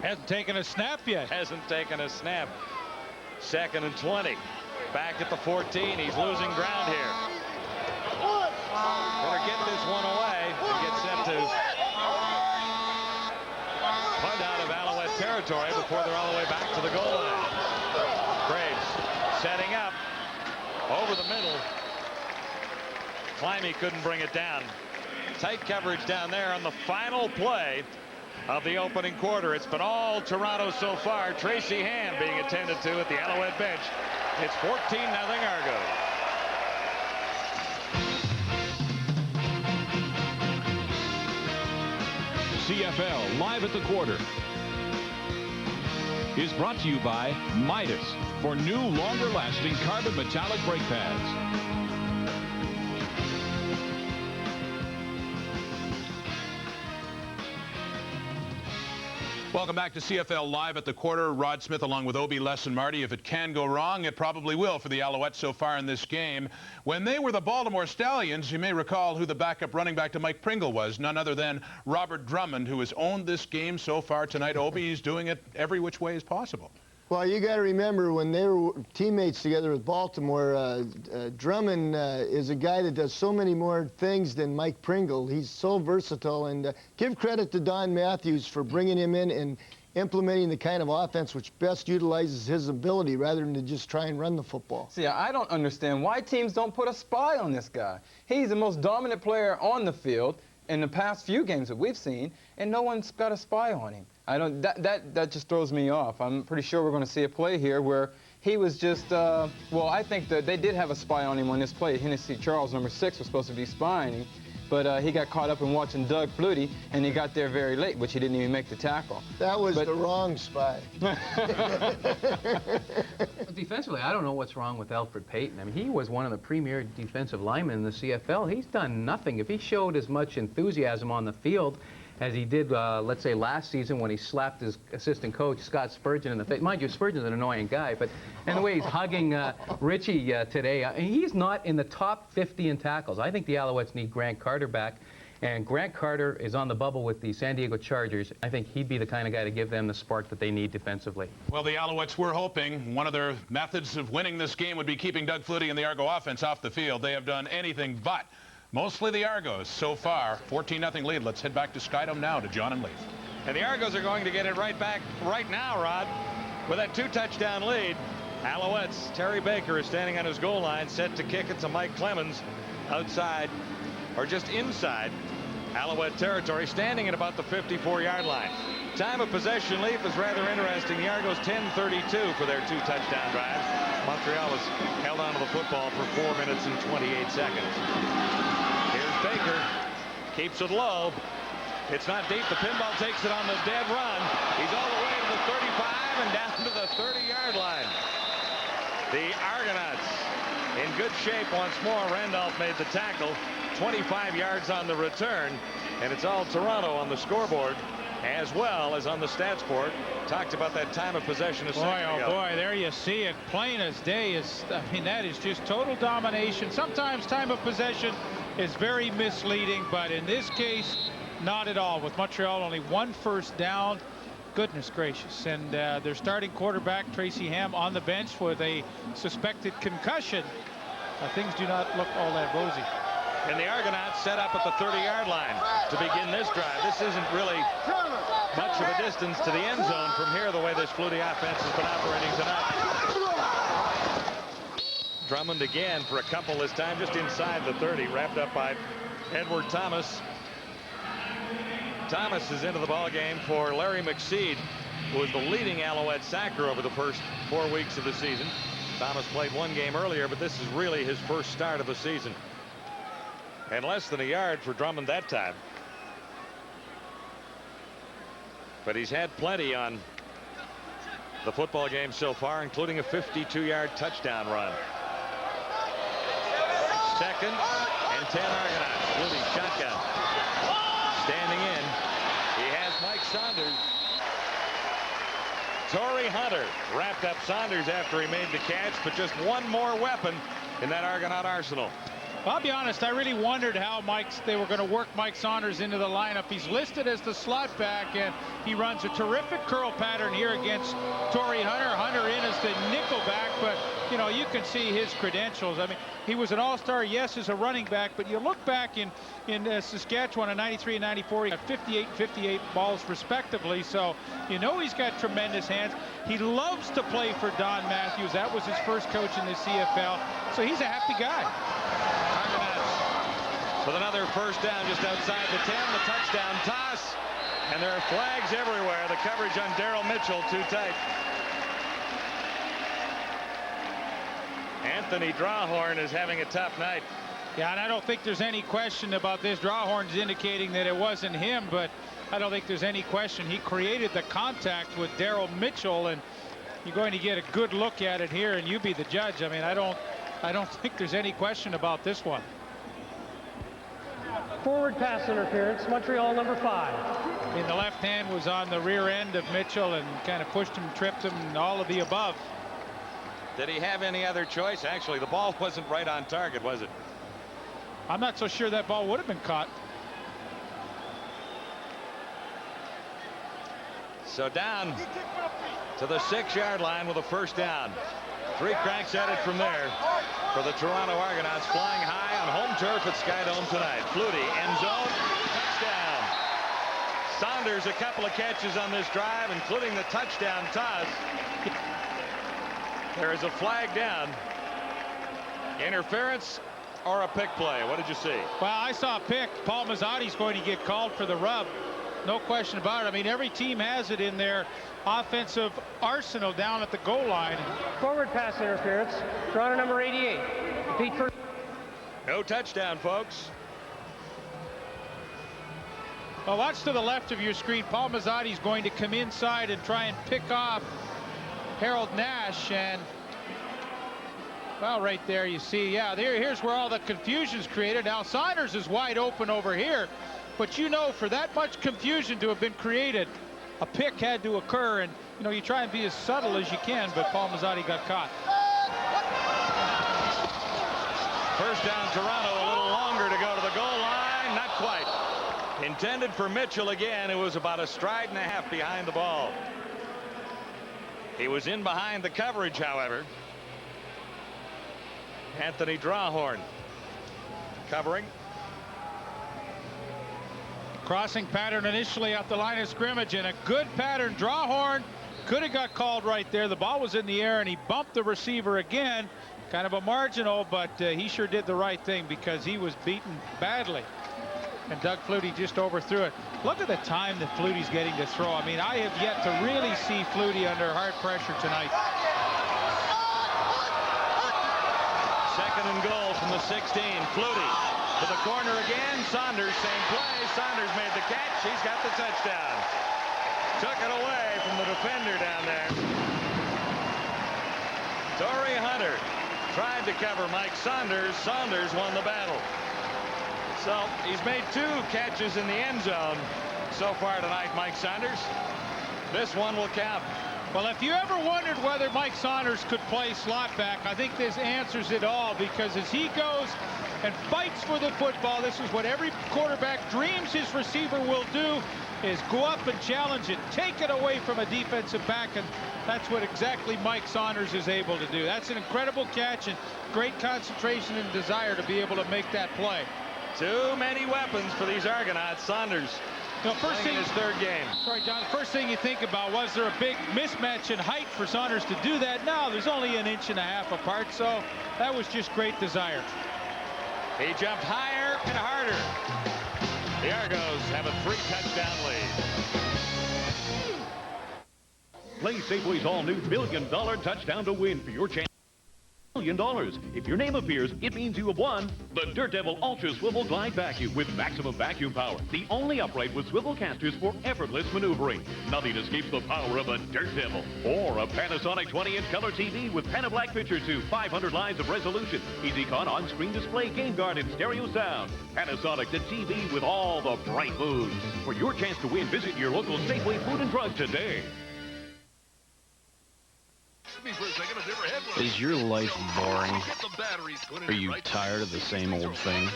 Hasn't taken a snap yet. Hasn't taken a snap. Second and 20. Back at the 14. He's losing ground here. Better get this one away and get sent to punt out of Alouette territory before they're all the way back to the goal line. Graves setting up over the middle. Climby couldn't bring it down. Tight coverage down there on the final play of the opening quarter. It's been all Toronto so far. Tracy Ham being attended to at the Alouette bench. It's 14-0 Argos. CFL Live at the Quarter is brought to you by Midas for new, longer-lasting carbon metallic brake pads. Welcome back to CFL Live at the Quarter. Rod Smith along with Obi, Les, and Marty. If it can go wrong, it probably will for the Alouettes so far in this game. When they were the Baltimore Stallions, you may recall who the backup running back to Mike Pringle was. None other than Robert Drummond, who has owned this game so far tonight. Obi, he's doing it every which way as possible. Well, you got to remember when they were teammates together with Baltimore, Drummond is a guy that does so many more things than Mike Pringle. He's so versatile, and give credit to Don Matthews for bringing him in and implementing the kind of offense which best utilizes his ability rather than to just try and run the football. See, I don't understand why teams don't put a spy on this guy. He's the most dominant player on the field in the past few games that we've seen, and no one's got a spy on him. That just throws me off. I'm pretty sure we're going to see a play here where he was just, well, I think that they did have a spy on him on this play. Hennessy Charles, number 6, was supposed to be spying him, but he got caught up in watching Doug Flutie, and he got there very late, which he didn't even make the tackle. That was the wrong spy. Defensively, I don't know what's wrong with Alfred Payton. I mean, he was one of the premier defensive linemen in the CFL. He's done nothing. If he showed as much enthusiasm on the field as he did, let's say, last season when he slapped his assistant coach, Scott Spurgeon, in the face. Mind you, Spurgeon's an annoying guy, but and the way he's hugging Richie today, he's not in the top 50 in tackles. I think the Alouettes need Grant Carter back, and Grant Carter is on the bubble with the San Diego Chargers. I think he'd be the kind of guy to give them the spark that they need defensively. Well, the Alouettes were hoping one of their methods of winning this game would be keeping Doug Flutie and the Argo offense off the field. They have done anything but. Mostly the Argos so far. 14-0 lead. Let's head back to Skydome now to John and Leif. And the Argos are going to get it right back right now, Rod, with that 2-touchdown lead. Alouettes, Terry Baker is standing on his goal line, set to kick it to Mike Clemens outside, or just inside Alouette territory, standing at about the 54-yard line. Time of possession, Leaf, is rather interesting. The Argos 10:32 for their 2-touchdown drives. Montreal has held on to the football for 4 minutes and 28 seconds. Here's Baker, keeps it low. It's not deep. The pinball takes it on the dead run. He's all the way to the 35 and down to the 30-yard line. The Argonauts in good shape once more. Randolph made the tackle. 25 yards on the return, and it's all Toronto on the scoreboard as well as on the stats board. Talked about that time of possession a second ago. Oh boy, there you see it, plain as day. I mean, that is just total domination. Sometimes time of possession is very misleading, but in this case, not at all. With Montreal only 1 first down. Goodness gracious. And their starting quarterback, Tracy Ham, on the bench with a suspected concussion. Things do not look all that rosy. And the Argonauts set up at the 30-yard line to begin this drive. This isn't really much of a distance to the end zone from here, the way this Flutie offense has been operating tonight. Drummond again for a couple this time, just inside the 30, wrapped up by Edward Thomas. Thomas is into the ball game for Larry McSeed, who was the leading Alouette sacker over the first 4 weeks of the season. Thomas played one game earlier, but this is really his first start of the season. And less than a yard for Drummond that time. But he's had plenty on the football game so far, including a 52-yard touchdown run. Second and 10 Argonauts. Flutie shotgun. Standing in. He has Mike Saunders. Torrey Hunter wrapped up Saunders after he made the catch, but just one more weapon in that Argonaut arsenal. I'll be honest, I really wondered how they were going to work Mike Saunders into the lineup. He's listed as the slot back, and he runs a terrific curl pattern here against Torrey Hunter. Hunter in as the nickel back, but you know, you can see his credentials. I mean, he was an all-star, yes, as a running back, but you look back in Saskatchewan in '93 and '94, he got 58 and 58 balls respectively, so you know he's got tremendous hands. He loves to play for Don Matthews. That was his first coach in the CFL, so he's a happy guy. Argonauts with another first down just outside the 10, the touchdown toss, and there are flags everywhere. The coverage on Daryl Mitchell too tight. Anthony Drawhorn is having a tough night. Yeah, and I don't think there's any question about this. Drawhorn's indicating that it wasn't him, but I don't think there's any question. He created the contact with Daryl Mitchell, and you're going to get a good look at it here, and you be the judge. I mean, I don't think there's any question about this one. Forward pass interference, Montreal number 5. I mean, the left hand was on the rear end of Mitchell and kind of pushed him, tripped him, and all of the above. Did he have any other choice? Actually, the ball wasn't right on target, was it? I'm not so sure that ball would have been caught. So down to the 6-yard line with a first down. 3 cracks at it from there for the Toronto Argonauts, flying high on home turf at Skydome tonight. Flutie, end zone, touchdown. Saunders a couple of catches on this drive, including the touchdown toss. There is a flag down. Interference or a pick play? What did you see? Well, I saw a pick. Paul Mazzotti's going to get called for the rub. No question about it. I mean, every team has it in their offensive arsenal down at the goal line. Forward pass interference. Toronto number 88. Pete for no touchdown, folks. Well, watch to the left of your screen. Paul Mazzotti's going to come inside and try and pick off Harold Nash, and well, right there you see, yeah, here's where all the confusion's created. Now Saunders is wide open over here, but you know, for that much confusion to have been created, a pick had to occur, and you know, you try and be as subtle as you can, but Paul Mazzotti got caught. First down, Toronto, a little longer to go to the goal line. Not quite. Intended for Mitchell again. It was about a stride and a half behind the ball. He was in behind the coverage, however. Anthony Drawhorn covering. Crossing pattern initially at the line of scrimmage, and a good pattern. Drawhorn could have got called right there. The ball was in the air, and he bumped the receiver again. Kind of a marginal, but he sure did the right thing because he was beaten badly. And Doug Flutie just overthrew it. Look at the time that Flutie's getting to throw. I mean, I have yet to really see Flutie under hard pressure tonight. Second and goal from the 16. Flutie to the corner again. Saunders, same play. Saunders made the catch. He's got the touchdown. Took it away from the defender down there. Torrey Hunter tried to cover Mike Saunders. Saunders won the battle. So he's made 2 catches in the end zone so far tonight, Mike Saunders. This one will count. Well, if you ever wondered whether Mike Saunders could play slot back, I think this answers it all, because as he goes and fights for the football, this is what every quarterback dreams his receiver will do, is go up and challenge it, take it away from a defensive back, and that's what exactly Mike Saunders is able to do. That's an incredible catch and great concentration and desire to be able to make that play. Too many weapons for these Argonauts. Saunders, first thing, in his third game. Sorry, John. First thing you think about, was there a big mismatch in height for Saunders to do that? No, there's only 1.5 inches apart, so that was just great desire. He jumped higher and harder. The Argos have a 3-touchdown lead. Play Safeway's all-new $1 million touchdown to win for your chance. $1 million. If your name appears, it means you have won the Dirt Devil Ultra Swivel Glide Vacuum with maximum vacuum power. The only upright with swivel casters for effortless maneuvering. Nothing escapes the power of a Dirt Devil. Or a Panasonic 20-inch color TV with Panablack Picture 2, 500 lines of resolution. EasyCon on-screen display, game guard, and stereo sound. Panasonic, the TV with all the bright moods. For your chance to win, visit your local Safeway Food and Drug today. Is your life boring? Are you tired of the same old thing?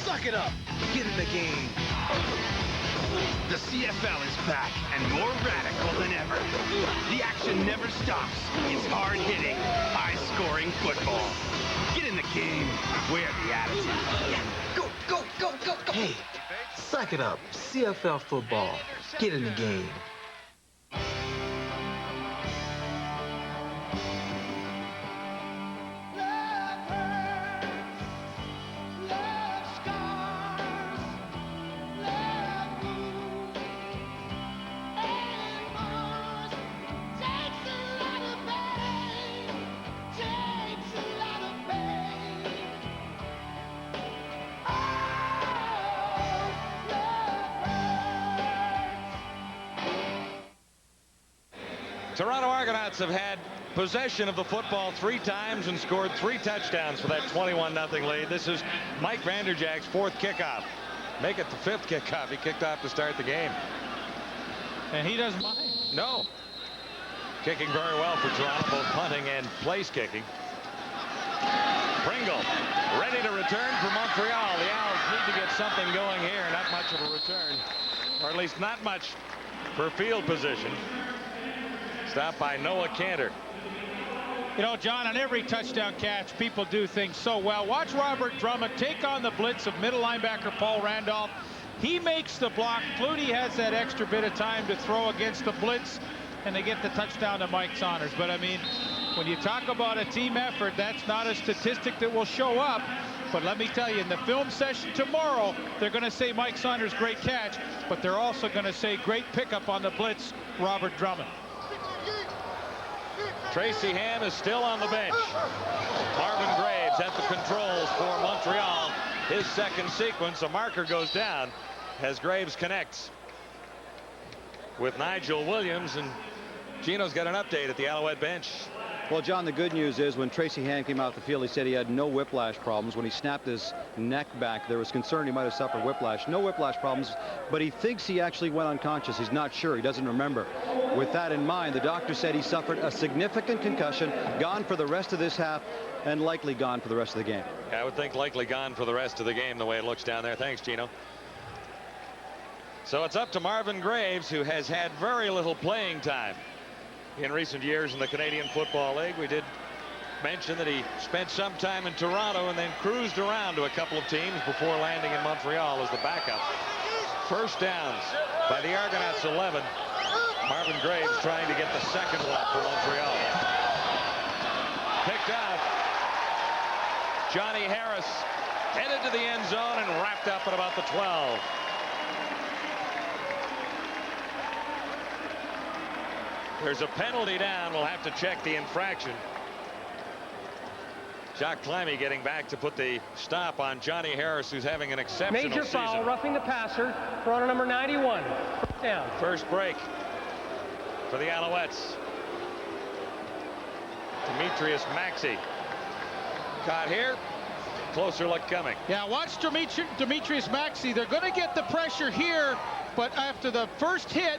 Suck it up. Get in the game. The CFL is back and more radical than ever. The action never stops. It's hard-hitting, high-scoring football. Get in the game. Wear the attitude. Go, go, go, go, go. Hey, suck it up. CFL football. Get in the game. Toronto Argonauts have had possession of the football 3 times and scored 3 touchdowns for that 21-0 lead. This is Mike Vanderjagt's 4th kickoff. Make it the 5th kickoff. He kicked off to start the game. And he doesn't mind. No. Kicking very well for Toronto, both punting and place kicking. Pringle ready to return for Montreal. The Owls need to get something going here. Not much of a return, or at least not much for field position. Stopped by Noah Cantor. You know, John, on every touchdown catch, people do things so well. Watch Robert Drummond take on the blitz of middle linebacker Paul Randolph. He makes the block. Flutie has that extra bit of time to throw against the blitz, and they get the touchdown to Mike Saunders. But, I mean, when you talk about a team effort, that's not a statistic that will show up. But let me tell you, in the film session tomorrow, they're going to say Mike Saunders, great catch, but they're also going to say great pickup on the blitz, Robert Drummond. Tracy Ham is still on the bench. Marvin Graves at the controls for Montreal. His second sequence, a marker goes down as Graves connects with Nigel Williams, and Gino's got an update at the Alouette bench. Well, John, the good news is when Tracy Ham came out the field, he said he had no whiplash problems. When he snapped his neck back, there was concern he might have suffered whiplash. No whiplash problems, but he thinks he actually went unconscious. He's not sure. He doesn't remember. With that in mind, the doctor said he suffered a significant concussion, gone for the rest of this half, and likely gone for the rest of the game. I would think likely gone for the rest of the game the way it looks down there. Thanks, Gino. So it's up to Marvin Graves, who has had very little playing time in recent years in the Canadian Football League. We did mention that he spent some time in Toronto and then cruised around to a couple of teams before landing in Montreal as the backup. First downs by the Argonauts 11. Marvin Graves trying to get the second one for Montreal. Picked out. Johnny Harris headed to the end zone and wrapped up at about the 12. There's a penalty down. We'll have to check the infraction. Jacques Climie getting back to put the stop on Johnny Harris, who's having an exceptional Major season. foul, roughing the passer, runner number 91. First down. First break for the Alouettes. Demetrius Maxey caught here. Closer look coming. Yeah, watch Demetrius Maxey. They're going to get the pressure here, but after the first hit,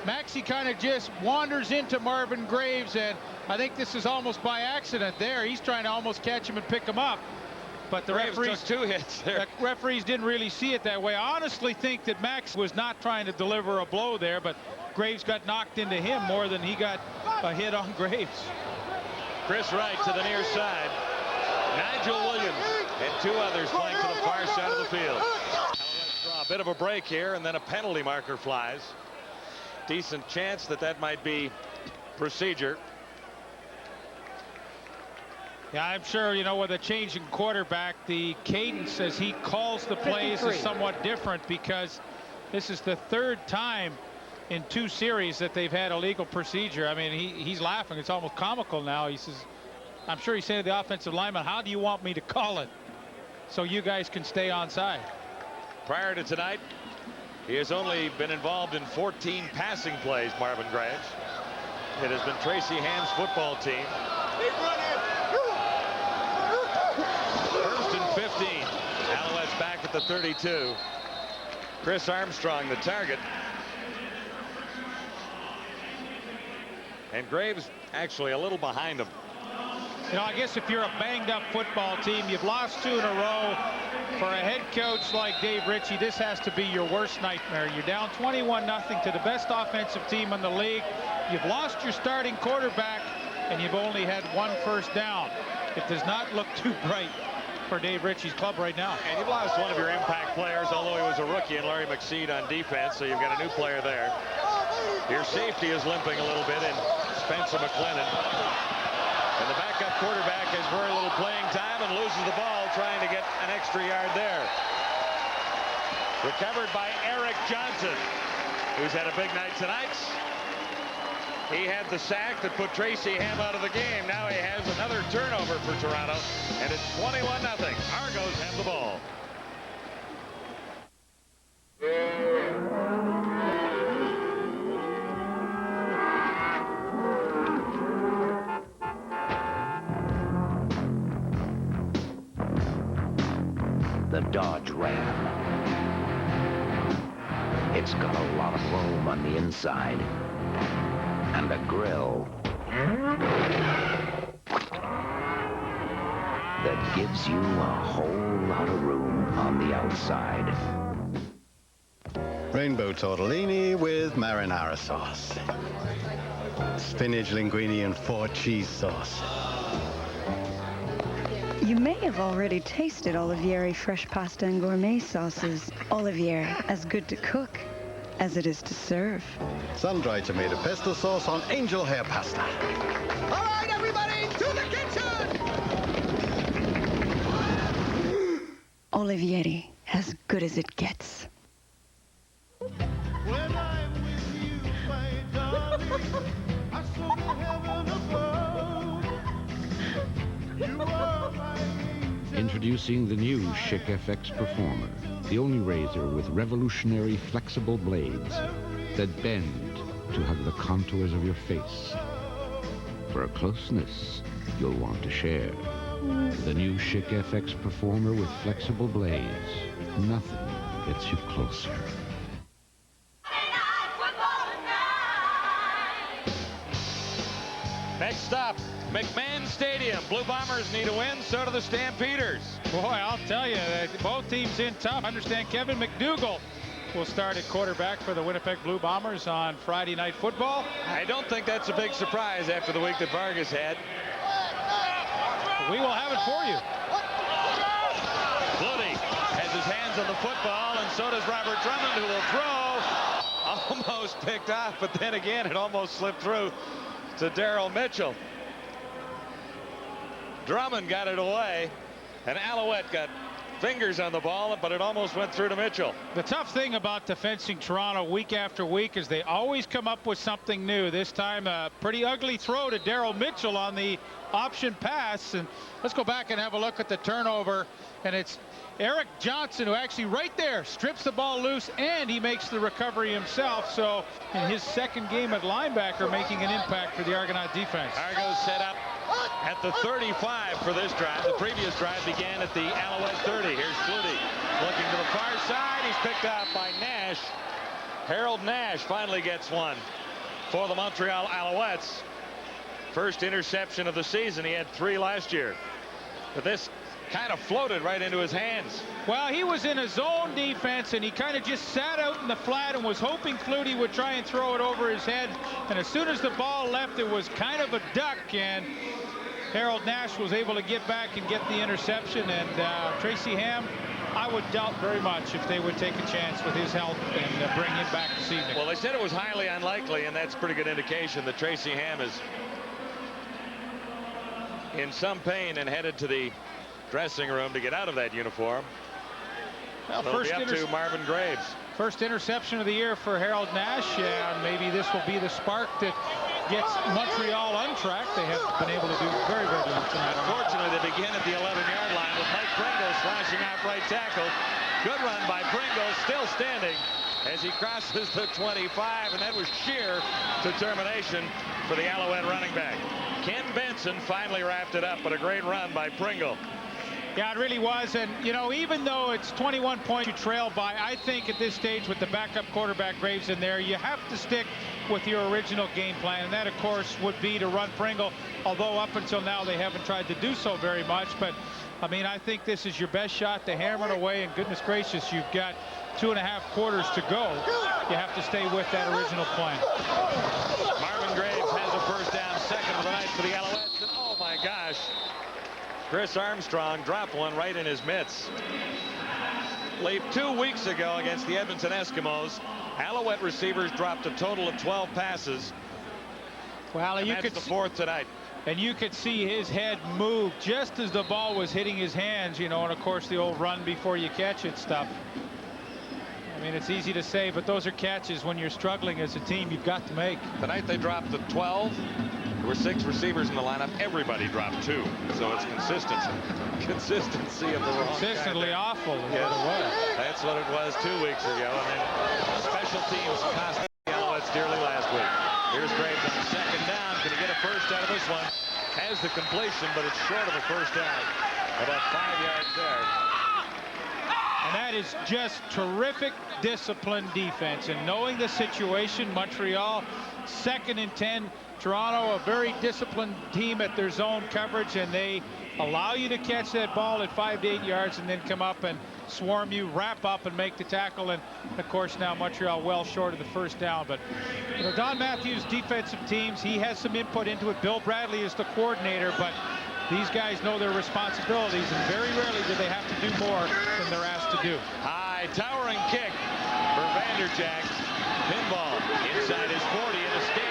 Maxey kind of just wanders into Marvin Graves, and I think this is almost by accident there. He's trying to almost catch him and pick him up. But the referees took 2 hits there. The referees didn't really see it that way. I honestly think that Max was not trying to deliver a blow there, but Graves got knocked into him more than he got a hit on Graves. Chris Wright to the near side. Nigel Williams and 2 others playing to the far side of the field. Alouettes draw a bit of a break here, and then a penalty marker flies. Decent chance that might be procedure. Yeah, I'm sure, you know, with a change in quarterback, the cadence as he calls the plays is somewhat different, because this is the 3rd time in 2 series that they've had a legal procedure. I mean, he's laughing. It's almost comical now. He says, I'm sure he's saying to the offensive lineman, how do you want me to call it so you guys can stay onside? Prior to tonight, he has only been involved in 14 passing plays, Marvin Grange. It has been Tracy Ham's football team. 1st and 15. Alouettes back at the 32. Chris Armstrong the target. And Graves actually a little behind him. You know, I guess if you're a banged-up football team, you've lost 2 in a row. For a head coach like Dave Ritchie, this has to be your worst nightmare. You're down 21-0 to the best offensive team in the league. You've lost your starting quarterback, and you've only had 1 first down. It does not look too bright for Dave Ritchie's club right now. And you've lost one of your impact players, although he was a rookie, and Larry McSeed on defense, so you've got a new player there. Your safety is limping a little bit in Spencer McLennan. And the backup quarterback has very little playing time and loses the ball trying to get an extra yard there. Recovered by Eric Johnson, who's had a big night tonight. He had the sack that put Tracy Ham out of the game. Now he has another turnover for Toronto, and it's 21-0. Argos have the ball. The Dodge Ram. It's got a lot of room on the inside. And a grill that gives you a whole lot of room on the outside. Rainbow tortellini with marinara sauce. Spinach, linguine, and 4 cheese sauce. You may have already tasted Olivieri fresh pasta and gourmet sauces. Olivieri, as good to cook as it is to serve. Sun-dried tomato pesto sauce on angel hair pasta. All right, everybody, to the kitchen! Olivieri, as good as it gets. When I'm with you, my darling, I saw the heaven above. You are my angel. Introducing the new Schick FX Performer, the only razor with revolutionary flexible blades that bend to hug the contours of your face. For a closeness you'll want to share. The new Schick FX Performer with flexible blades. Nothing gets you closer. Next stop, McMahon Stadium. Blue Bombers need a win, so do the Stampeders. Boy, I'll tell you, both teams in tough. I understand Kevin McDougall will start at quarterback for the Winnipeg Blue Bombers on Friday Night Football. I don't think that's a big surprise after the week that Vargas had. We will have it for you. Flutie has his hands on the football, and so does Robert Drummond, who will throw. Almost picked off, but then again, it almost slipped through to Daryl Mitchell. Drummond got it away, and Alouette got fingers on the ball, but it almost went through to Mitchell. The tough thing about defending Toronto week after week is they always come up with something new. This time a pretty ugly throw to Daryl Mitchell on the option pass. And let's go back and have a look at the turnover, and it's Eric Johnson who actually right there strips the ball loose, and he makes the recovery himself. So in his second game at linebacker, making an impact for the Argonaut defense. Argos set up at the 35 for this drive. The previous drive began at the Alouette 30. Here's Flutie looking to the far side. He's picked off by Nash. Harold Nash finally gets one for the Montreal Alouettes. First interception of the season. He had 3 last year. But this kind of floated right into his hands. Well, he was in a zone defense, and he kind of just sat out in the flat and was hoping Flutie would try and throw it over his head. And as soon as the ball left, it was kind of a duck, and Harold Nash was able to get back and get the interception, and Tracy Ham, I would doubt very much if they would take a chance with his health and bring him back this evening. Well, they said it was highly unlikely, and that's a pretty good indication that Tracy Ham is in some pain and headed to the dressing room to get out of that uniform. Well, it'll be up to Marvin Graves. First interception of the year for Harold Nash, and maybe this will be the spark that gets Montreal on track. They have been able to do very, very little tonight. Unfortunately, they begin at the 11-yard line with Mike Pringle slashing out right tackle. Good run by Pringle, still standing as he crosses the 25, and that was sheer determination for the Alouette running back. Ken Benson finally wrapped it up, but a great run by Pringle. Yeah, it really was. And, you know, even though it's 21 points you trail by, I think at this stage with the backup quarterback Graves in there, you have to stick with your original game plan. And that, of course, would be to run Pringle, although up until now they haven't tried to do so very much. But, I mean, I think this is your best shot to hammer it away. And goodness gracious, you've got 2.5 quarters to go. You have to stay with that original plan. Marvin Graves has a first down, second of the night for the Alouettes. And, oh, my gosh. Chris Armstrong dropped one right in his mitts. Late 2 weeks ago against the Edmonton Eskimos, Alouette receivers dropped a total of 12 passes. Well, and you that's could the fourth tonight. And you could see his head move just as the ball was hitting his hands, you know, and of course the old run before you catch it stuff. I mean, it's easy to say, but those are catches when you're struggling as a team you've got to make. Tonight they dropped the 12. There were 6 receivers in the lineup. Everybody dropped 2. So it's consistency of the wrong Consistently kind awful is yes. what it was. That's what it was 2 weeks ago. And then special teams cost the Alouettes dearly last week. Here's Graves on the second down. Can he get a first out of this one? Has the completion, but it's short of a first down. About 5 yards there. And that is just terrific disciplined defense. And knowing the situation, Montreal, 2nd and 10. Toronto, a very disciplined team at their zone coverage, and they allow you to catch that ball at 5 to 8 yards and then come up and swarm you, wrap up and make the tackle. And of course now Montreal well short of the first down. But you know, Don Matthews' defensive teams, he has some input into it. Bill Bradley is the coordinator, but these guys know their responsibilities, and very rarely do they have to do more than they're asked to do. High towering kick for Vanderjagt. Pinball inside his 40 and escapes.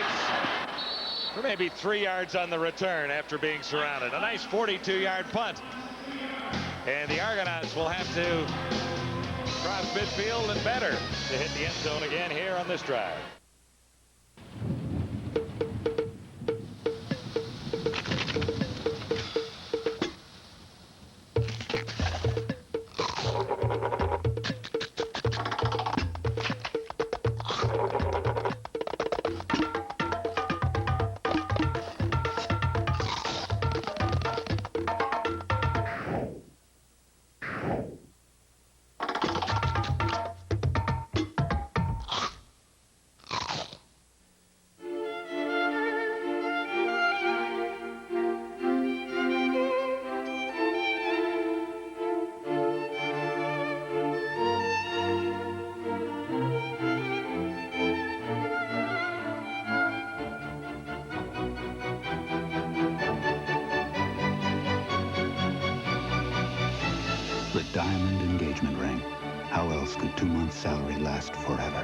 For maybe 3 yards on the return after being surrounded. A nice 42-yard punt. And the Argonauts will have to cross midfield and better to hit the end zone again here on this drive. The diamond engagement ring. How else could 2 months' salary last forever?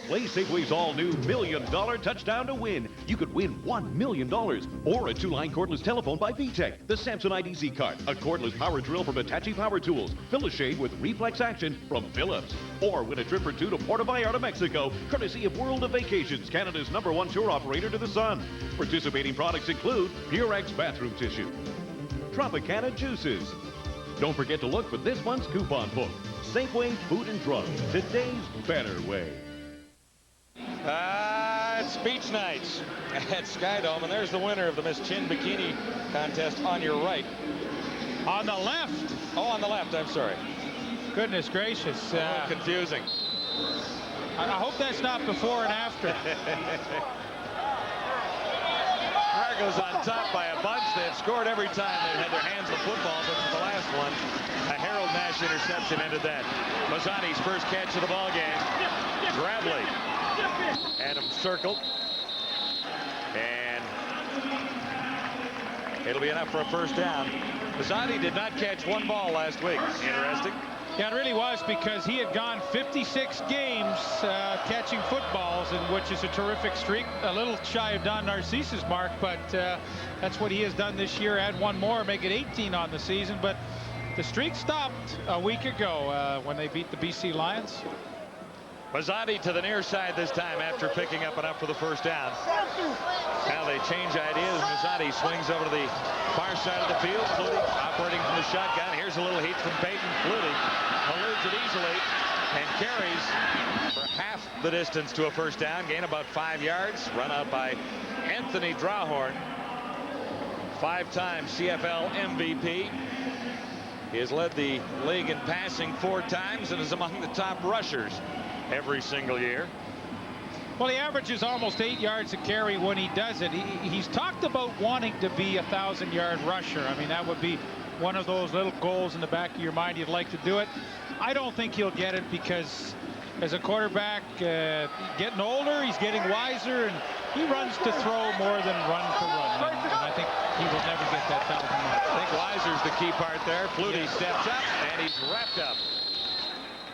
Play Safeway's all-new $1 million touchdown to win. You could win $1 million. Or a 2-line cordless telephone by VTech, the Samsonite EZ Cart, a cordless power drill from Hitachi Power Tools, Fill-A-Shade with reflex action from Philips. Or win a trip for 2 to Puerto Vallarta, Mexico, courtesy of World of Vacations, Canada's #1 tour operator to the sun. Participating products include Purex bathroom tissue, Tropicana juices. Don't forget to look for this month's coupon book. Safeway Food and Drug, today's better way. It's beach nights at Skydome, and there's the winner of the Miss Chin Bikini contest on your right. On the left. Oh, on the left, I'm sorry. Goodness gracious. Confusing. I hope that's not before and after. Argos on top by a bunch. They've scored every time they've had their hands on the football, but for the last one, a Harold Nash interception ended that. Mazzani's first catch of the ball game. Bradley. Adams circled. And It'll be enough for a first down. Mazzotti did not catch one ball last week. Interesting. Yeah, it really was, because he had gone 56 games catching footballs, and which is a terrific streak. A little shy of Don Narcisse's mark, but that's what he has done this year. Add one more, make it 18 on the season. But the streak stopped a week ago when they beat the BC Lions. Mazzotti to the near side this time after picking up enough for the first down. Now they change ideas. Mazzotti swings over to the far side of the field. Flutie operating from the shotgun. Here's a little heat from Peyton. Flutie eludes it easily and carries for half the distance to a first down. Gain about 5 yards. Run out by Anthony Drawhorn. 5-time CFL MVP. He has led the league in passing 4 times and is among the top rushers every single year. Well, he averages almost 8 yards a carry when he does it. He's talked about wanting to be a 1,000-yard rusher. I mean, that would be one of those little goals in the back of your mind. You'd like to do it. I don't think he'll get it, because as a quarterback, getting older, he's getting wiser, and he runs to throw more than run to run. And I think he will never get that 1,000 mark. I think wiser's the key part there. Flutie steps up, and he's wrapped up.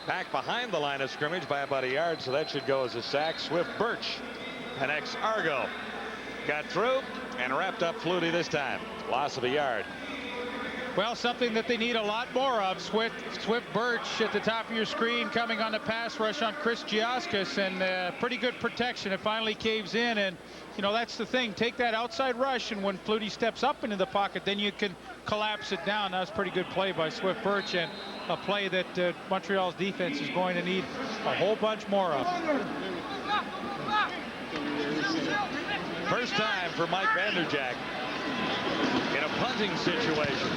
Back behind the line of scrimmage by about a yard, so that should go as a sack. Swift Birch, an ex-Argo, got through and wrapped up Flutie this time. Loss of a yard. Well, something that they need a lot more of. Swift Birch at the top of your screen, coming on the pass rush on Chris Giaskis, and pretty good protection. It finally caves in, and you know, that's the thing. Take that outside rush, and when Flutie steps up into the pocket, then you can collapse it down. That was a pretty good play by Swift Birch, and a play that Montreal's defense is going to need a whole bunch more of. First time for Mike Vanderjagt in a punting situation.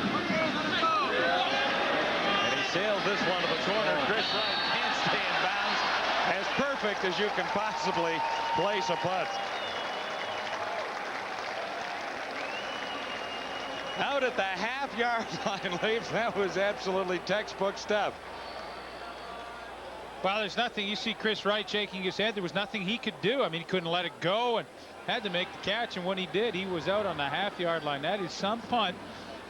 And he sails this one to the corner. Chris Wright can't stay in bounds. As perfect as you can possibly place a punt. Out at the half-yard line, Leafs. That was absolutely textbook stuff. Well, there's nothing. You see Chris Wright shaking his head. There was nothing he could do. I mean, he couldn't let it go and had to make the catch. And when he did, he was out on the half-yard line. That is some punt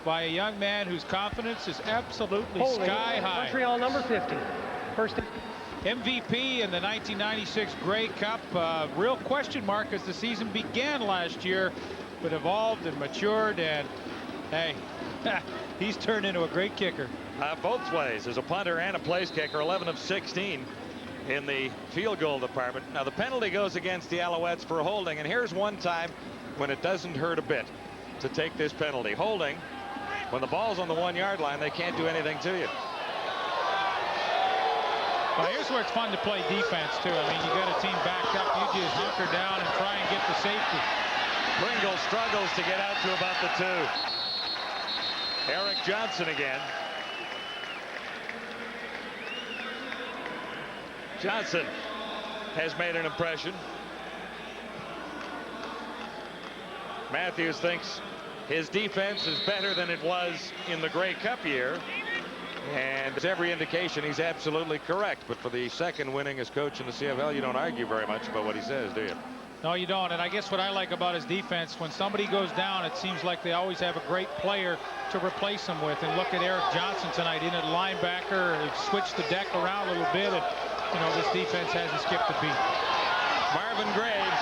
by a young man whose confidence is absolutely sky high. Montreal number 50. First MVP in the 1996 Grey Cup. Real question mark as the season began last year, but evolved and matured, and hey, he's turned into a great kicker. Both ways, as a punter and a place kicker. 11 of 16 in the field goal department. Now the penalty goes against the Alouettes for holding, and here's one time when it doesn't hurt a bit to take this penalty. Holding, when the ball's on the 1-yard line, they can't do anything to you. Well, here's where it's fun to play defense too. I mean, you got a team backed up, you just hunker down and try and get the safety. Pringle struggles to get out to about the 2. Eric Johnson again. Johnson has made an impression. Matthews thinks his defense is better than it was in the Grey Cup year, and there's every indication he's absolutely correct. But for the second winningest coach in the CFL, you don't argue very much about what he says, do you? No, you don't. And I guess what I like about his defense, when somebody goes down, it seems like they always have a great player to replace him with. And look at Eric Johnson tonight in at linebacker. They've switched the deck around a little bit, and you know, this defense hasn't skipped a beat. Marvin Graves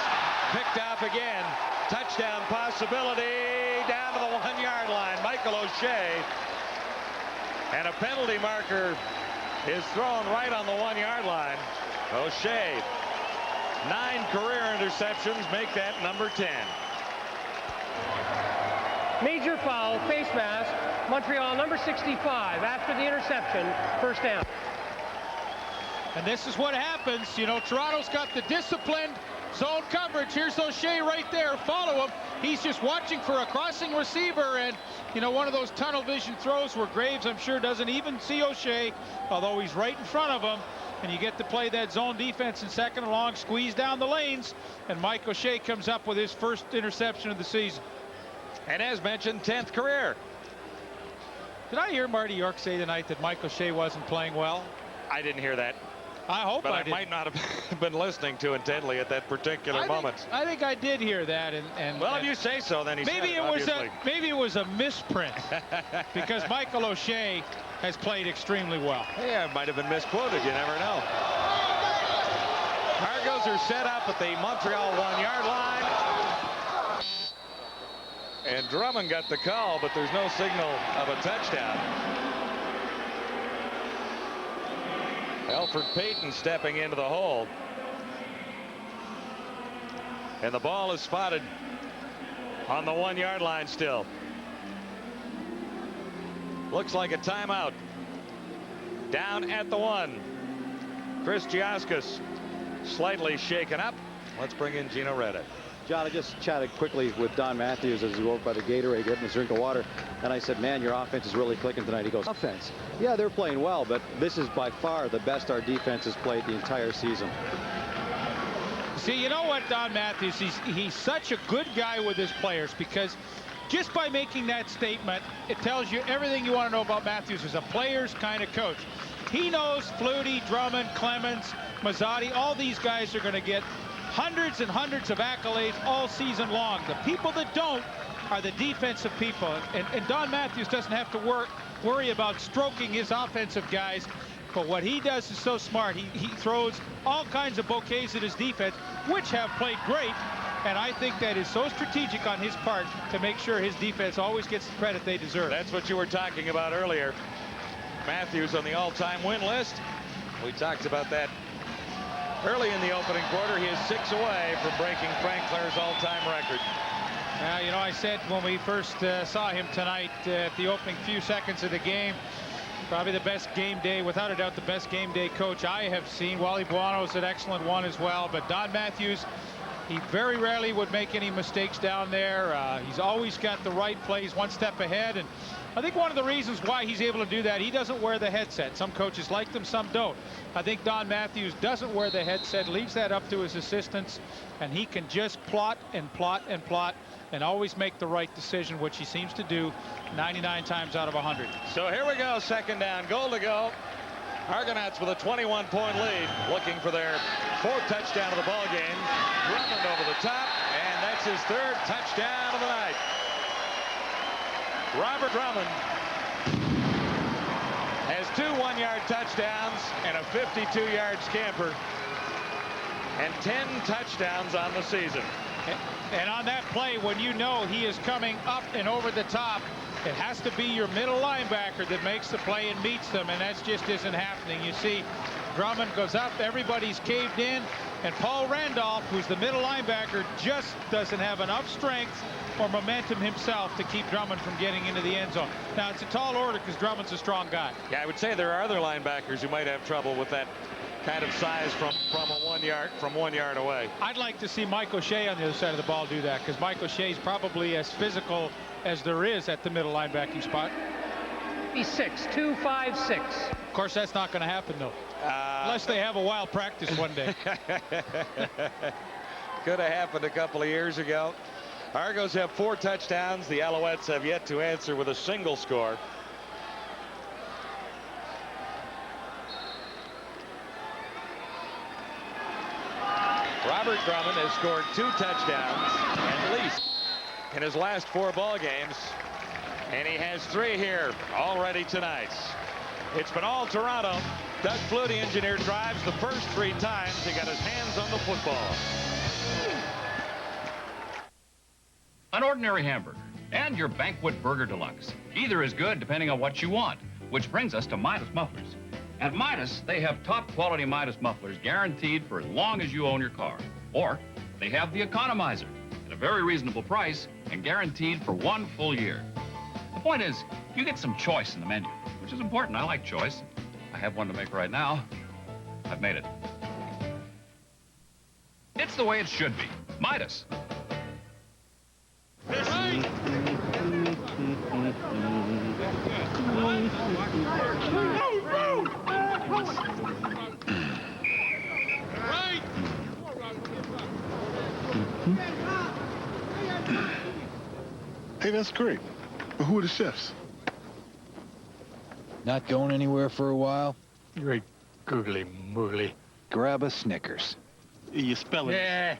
picked off again. Touchdown possibility down to the 1-yard line. Michael O'Shea. And a penalty marker is thrown right on the 1-yard line. O'Shea, 9 career interceptions, make that number 10. Major foul, face mask, Montreal number 65. After the interception, first down. And this is what happens. You know, Toronto's got the disciplined zone coverage. Here's O'Shea right there. Follow him. He's just watching for a crossing receiver, and you know, one of those tunnel vision throws where Graves, I'm sure, doesn't even see O'Shea, although he's right in front of him. And you get to play that zone defense in second and long, squeeze down the lanes, and Mike O'Shea comes up with his first interception of the season. And as mentioned, 10th career. Did I hear Marty York say tonight that Mike O'Shea wasn't playing well? I didn't hear that. I hope but I I did. might not have been listening to intently at that particular moment. I think I did hear that, and well, if you say so, then maybe it was a misprint because Michael O'Shea has played extremely well. Yeah, it might have been misquoted. You never know. Argos are set up at the Montreal 1-yard line. And Drummond got the call, but there's no signal of a touchdown. Alfred Payton stepping into the hole. And the ball is spotted on the 1-yard line still. Looks like a timeout. Down at the 1. Chris Giaskis slightly shaken up. Let's bring in Gino Reda. John, I just chatted quickly with Don Matthews as he walked by the Gatorade getting his drink of water, and I said, man, your offense is really clicking tonight. He goes, offense? Yeah, they're playing well, but this is by far the best our defense has played the entire season. See, you know what, Don Matthews, he's such a good guy with his players, because just by making that statement, it tells you everything you want to know about Matthews as a player's kind of coach. He knows Flutie, Drummond, Clemens, Mazzotti, all these guys are going to get hundreds and hundreds of accolades all season long. The people that don't are the defensive people. And Don Matthews doesn't have to worry about stroking his offensive guys. But what he does is so smart. He throws all kinds of bouquets at his defense, which have played great. And I think that is so strategic on his part to make sure his defense always gets the credit they deserve. That's what you were talking about earlier. Matthews on the all-time win list. We talked about that early in the opening quarter. He is 6 away from breaking Frank Clair's all-time record. You know, I said when we first saw him tonight at the opening few seconds of the game, probably the best game day, without a doubt, the best game day coach I have seen. Wally Buono's an excellent one as well, but Don Matthews, he very rarely would make any mistakes down there. He's always got the right plays one step ahead, and I think one of the reasons why he's able to do that, he doesn't wear the headset. Some coaches like them, some don't. I think Don Matthews doesn't wear the headset, leaves that up to his assistants, and he can just plot and plot and plot and always make the right decision, which he seems to do 99 times out of 100. So here we go, second down, goal to go. Argonauts with a 21-point lead, looking for their 4th touchdown of the ball game. Drummond over the top, and that's his 3rd touchdown of the night. Robert Drummond has 2 one-yard touchdowns and a 52-yard scamper, and 10 touchdowns on the season. And on that play, when you know he is coming up and over the top, it has to be your middle linebacker that makes the play and meets them, and that just isn't happening. You see, Drummond goes up, everybody's caved in, and Paul Randolph, who's the middle linebacker, just doesn't have enough strength or momentum himself to keep Drummond from getting into the end zone. Now, it's a tall order because Drummond's a strong guy. Yeah, I would say there are other linebackers who might have trouble with that kind of size from 1 yard away. I'd like to see Mike O'Shea on the other side of the ball do that, because Mike O'Shea is probably as physical as there is at the middle linebacking spot. He's 6'2", 5'6". Of course, that's not going to happen, though. Unless they have a wild practice one day. Could have happened a couple of years ago. Argos have 4 touchdowns. The Alouettes have yet to answer with a single score. Robert Drummond has scored 2 touchdowns at least in his last 4 ball games, and he has 3 here already tonight. It's been all Toronto. Doug Flutie engineered drives the first 3 times he got his hands on the football. An ordinary hamburger and your Banquet Burger Deluxe. Either is good depending on what you want, which brings us to Midas Mufflers. At Midas, they have top quality Midas mufflers guaranteed for as long as you own your car. Or they have the Economizer at a very reasonable price and guaranteed for 1 full year. The point is, you get some choice in the menu, which is important. I like choice. I have one to make right now. I've made it. It's the way it should be. Midas. Hey, that's great. But who are the chefs? Not going anywhere for a while? Great. Googly moogly. Grab a Snickers. You spell it. Yeah.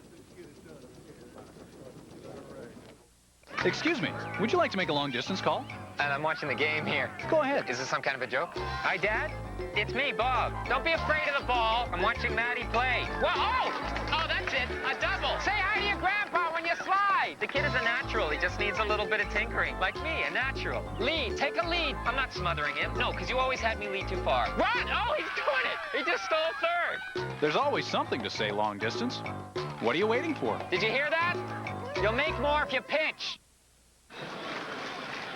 Excuse me, would you like to make a long-distance call? And I'm watching the game here. Go ahead. Is this some kind of a joke? Hi, Dad. It's me, Bob. Don't be afraid of the ball. I'm watching Maddie play. Well, oh, that's it. A double. Say hi to your grandpa when you slide. The kid is a natural. He just needs a little bit of tinkering. Like me, a natural. Lead. Take a lead. I'm not smothering him. No, because you always had me lead too far. Run! Oh, he's doing it. He just stole third. There's always something to say long distance. What are you waiting for? Did you hear that? You'll make more if you pitch.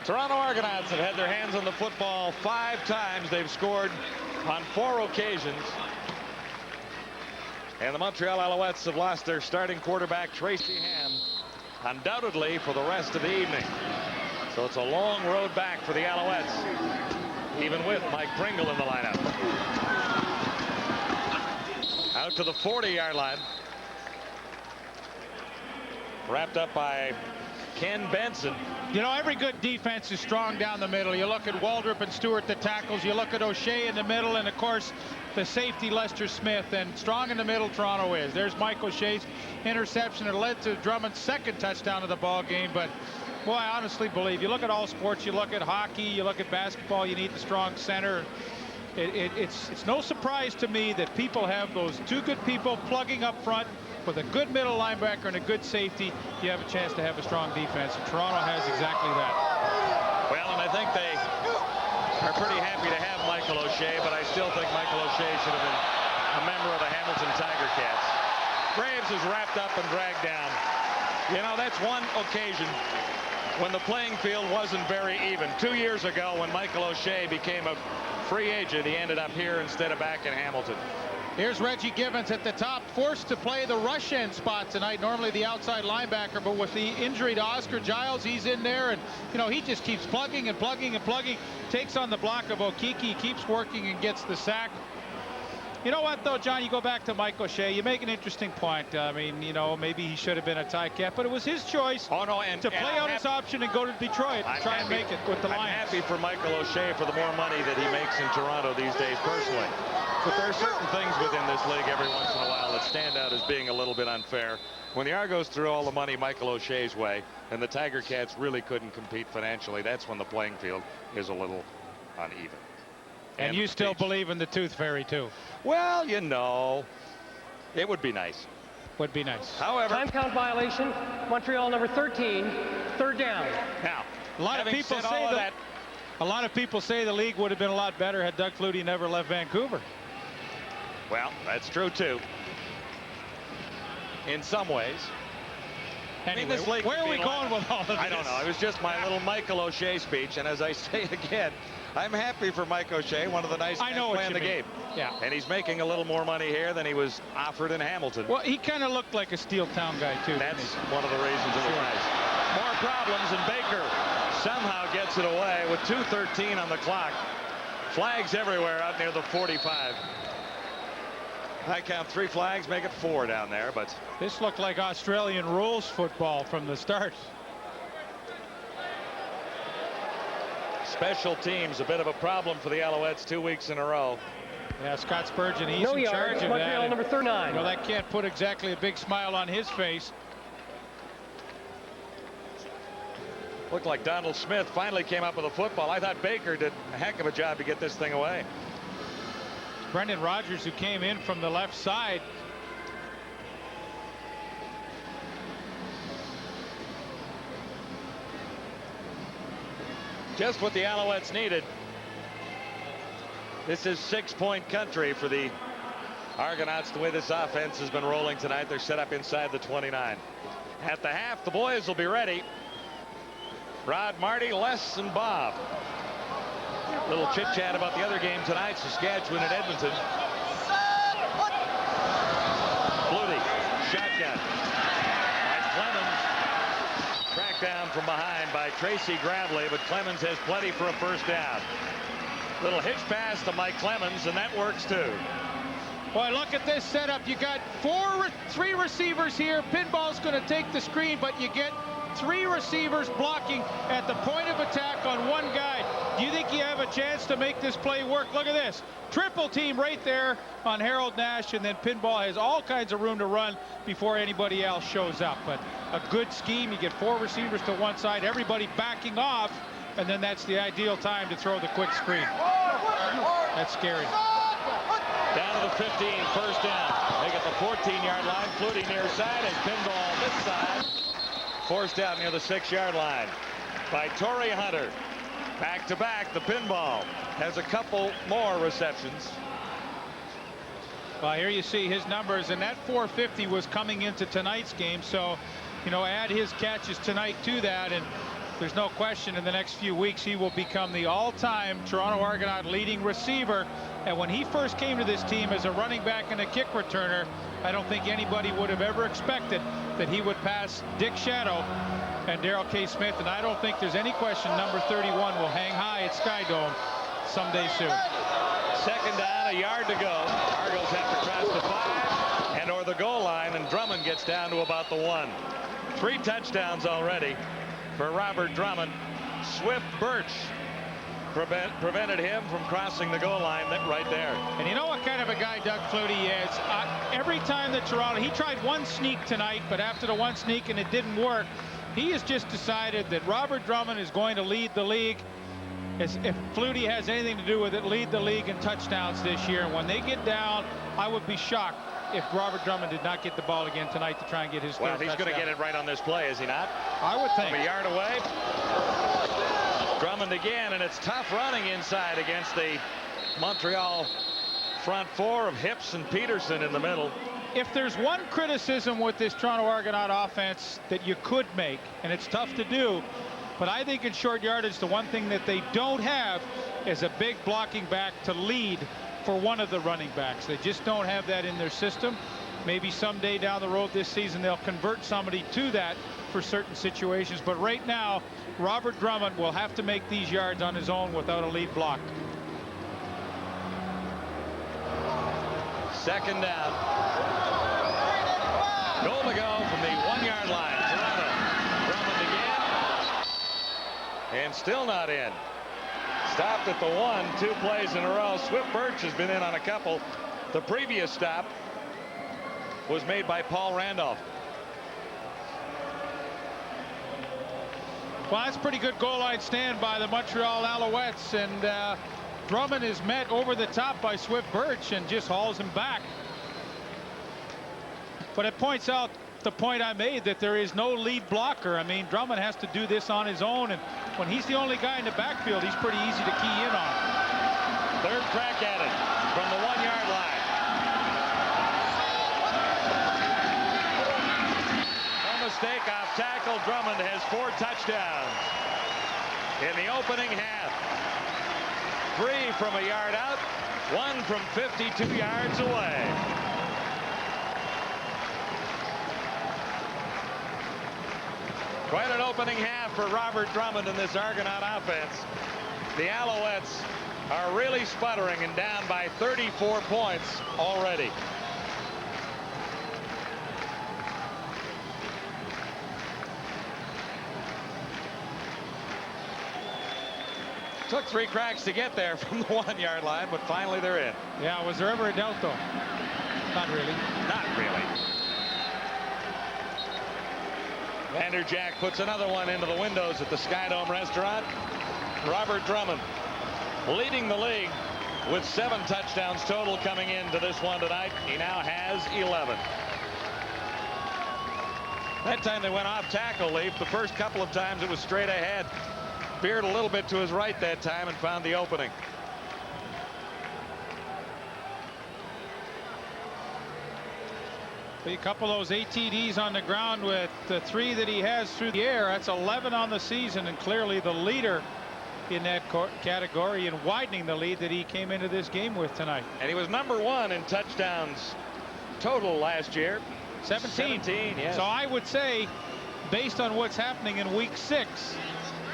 Toronto Argonauts have had their hands on the football 5 times. They've scored on 4 occasions. And the Montreal Alouettes have lost their starting quarterback, Tracy Ham, undoubtedly for the rest of the evening. So it's a long road back for the Alouettes, even with Mike Pringle in the lineup. Out to the 40-yard line. Wrapped up by Ken Benson. You know, every good defense is strong down the middle. You look at Waldrop and Stewart, the tackles. You look at O'Shea in the middle, and of course the safety Lester Smith. And strong in the middle, Toronto is. There's Mike O'Shea's interception. It led to Drummond's second touchdown of the ball game. But boy, I honestly believe, you look at all sports, you look at hockey, you look at basketball, you need the strong center. It's no surprise to me that people have those 2 good people plugging up front. With a good middle linebacker and a good safety, you have a chance to have a strong defense. And Toronto has exactly that. Well, and I think they are pretty happy to have Michael O'Shea, but I still think Michael O'Shea should have been a member of the Hamilton Tiger Cats. Graves is wrapped up and dragged down. You know, that's one occasion when the playing field wasn't very even. 2 years ago, when Michael O'Shea became a free agent, he ended up here instead of back in Hamilton. Here's Reggie Givens at the top, forced to play the rush end spot tonight, normally the outside linebacker, but with the injury to Oscar Giles, he's in there, and you know, he just keeps plugging and plugging and plugging, takes on the block of Okiki, keeps working and gets the sack. You know what, though, John, you go back to Mike O'Shea, you make an interesting point. I mean, you know, maybe he should have been a tie cap, but it was his choice to play out his option and go to Detroit and try and make it with the Lions. I'm happy for Michael O'Shea for the more money that he makes in Toronto these days personally. But there are certain things within this league every once in a while that stand out as being a little bit unfair. When the Argos threw all the money Michael O'Shea's way and the Tiger Cats really couldn't compete financially, that's when the playing field is a little uneven. And you still believe in the Tooth Fairy, too? Well, you know, it would be nice. Would be nice. However, time count violation. Montreal number 13, 3rd down. Now, a lot of people say the league would have been a lot better had Doug Flutie never left Vancouver. Well, that's true, too. In some ways. Anyway, I mean, this league where are we going with all of this? I don't know. It was just my little Michael O'Shea speech. And as I say again, I'm happy for Mike O'Shea, one of the nice guys playing the game. Yeah. And he's making a little more money here than he was offered in Hamilton. Well, he kind of looked like a Steel Town guy, too. That's one of the reasons it was nice. More problems, and Baker somehow gets it away with 2:13 on the clock. Flags everywhere out near the 45. I count 3 flags, make it 4 down there, but this looked like Australian rules football from the start. Special teams, a bit of a problem for the Alouettes 2 weeks in a row. Yeah, Scott Spurgeon, he's in charge of that. Number 39. Well, that can't put exactly a big smile on his face. Looked like Donald Smith finally came up with a football. I thought Baker did a heck of a job to get this thing away. Brendan Rodgers, who came in from the left side. Just what the Alouettes needed. This is 6-point country for the Argonauts. The way this offense has been rolling tonight, they're set up inside the 29. At the half, the boys will be ready. Rod, Marty, Les, and Bob. Little chit-chat about the other game tonight, Saskatchewan and Edmonton. Flutie, shotgun. Mike Clemens tracked down from behind by Tracy Gravely, but Clemens has plenty for a first down. Little hitch pass to Mike Clemens, and that works too. Boy, look at this setup. You got 3 receivers here. Pinball's going to take the screen, but you get 3 receivers blocking at the point of attack on one guy. Do you think you have a chance to make this play work? Look at this. Triple team right there on Harold Nash, and then Pinball has all kinds of room to run before anybody else shows up. But a good scheme. You get 4 receivers to one side, everybody backing off, and then that's the ideal time to throw the quick screen. That's scary. Down to the 15, first down. Make it the 14-yard line. Flutie near side and Pinball this side. Forced out near the 6-yard line by Torrey Hunter. Back to back, the Pinball has a couple more receptions. Well, here you see his numbers, and that 450 was coming into tonight's game. So, you know, add his catches tonight to that, and there's no question in the next few weeks he will become the all-time Toronto Argonaut leading receiver. And when he first came to this team as a running back and a kick returner, I don't think anybody would have ever expected that he would pass Dick Shadow and Darrell K. Smith. And I don't think there's any question number 31 will hang high at Skydome someday soon. Second down, a yard to go. Argos have to cross the 5 and or the goal line, and Drummond gets down to about the 1. 3 touchdowns already for Robert Drummond. Swift Birch prevented him from crossing the goal line right there. And you know what kind of a guy Doug Flutie is? Every time that Toronto, he tried one sneak tonight, but after the one sneak and it didn't work, he has just decided that Robert Drummond is going to lead the league. If Flutie has anything to do with it, lead the league in touchdowns this year. And when they get down, I would be shocked if Robert Drummond did not get the ball again tonight to try and get his third touchdown. Well, he's going to get it right on this play, is he not? I would think. From a yard away. Drummond again, and it's tough running inside against the Montreal front 4 of Hips and Peterson in the middle. If there's one criticism with this Toronto Argonaut offense that you could make, and it's tough to do, but I think in short yardage, the one thing that they don't have is a big blocking back to lead for one of the running backs. They just don't have that in their system. Maybe someday down the road this season they'll convert somebody to that for certain situations, but right now Robert Drummond will have to make these yards on his own without a lead block. Second down. Goal to go from the 1-yard line. Toronto. Drummond again. And still not in. Stopped at the 1, 2 plays in a row. Swift Birch has been in on a couple. The previous stop was made by Paul Randolph. Well, that's a pretty good goal line stand by the Montreal Alouettes, and Drummond is met over the top by Swift Birch and just hauls him back. But it points out the point I made that there is no lead blocker. I mean, Drummond has to do this on his own, and when he's the only guy in the backfield, he's pretty easy to key in on. Third crack at it from the 1-yard line. No mistake off tackle. Drummond has 4 touchdowns in the opening half. 3 from a yard out, 1 from 52 yards away. Quite an opening half for Robert Drummond in this Argonaut offense. The Alouettes are really sputtering and down by 34 points already. Took 3 cracks to get there from the 1-yard line, but finally they're in. Yeah, was there ever a doubt, though? Not really. Not really. Vanderjack puts another one into the windows at the Skydome restaurant. Robert Drummond leading the league with 7 touchdowns total coming into this one tonight. He now has 11. That time they went off tackle, Leaf. The first couple of times it was straight ahead. Veered a little bit to his right that time and found the opening. A couple of those ATDs on the ground with the 3 that he has through the air. That's 11 on the season, and clearly the leader in that category and widening the lead that he came into this game with tonight. And he was number 1 in touchdowns total last year. 17. Yes. So I would say, based on what's happening in week 6,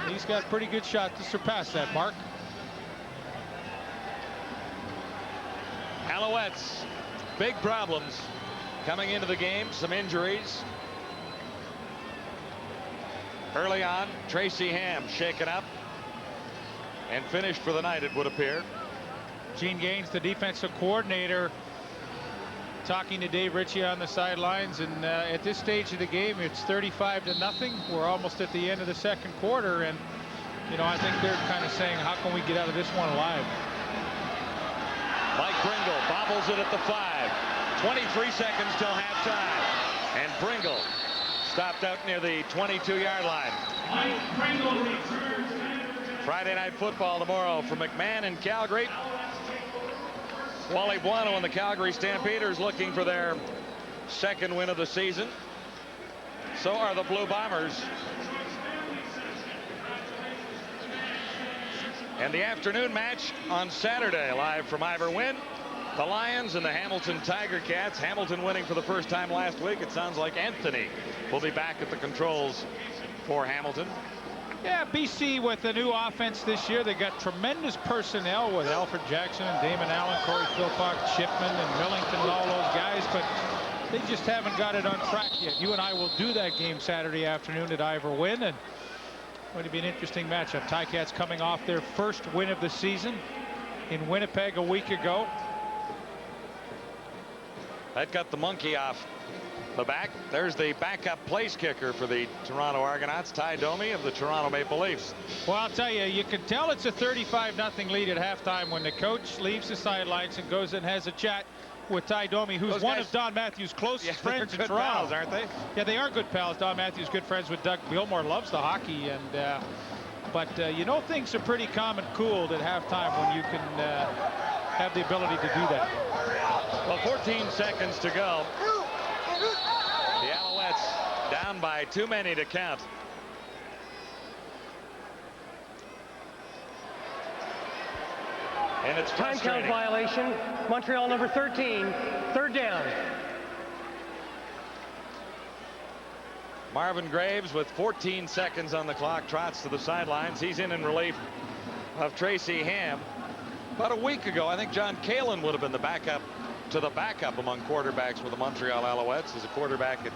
he's got a pretty good shot to surpass that mark. Alouettes, big problems coming into the game. Some injuries early on. Tracy Ham shaken up. and finished for the night, it would appear. Gene Gaines, the defensive coordinator, talking to Dave Ritchie on the sidelines, and at this stage of the game, it's 35-0. We're almost at the end of the second quarter, and you know, I think they're kind of saying, how can we get out of this one alive? Mike Pringle bobbles it at the 5. 23 seconds till halftime, and Pringle stopped out near the 22-yard line. Mike Pringle returns. Friday Night Football tomorrow from McMahon in Calgary. Wally Buono and the Calgary Stampeders looking for their second win of the season. So are the Blue Bombers. And the afternoon match on Saturday, live from Ivor Wynn. The Lions and the Hamilton Tiger Cats. Hamilton winning for the first time last week. It sounds like Anthony will be back at the controls for Hamilton. Yeah, BC with the new offense this year. They got tremendous personnel with Alfred Jackson and Damon Allen, Corey Philpott, Shipman and Millington and all those guys, but they just haven't got it on track yet. You and I will do that game Saturday afternoon at Ivor Wynn, and going to be an interesting matchup. Ticats coming off their first win of the season in Winnipeg a week ago. That got the monkey off the back. There's the backup place kicker for the Toronto Argonauts, Ty Domi of the Toronto Maple Leafs. Well, I'll tell you, you can tell it's a 35-0 lead at halftime when the coach leaves the sidelines and goes and has a chat with Ty Domi, who's one of Don Matthews' closest friends in Toronto. Pals, aren't they? Yeah, they are good pals. Don Matthews good friends with Doug Gilmore, loves the hockey, and but you know, things are pretty calm and cooled at halftime when you can have the ability to do that. Well, 14 seconds to go. The Alouettes down by too many to count. And it's time count violation. Montreal number 13, third down. Marvin Graves with 14 seconds on the clock trots to the sidelines. He's in relief of Tracy Ham. About a week ago, I think John Kalin would have been the backup to the backup among quarterbacks with the Montreal Alouettes as a quarterback at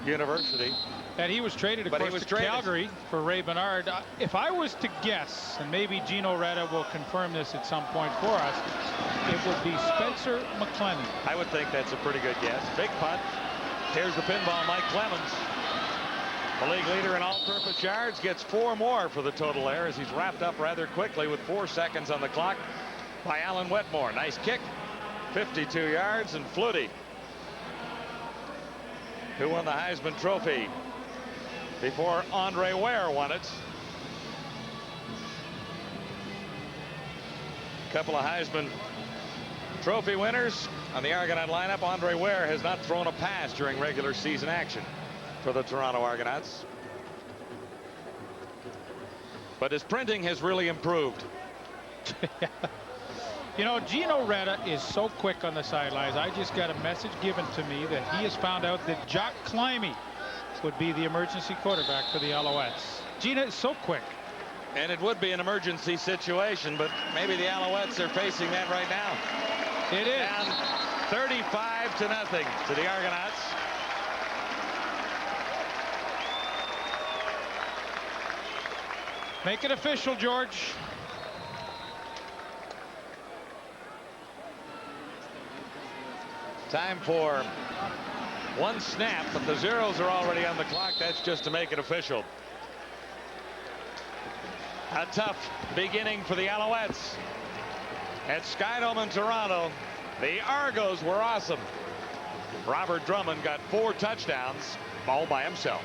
University. And he was traded, of course, to Calgary for Ray Bernard. If I was to guess, and maybe Gino Retta will confirm this at some point for us, it would be Spencer McClellan. I would think that's a pretty good guess. Big punt. Here's the pinball, Mike Clemens. The league leader in all-purpose yards gets 4 more for the total there as he's wrapped up rather quickly with 4 seconds on the clock by Alan Wetmore. Nice kick. 52 yards, and Flutie, who won the Heisman Trophy before Andre Ware won it. A couple of Heisman Trophy winners on the Argonaut lineup. Andre Ware has not thrown a pass during regular season action for the Toronto Argonauts. But his printing has really improved. You know, Gino Retta is so quick on the sidelines. I just got a message given to me that he has found out that Jock Climie would be the emergency quarterback for the Alouettes. Gino is so quick. And it would be an emergency situation, but maybe the Alouettes are facing that right now. It is. Down 35-0 to the Argonauts. Make it official, George. Time for one snap, but the zeros are already on the clock. That's just to make it official. A tough beginning for the Alouettes. At Skydome in Toronto, the Argos were awesome. Robert Drummond got 4 touchdowns, all by himself.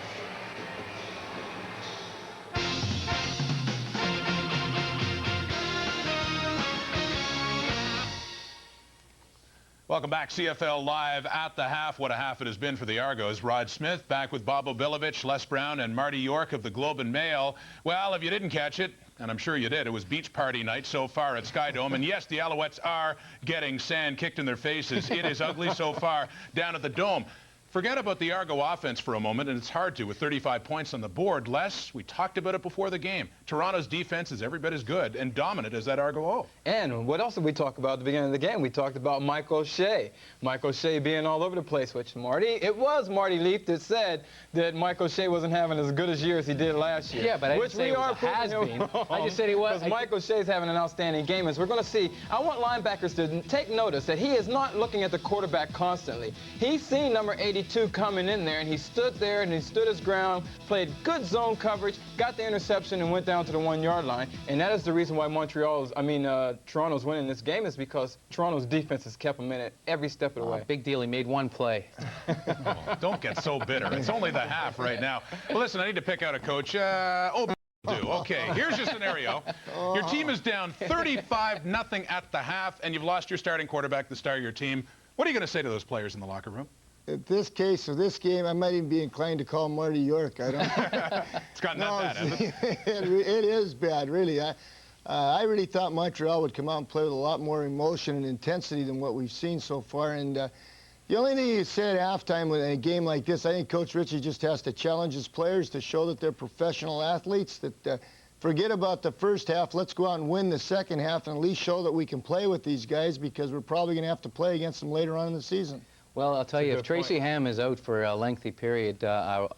Welcome back. CFL Live at the half. What a half it has been for the Argos. Rod Smith back with Bob Obilovich, Les Brown, and Marty York of the Globe and Mail. Well, if you didn't catch it, and I'm sure you did, it was beach party night so far at Skydome. And yes, the Alouettes are getting sand kicked in their faces. It is ugly so far down at the Dome. Forget about the Argo offense for a moment, and it's hard to with 35 points on the board. Les, we talked about it before the game. Toronto's defense is every bit as good and dominant as that Argo O. And what else did we talk about at the beginning of the game? We talked about Mike O'Shea. Mike O'Shea being all over the place, which it was Marty Leaf that said that Mike O'Shea wasn't having as good a year as he did last year. Yeah, but I which didn't say we it was are a has-been. I just said he was. Because Mike O'Shea's having an outstanding game. As we're going to see, I want linebackers to take notice that he is not looking at the quarterback constantly. He's seen number 82 coming in there, and he stood there and he stood his ground, played good zone coverage, got the interception, and went down to the 1-yard line. And that is the reason why Toronto's winning this game, is because Toronto's defense has kept him in it every step of the way. Big deal. He made one play. Oh, don't get so bitter. It's only the half right now. Well, listen, I need to pick out a coach. Okay, here's your scenario. Your team is down 35-0 at the half, and you've lost your starting quarterback, the star of your team. What are you going to say to those players in the locker room? In this case, of this game, I might even be inclined to call Marty York. I don't. It's gotten that bad, hasn't it? It is bad, really. I really thought Montreal would come out and play with a lot more emotion and intensity than what we've seen so far. And the only thing you say at halftime in a game like this, I think Coach Ritchie just has to challenge his players to show that they're professional athletes, that forget about the first half. Let's go out and win the second half and at least show that we can play with these guys, because we're probably going to have to play against them later on in the season. Well, I'll tell you, if Tracy Ham is out for a lengthy period, the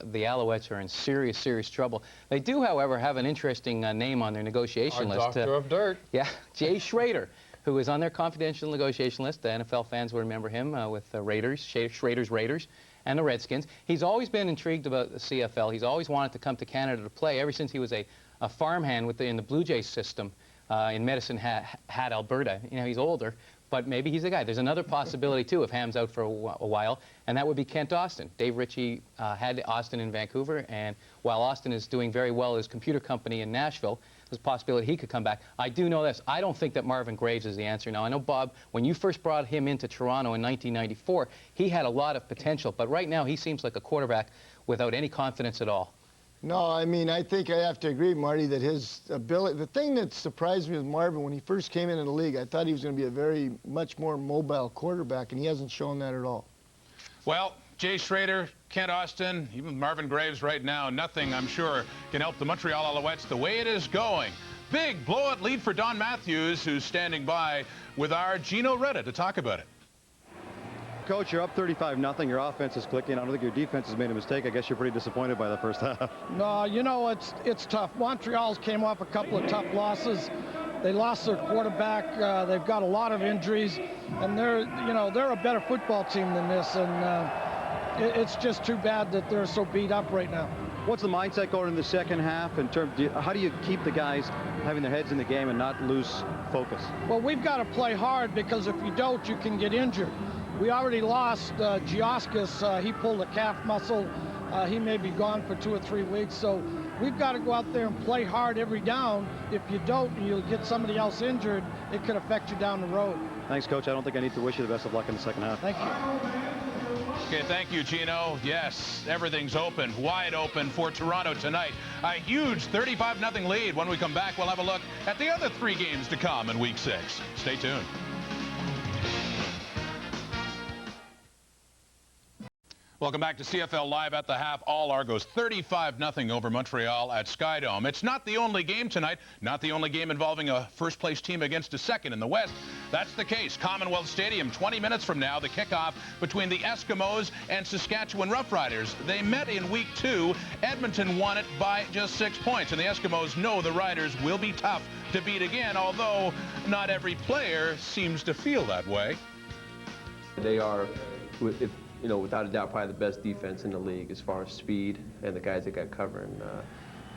Alouettes are in serious, serious trouble. They do, however, have an interesting name on their negotiation list. Doctor of dirt. Yeah, Jay Schrader, who is on their confidential negotiation list. The NFL fans will remember him with the Raiders, Schrader's Raiders, and the Redskins. He's always been intrigued about the CFL. He's always wanted to come to Canada to play ever since he was a farmhand in the Blue Jays system in Medicine Hat, Alberta. You know, he's older, but maybe he's the guy. There's another possibility, too, if Ham's out for a while, and that would be Kent Austin. Dave Ritchie had Austin in Vancouver, and while Austin is doing very well at his computer company in Nashville, there's a possibility he could come back. I do know this. I don't think that Marvin Graves is the answer. Now, I know, Bob, when you first brought him into Toronto in 1994, he had a lot of potential, but right now he seems like a quarterback without any confidence at all. No, I mean, I think I have to agree, Marty, that his ability, the thing that surprised me with Marvin when he first came into the league, I thought he was going to be a very much more mobile quarterback, and he hasn't shown that at all. Well, Jay Schrader, Kent Austin, even Marvin Graves right now, nothing, I'm sure, can help the Montreal Alouettes the way it is going. Big blowout lead for Don Matthews, who's standing by with our Gino Retta to talk about it. Coach, you're up 35-0. Your offense is clicking. I don't think your defense has made a mistake. I guess you're pretty disappointed by the first half. No, you know, it's tough. Montreal's came off a couple of tough losses. They lost their quarterback. They've got a lot of injuries, and they're a better football team than this, and it's just too bad that they're so beat up right now. What's the mindset going in the second half in terms of, how do you keep the guys having their heads in the game and not lose focus? Well, we've got to play hard, because if you don't, you can get injured. We already lost Gioskis. He pulled a calf muscle. He may be gone for 2 or 3 weeks. So we've got to go out there and play hard every down. If you don't, and you'll get somebody else injured, it could affect you down the road. Thanks, Coach. I don't think I need to wish you the best of luck in the second half. Thank you. Okay, thank you, Gino. Yes, everything's open, wide open for Toronto tonight. A huge 35-0 lead. When we come back, we'll have a look at the other 3 games to come in Week 6. Stay tuned. Welcome back to CFL Live at the half. All Argos 35-0 over Montreal at Skydome. It's not the only game tonight, not the only game involving a first-place team against a second in the West. That's the case. Commonwealth Stadium, 20 minutes from now, the kickoff between the Eskimos and Saskatchewan Roughriders. They met in Week 2. Edmonton won it by just 6 points, and the Eskimos know the Riders will be tough to beat again, although not every player seems to feel that way. They are, without a doubt, probably the best defense in the league as far as speed and the guys that got covering.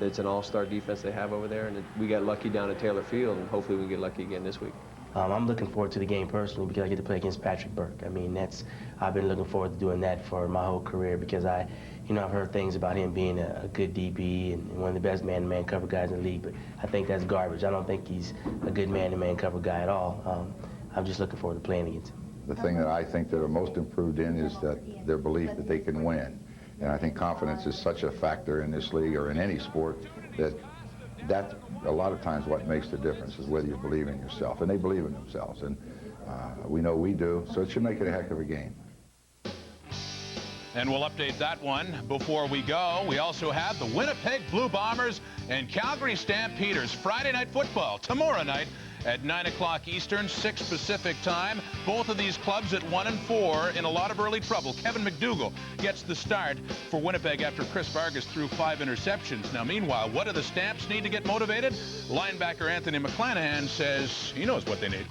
It's an all-star defense they have over there, and we got lucky down at Taylor Field, and hopefully we get lucky again this week. I'm looking forward to the game personally because I get to play against Patrick Burke. I mean, I've been looking forward to doing that for my whole career because I've heard things about him being a good DB and one of the best man-to-man cover guys in the league, but I think that's garbage. I don't think he's a good man-to-man cover guy at all. I'm just looking forward to playing against him. The thing that I think they're most improved in is that their belief that they can win. And I think confidence is such a factor in this league or in any sport that's a lot of times what makes the difference is whether you believe in yourself. And they believe in themselves. And we know we do, so it should make it a heck of a game. And we'll update that one before we go. We also have the Winnipeg Blue Bombers and Calgary Stampeders. Friday night football tomorrow night at 9 o'clock Eastern, 6 Pacific time. Both of these clubs at 1-4 in a lot of early trouble. Kevin McDougall gets the start for Winnipeg after Chris Vargas threw 5 interceptions. Now, meanwhile, what do the Stamps need to get motivated? Linebacker Anthony McClanahan says he knows what they need.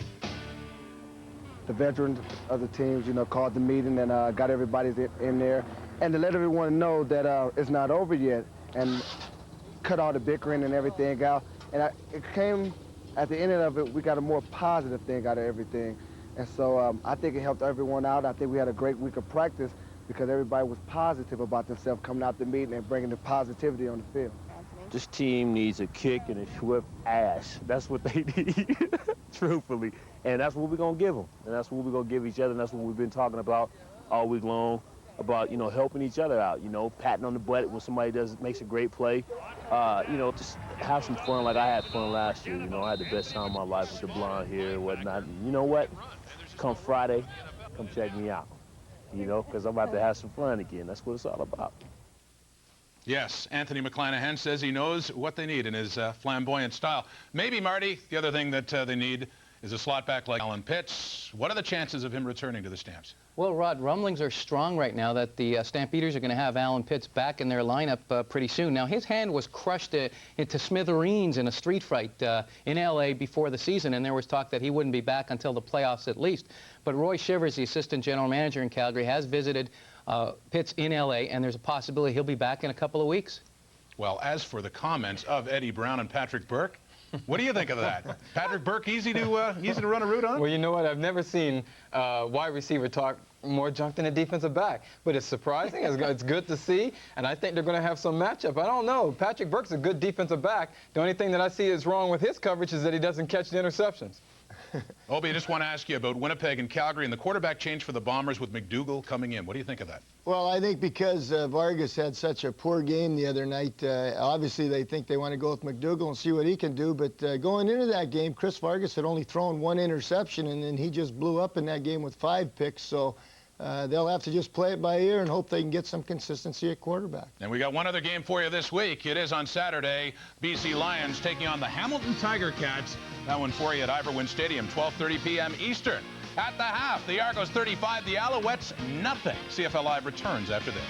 The veterans of the teams, called the meeting and got everybody in there. And to let everyone know that it's not over yet and cut all the bickering and everything out. And it came, at the end of it, we got a more positive thing out of everything. And so I think it helped everyone out. I think we had a great week of practice because everybody was positive about themselves coming out the meeting and bringing the positivity on the field. This team needs a kick and a swift ass. That's what they need, truthfully. And that's what we're going to give them. And that's what we're going to give each other. And that's what we've been talking about all week long, about, helping each other out, patting on the butt when somebody makes a great play. Just have some fun like I had fun last year. I had the best time of my life with the blonde hair and whatnot. And you know what? Come Friday, come check me out, because I'm about to have some fun again. That's what it's all about. Yes, Anthony McClanahan says he knows what they need in his flamboyant style. Maybe, Marty, the other thing that they need is a slot back like Alan Pitts. What are the chances of him returning to the Stamps? Well, Rod, rumblings are strong right now that the Stampeders are going to have Alan Pitts back in their lineup pretty soon. Now, his hand was crushed into smithereens in a street fight in L.A. before the season, and there was talk that he wouldn't be back until the playoffs at least. But Roy Shivers, the assistant general manager in Calgary, has visited Pitts in L.A., and there's a possibility he'll be back in a couple of weeks. Well, as for the comments of Eddie Brown and Patrick Burke, what do you think of that? Patrick Burke, easy to run a route on? Well, you know what? I've never seen wide receiver talk more junk than a defensive back. But it's surprising. It's good to see. And I think they're going to have some matchup. I don't know. Patrick Burke's a good defensive back. The only thing that I see is wrong with his coverage is that he doesn't catch the interceptions. Obi, I just want to ask you about Winnipeg and Calgary and the quarterback change for the Bombers with McDougall coming in. What do you think of that? Well, I think because Vargas had such a poor game the other night, obviously they think they want to go with McDougall and see what he can do. But going into that game, Chris Vargas had only thrown 1 interception, and then he just blew up in that game with 5 picks. So they'll have to just play it by ear and hope they can get some consistency at quarterback. And we got one other game for you this week. It is on Saturday. BC Lions taking on the Hamilton Tiger Cats. That one for you at Iverwin Stadium, 12:30 p.m. Eastern. At the half, the Argos 35, the Alouettes nothing. CFL Live returns after this.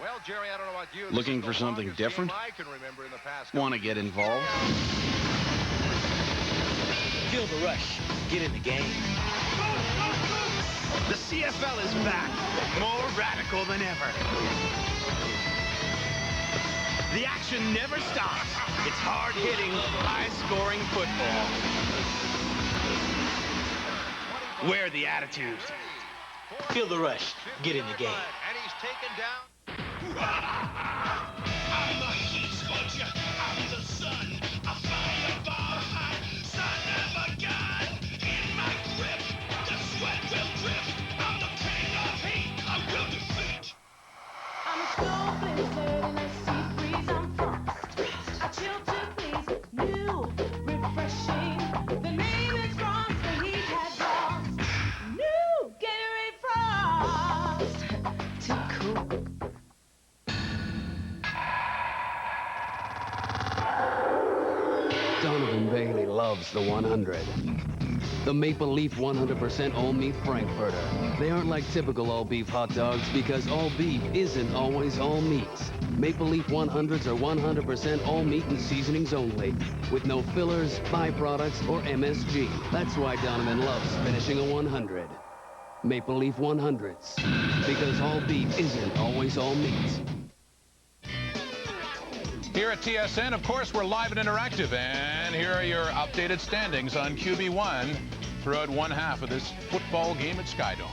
Well, Jerry, I don't know about you. Looking for something different? Want to get involved? Feel the rush. Get in the game. The CFL is back. More radical than ever. The action never stops. It's hard-hitting, high-scoring football. Wear the attitude. Feel the rush. Get in the game. And he's taken down. I'm the heat scorcher. I'm the sun. A fireball high. Son of a gun. In my grip. The sweat will drip. I'm the king of heat. I will defeat. I'm a slow blizzard in a sea breeze. I'm frost. I chill to please. New, refreshing. The name is Frost. The heat has lost. New Gatorade Frost. Too cool. Donovan Bailey loves the 100. The Maple Leaf 100% all-meat Frankfurter. They aren't like typical all-beef hot dogs because all beef isn't always all meats. Maple Leaf 100s are 100% all meat and seasonings only, with no fillers, byproducts, or MSG. That's why Donovan loves finishing a 100. Maple Leaf 100s, because all beef isn't always all meat. Here at TSN, of course, we're live and interactive, and here are your updated standings on QB1 throughout one half of this football game at Skydome.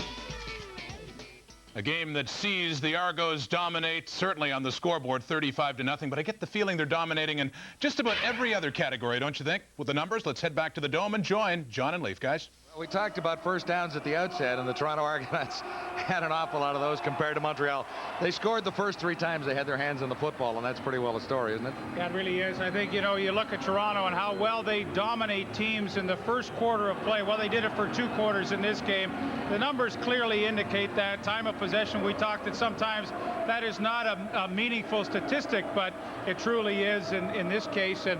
A game that sees the Argos dominate, certainly on the scoreboard, 35-0, but I get the feeling they're dominating in just about every other category, don't you think? With the numbers, let's head back to the Dome and join John and Leif, guys. We talked about first downs at the outset, and the Toronto Argonauts had an awful lot of those compared to Montreal. They scored the first 3 times they had their hands on the football, and that's pretty well a story, isn't it? Yeah, it really is. I think, you know, you look at Toronto and how well they dominate teams in the first quarter of play. Well, they did it for 2 quarters in this game. The numbers clearly indicate that. Time of possession, we talked that sometimes that is not a meaningful statistic, but it truly is in this case. And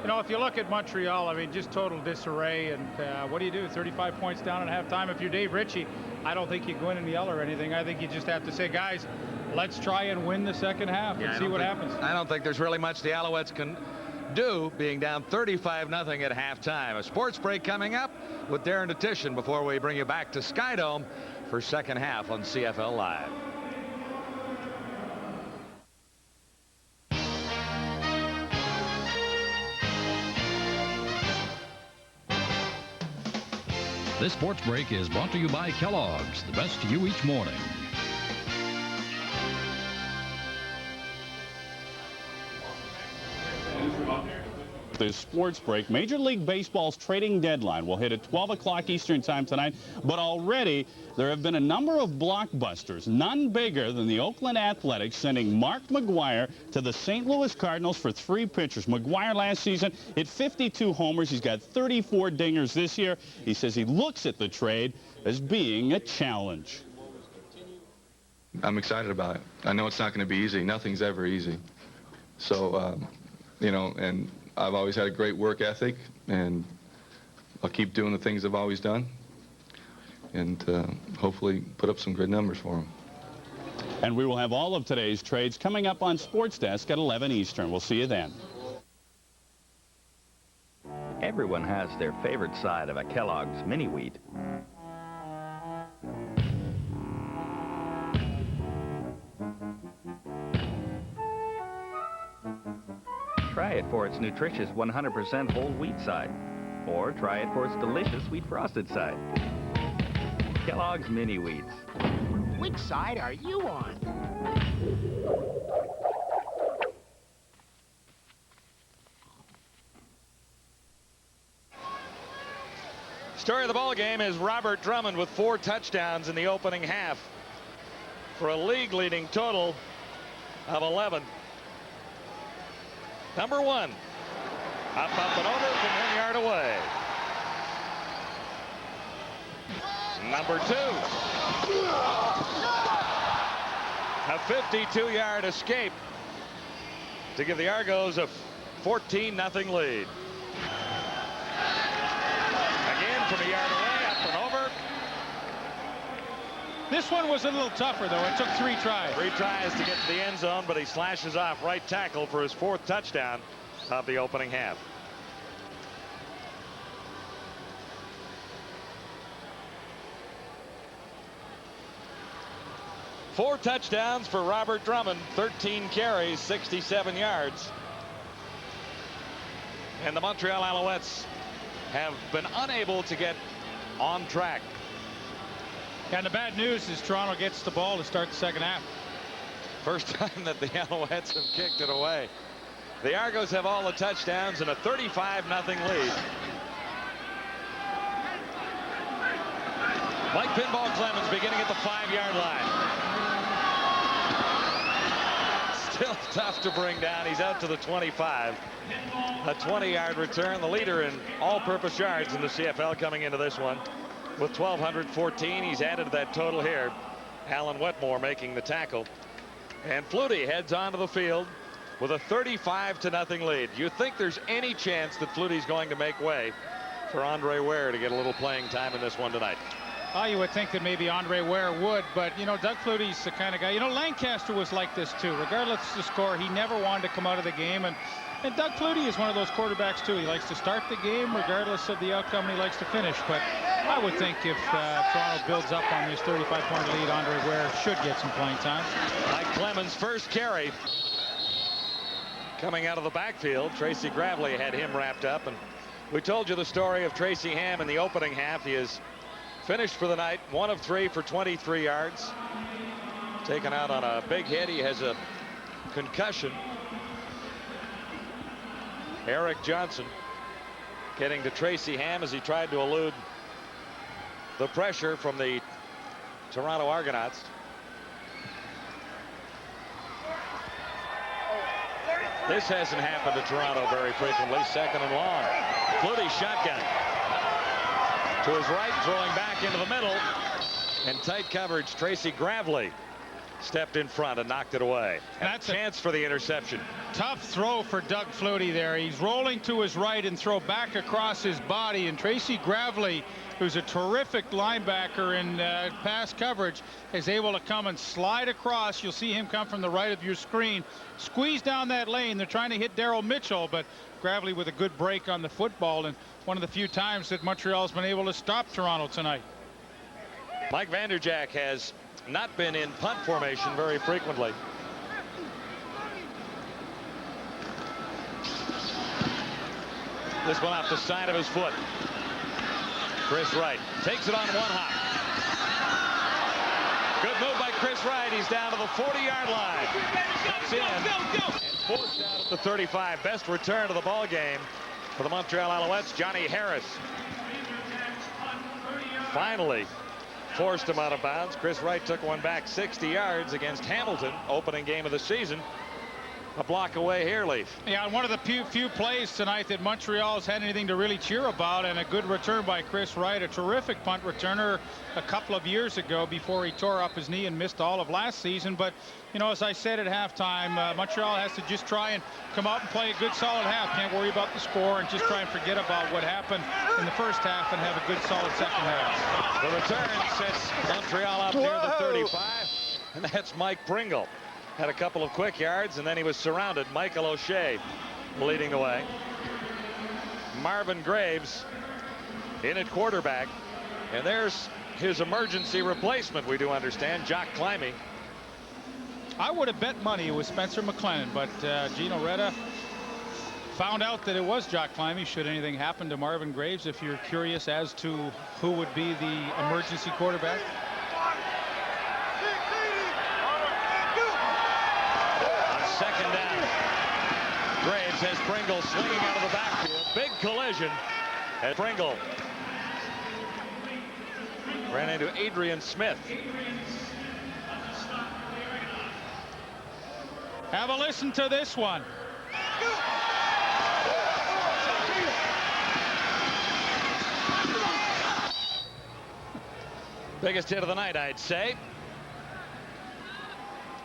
you know, if you look at Montreal, I mean, just total disarray. And what do you do? 35 points down at halftime. If you're Dave Ritchie, I don't think you go in and yell or anything. I think you just have to say, guys, let's try and win the second half and see what happens. I don't think there's really much the Alouettes can do, being down 35-0 at halftime. A sports break coming up with Darren Detition before we bring you back to Skydome for second half on CFL Live. This sports break is brought to you by Kellogg's, the best to you each morning. This sports break, Major League Baseball's trading deadline will hit at 12 o'clock Eastern time tonight, but already there have been a number of blockbusters, none bigger than the Oakland Athletics sending Mark McGwire to the St. Louis Cardinals for 3 pitchers. McGwire last season hit 52 homers. He's got 34 dingers this year. He says he looks at the trade as being a challenge. I'm excited about it. I know it's not going to be easy. Nothing's ever easy. So, you know, and I've always had a great work ethic, and I'll keep doing the things I've always done, and hopefully put up some good numbers for them. And we will have all of today's trades coming up on Sports Desk at 11 Eastern. We'll see you then. Everyone has their favorite side of a Kellogg's mini wheat. Try it for its nutritious 100% whole wheat side, or try it for its delicious wheat frosted side. Kellogg's Mini Wheats. Which side are you on? Story of the ball game is Robert Drummond with 4 touchdowns in the opening half for a league-leading total of 11. Number 1, up and over from 1 yard away. Number 2, a 52-yard escape to give the Argos a 14-0 lead. Again from a yard away, up and over. This one was a little tougher, though. It took 3 tries. 3 tries to get to the end zone, but he slashes off right tackle for his 4th touchdown of the opening half. Four touchdowns for Robert Drummond, 13 carries, 67 yards. And the Montreal Alouettes have been unable to get on track. And the bad news is Toronto gets the ball to start the second half. First time that the Alouettes have kicked it away. The Argos have all the touchdowns and a 35-0 lead. Mike Pinball Clemens beginning at the 5-yard line. Still tough to bring down. He's out to the 25. A 20-yard return, the leader in all-purpose yards in the CFL coming into this one with 1,214. He's added to that total here. Alan Wetmore making the tackle. And Flutie heads onto the field with a 35-0 lead. You think there's any chance that Flutie's going to make way for Andre Ware to get a little playing time in this one tonight? Oh, you would think that maybe Andre Ware would, but, you know, Doug Flutie's the kind of guy. You know, Lancaster was like this, too. Regardless of the score, he never wanted to come out of the game. And Doug Flutie is one of those quarterbacks, too. He likes to start the game regardless of the outcome, and he likes to finish. But I would think if Toronto builds up on this 35-point lead, Andre Ware should get some playing time. Mike Clemens' first carry coming out of the backfield. Tracy Gravely had him wrapped up, and we told you the story of Tracy Ham in the opening half. He is finished for the night, 1 of 3 for 23 yards. Taken out on a big hit. He has a concussion. Eric Johnson getting to Tracy Ham as he tried to elude the pressure from the Toronto Argonauts. This hasn't happened to Toronto very frequently. Second and long. Flutie shotgun. To his right, throwing back into the middle. And tight coverage, Tracy Gravely stepped in front and knocked it away. And that's a chance for the interception. Tough throw for Doug Flutie there. He's rolling to his right and throw back across his body. And Tracy Gravely, who's a terrific linebacker in pass coverage, is able to come and slide across. You'll see him come from the right of your screen. Squeeze down that lane. They're trying to hit Daryl Mitchell, but Gravely with a good break on the football, and one of the few times that Montreal's been able to stop Toronto tonight. Mike Vanderjagt has not been in punt formation very frequently. This one off the side of his foot. Chris Wright takes it on one hop. Good move by Chris Wright. He's down to the 40-yard line. Cuts in and forced out at the 35. Best return of the ball game for the Montreal Alouettes, Johnny Harris. Finally forced him out of bounds. Chris Wright took one back 60 yards against Hamilton, opening game of the season. A block away here, Leaf. Yeah, one of the few plays tonight that Montreal's had anything to really cheer about, and a good return by Chris Wright, a terrific punt returner a couple of years ago before he tore up his knee and missed all of last season. But, you know, as I said at halftime, Montreal has to just try and come out and play a good solid half. Can't worry about the score and just try and forget about what happened in the first half and have a good solid second half. The return sets Montreal up near the 35, and that's Mike Pringle. Had a couple of quick yards, and then he was surrounded. Michael O'Shea leading the way. Marvin Graves in at quarterback. And there's his emergency replacement, we do understand, Jock Climby. I would have bet money it was Spencer McLennan, but Gino Reda found out that it was Jock Climby. Should anything happen to Marvin Graves, if you're curious as to who would be the emergency quarterback? Second down. Graves has Pringle swinging out of the backfield. Big collision. And Pringle ran into Adrian Smith. Have a listen to this one. Biggest hit of the night, I'd say.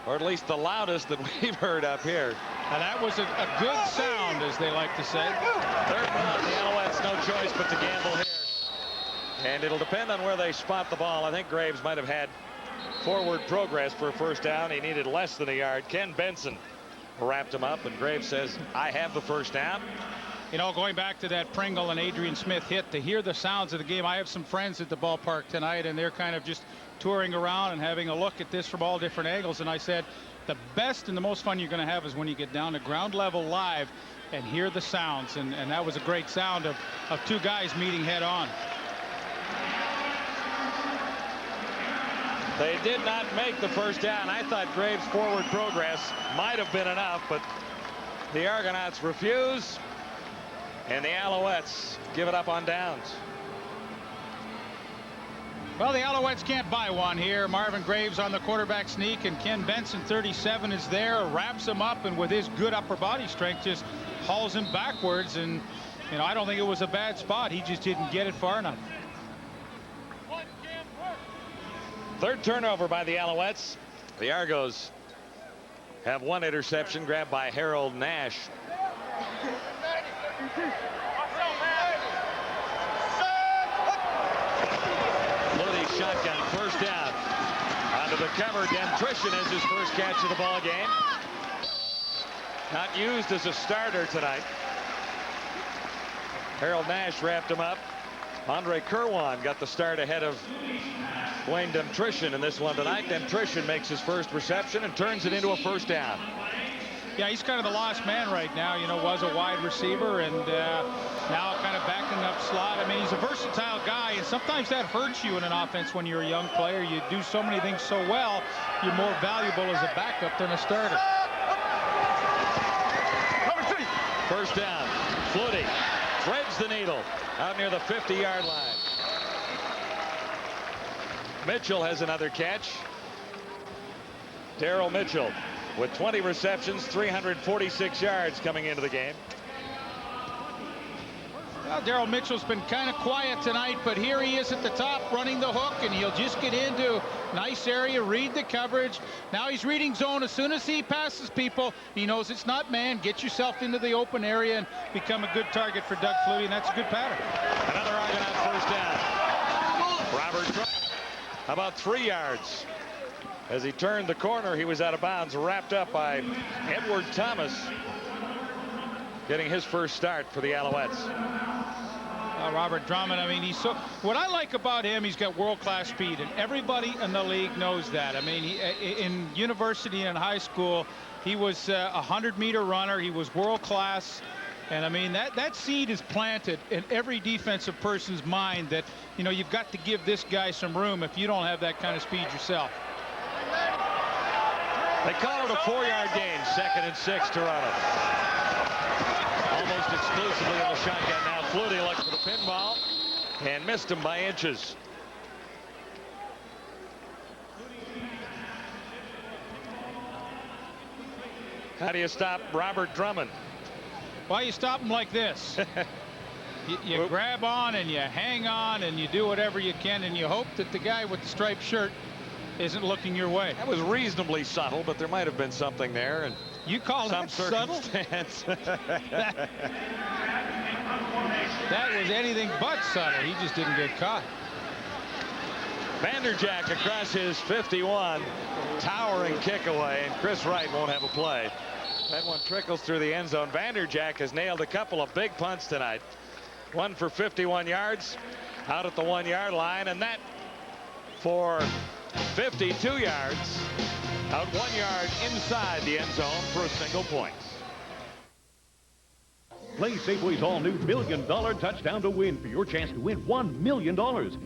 Or at least the loudest that we've heard up here. And that was a good sound, as they like to say. Third down, the Alouettes, no choice but to gamble here. And it'll depend on where they spot the ball. I think Graves might have had forward progress for a first down. He needed less than a yard. Ken Benson wrapped him up, and Graves says, I have the first down. You know, going back to that Pringle and Adrian Smith hit, to hear the sounds of the game. I have some friends at the ballpark tonight, and they're kind of just touring around and having a look at this from all different angles. And I said, the best and the most fun you're going to have is when you get down to ground level live and hear the sounds. And that was a great sound of two guys meeting head on. They did not make the first down. I thought Graves' forward progress might have been enough, but the Argonauts refuse. And the Alouettes give it up on downs. Well, the Alouettes can't buy one here. Marvin Graves on the quarterback sneak, and Ken Benson, 37, is there, wraps him up, and with his good upper body strength just hauls him backwards. And, you know, I don't think it was a bad spot. He just didn't get it far enough. Third turnover by the Alouettes. The Argos have one interception grabbed by Harold Nash. Flutie shotgun, first down. Onto the cover, Demtrition has his first catch of the ball game. Not used as a starter tonight. Harold Nash wrapped him up. Andre Kerwan got the start ahead of Dwayne Demtrition in this one tonight. Demtrition makes his first reception and turns it into a first down. Yeah, he's kind of the lost man right now. You know, was a wide receiver and now kind of backing up slot. I mean, he's a versatile guy, and sometimes that hurts you in an offense when you're a young player. You do so many things so well, you're more valuable as a backup than a starter. First down. Flutie threads the needle out near the 50-yard line. Mitchell has another catch. Darryl Mitchell with 20 receptions, 346 yards coming into the game. Well, Darryl Mitchell's been kind of quiet tonight, but here he is at the top running the hook, and he'll just get into a nice area, read the coverage. Now he's reading zone. As soon as he passes people, he knows it's not man. Get yourself into the open area and become a good target for Doug Flutie, and that's a good pattern. Another Argonaut first down. Robert about 3 yards. As he turned the corner, he was out of bounds, wrapped up by Edward Thomas, getting his first start for the Alouettes. Robert Drummond, I mean, he's so, what I like about him, he's got world-class speed, and everybody in the league knows that. I mean, in university and high school, he was a 100-meter runner. He was world-class. And I mean, that seed is planted in every defensive person's mind that, you know, you've got to give this guy some room if you don't have that kind of speed yourself. They call it a 4-yard gain. 2nd and 6, Toronto. Almost exclusively in the shotgun now. Flutie looked for the pinball and missed him by inches. How do you stop Robert Drummond? Why you stop him like this? You grab on and you hang on and you do whatever you can, and you hope that the guy with the striped shirt isn't looking your way. That was reasonably subtle, but there might have been something there. And you call some that subtle? That was anything but subtle. He just didn't get caught. Vanderjack across his 51, towering kick away, and Chris Wright won't have a play. That one trickles through the end zone. Vanderjack has nailed a couple of big punts tonight. One for 51 yards out at the 1-yard line, and that for 52 yards out 1 yard inside the end zone for a single point. Play Safeway's all-new $1 million touchdown to win for your chance to win $1 million.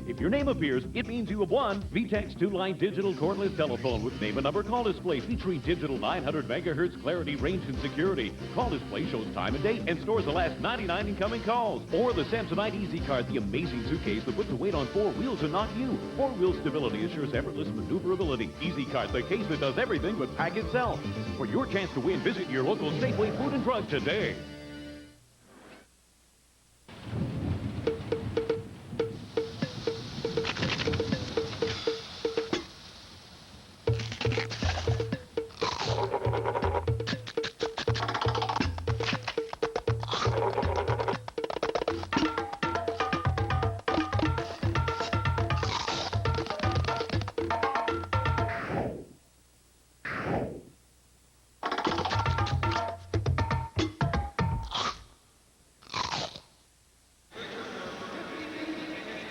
If your name appears, it means you have won VTech's 2-line digital cordless telephone with name and number call display featuring digital 900 megahertz clarity, range, and security. Call display shows time and date and stores the last 99 incoming calls. Or the Samsonite Easy Card, the amazing suitcase that puts the weight on 4 wheels and not you. 4-wheel stability assures effortless maneuverability. Easy Card, the case that does everything but pack itself. For your chance to win, visit your local Safeway Food and Drug today.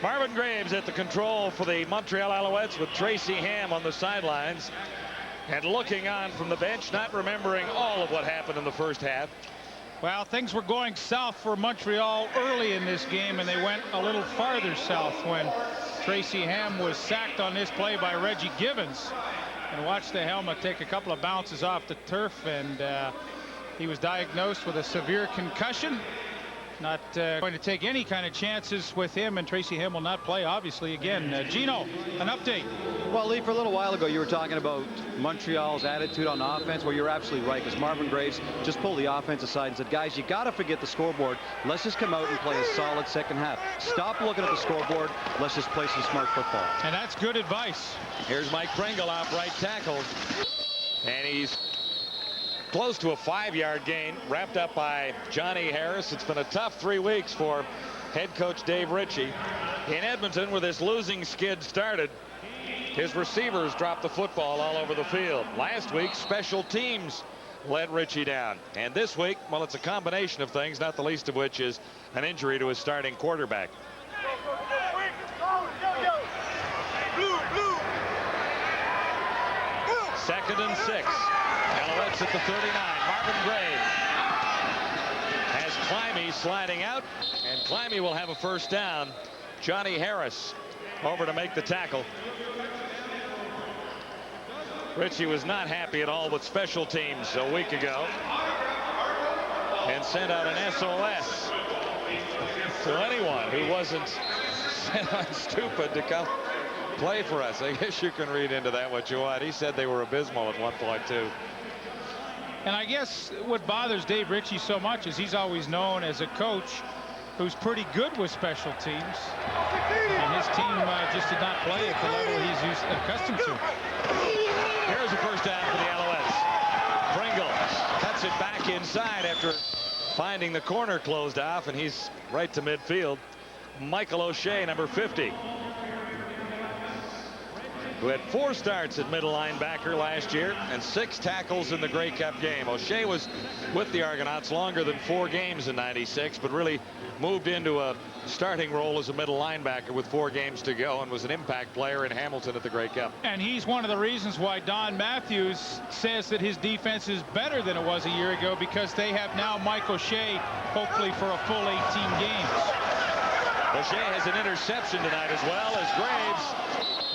Marvin Graves at the control for the Montreal Alouettes with Tracy Ham on the sidelines and looking on from the bench, not remembering all of what happened in the first half. Well, things were going south for Montreal early in this game, and they went a little farther south when Tracy Ham was sacked on this play by Reggie Givens. And watch the helmet take a couple of bounces off the turf, and he was diagnosed with a severe concussion. Not going to take any kind of chances with him, and Tracy Ham will not play, obviously, again. Gino, an update. Well, Lee, for a little while ago, you were talking about Montreal's attitude on offense. Well, you're absolutely right, because Marvin Graves just pulled the offense aside and said, guys, you got to forget the scoreboard. Let's just come out and play a solid second half. Stop looking at the scoreboard. Let's just play some smart football. And that's good advice. Here's Mike Pringle off right tackle, and he's close to a 5-yard gain, wrapped up by Johnny Harris. It's been a tough 3 weeks for head coach Dave Ritchie. In Edmonton, where this losing skid started, his receivers dropped the football all over the field. Last week, special teams let Ritchie down. And this week, well, it's a combination of things, not the least of which is an injury to his starting quarterback. Second and 6. Alouettes at the 39. Marvin Graves has Climby sliding out, and Climby will have a first down. Johnny Harris over to make the tackle. Ritchie was not happy at all with special teams a week ago and sent out an SOS to anyone who wasn't stupid to come play for us. I guess you can read into that what you want. He said they were abysmal at one point, too. And I guess what bothers Dave Ritchie so much is he's always known as a coach who's pretty good with special teams. And his team just did not play at the level he's accustomed to. Here's the first down for the Alouettes. Pringle cuts it back inside after finding the corner closed off, and he's right to midfield. Michael O'Shea, number 50, who had 4 starts at middle linebacker last year and 6 tackles in the Grey Cup game. O'Shea was with the Argonauts longer than 4 games in '96, but really moved into a starting role as a middle linebacker with 4 games to go and was an impact player in Hamilton at the Grey Cup. And he's one of the reasons why Don Matthews says that his defense is better than it was a year ago, because they have now Mike O'Shea, hopefully for a full 18 games. O'Shea has an interception tonight as well as Graves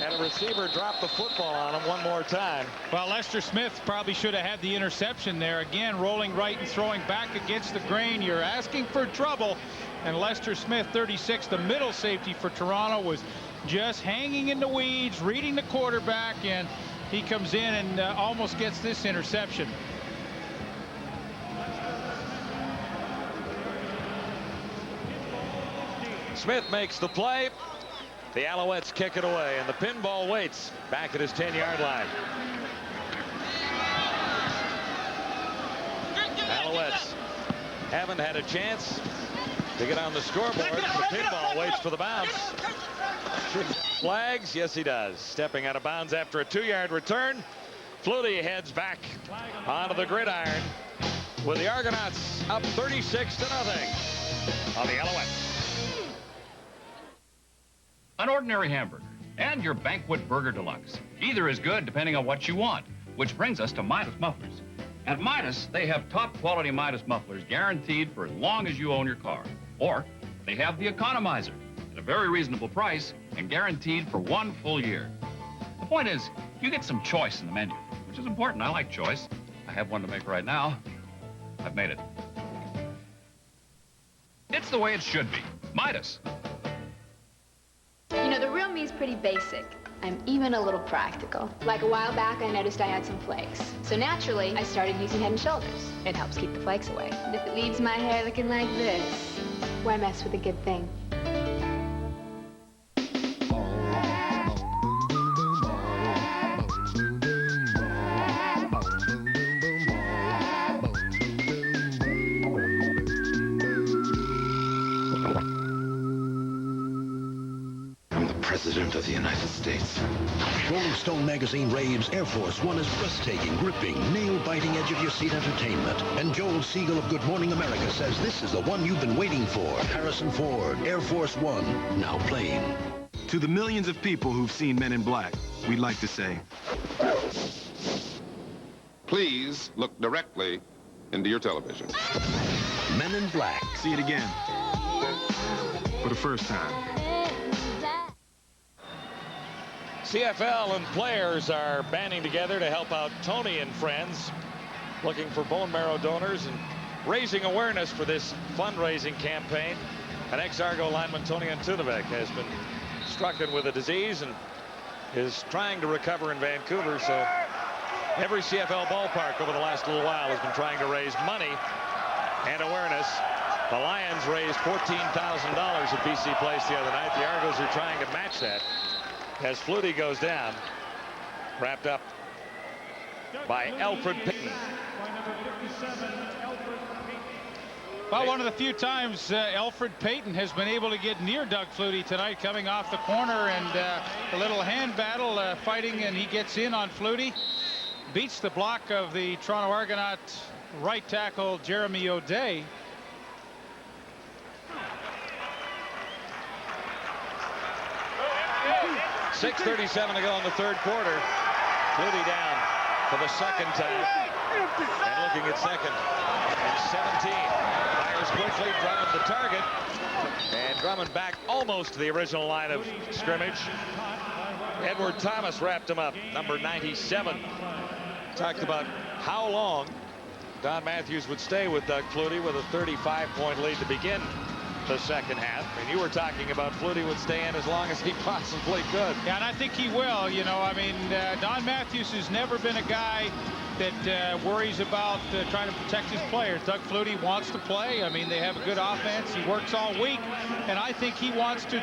and a receiver dropped the football on him one more time. Well, Lester Smith probably should have had the interception there. Again, rolling right and throwing back against the grain. You're asking for trouble. And Lester Smith, 36, the middle safety for Toronto, was just hanging in the weeds, reading the quarterback, and he comes in and almost gets this interception. Smith makes the play. The Alouettes kick it away, and the pinball waits back at his 10-yard line. Alouettes haven't had a chance to get on the scoreboard. The pinball waits for the bounce. Flags, yes he does. Stepping out of bounds after a 2-yard return. Flutie heads back onto the gridiron with the Argonauts up 36-0 on the Alouettes. An ordinary hamburger and your Banquet Burger Deluxe. Either is good depending on what you want, which brings us to Midas Mufflers. At Midas, they have top quality Midas mufflers guaranteed for as long as you own your car. Or they have the Economizer at a very reasonable price and guaranteed for 1 full year. The point is, you get some choice in the menu, which is important. I like choice. I have one to make right now. I've made it. It's the way it should be. Midas. You know, the real me is pretty basic. I'm even a little practical. Like a while back, I noticed I had some flakes. So naturally, I started using Head & Shoulders. It helps keep the flakes away. And if it leaves my hair looking like this, why mess with a good thing? President of the United States. Rolling Stone magazine raves Air Force One as breathtaking, gripping, nail-biting edge-of-your-seat entertainment. And Joel Siegel of Good Morning America says this is the one you've been waiting for. Harrison Ford, Air Force One, now playing. To the millions of people who've seen Men in Black, we'd like to say, please look directly into your television. Men in Black. See it again. For the first time. CFL and players are banding together to help out Tony and friends, looking for bone marrow donors and raising awareness for this fundraising campaign. An ex-Argo lineman, Tony Antunovic, has been stricken with a disease and is trying to recover in Vancouver. So every CFL ballpark over the last little while has been trying to raise money and awareness. The Lions raised $14,000 at BC Place the other night. The Argos are trying to match that. As Flutie goes down, wrapped up by Alfred Payton. Well, one of the few times Alfred Payton has been able to get near Doug Flutie tonight, coming off the corner, and a little hand battle fighting, and he gets in on Flutie. Beats the block of the Toronto Argonaut right tackle Jeremy O'Day. .6:37 to go in the third quarter. Flutie down for the second time. And looking at second and 17. Fires quickly, Drummond the target. And Drummond back almost to the original line of scrimmage. Edward Thomas wrapped him up, number 97. Talked about how long Don Matthews would stay with Doug Flutie with a 35-point lead to begin the second half. And you were talking about Flutie would stay in as long as he possibly could. Yeah, and I think he will. You know, I mean, Don Matthews has never been a guy that worries about trying to protect his players. Doug Flutie wants to play. I mean, they have a good offense. He works all week, and I think he wants to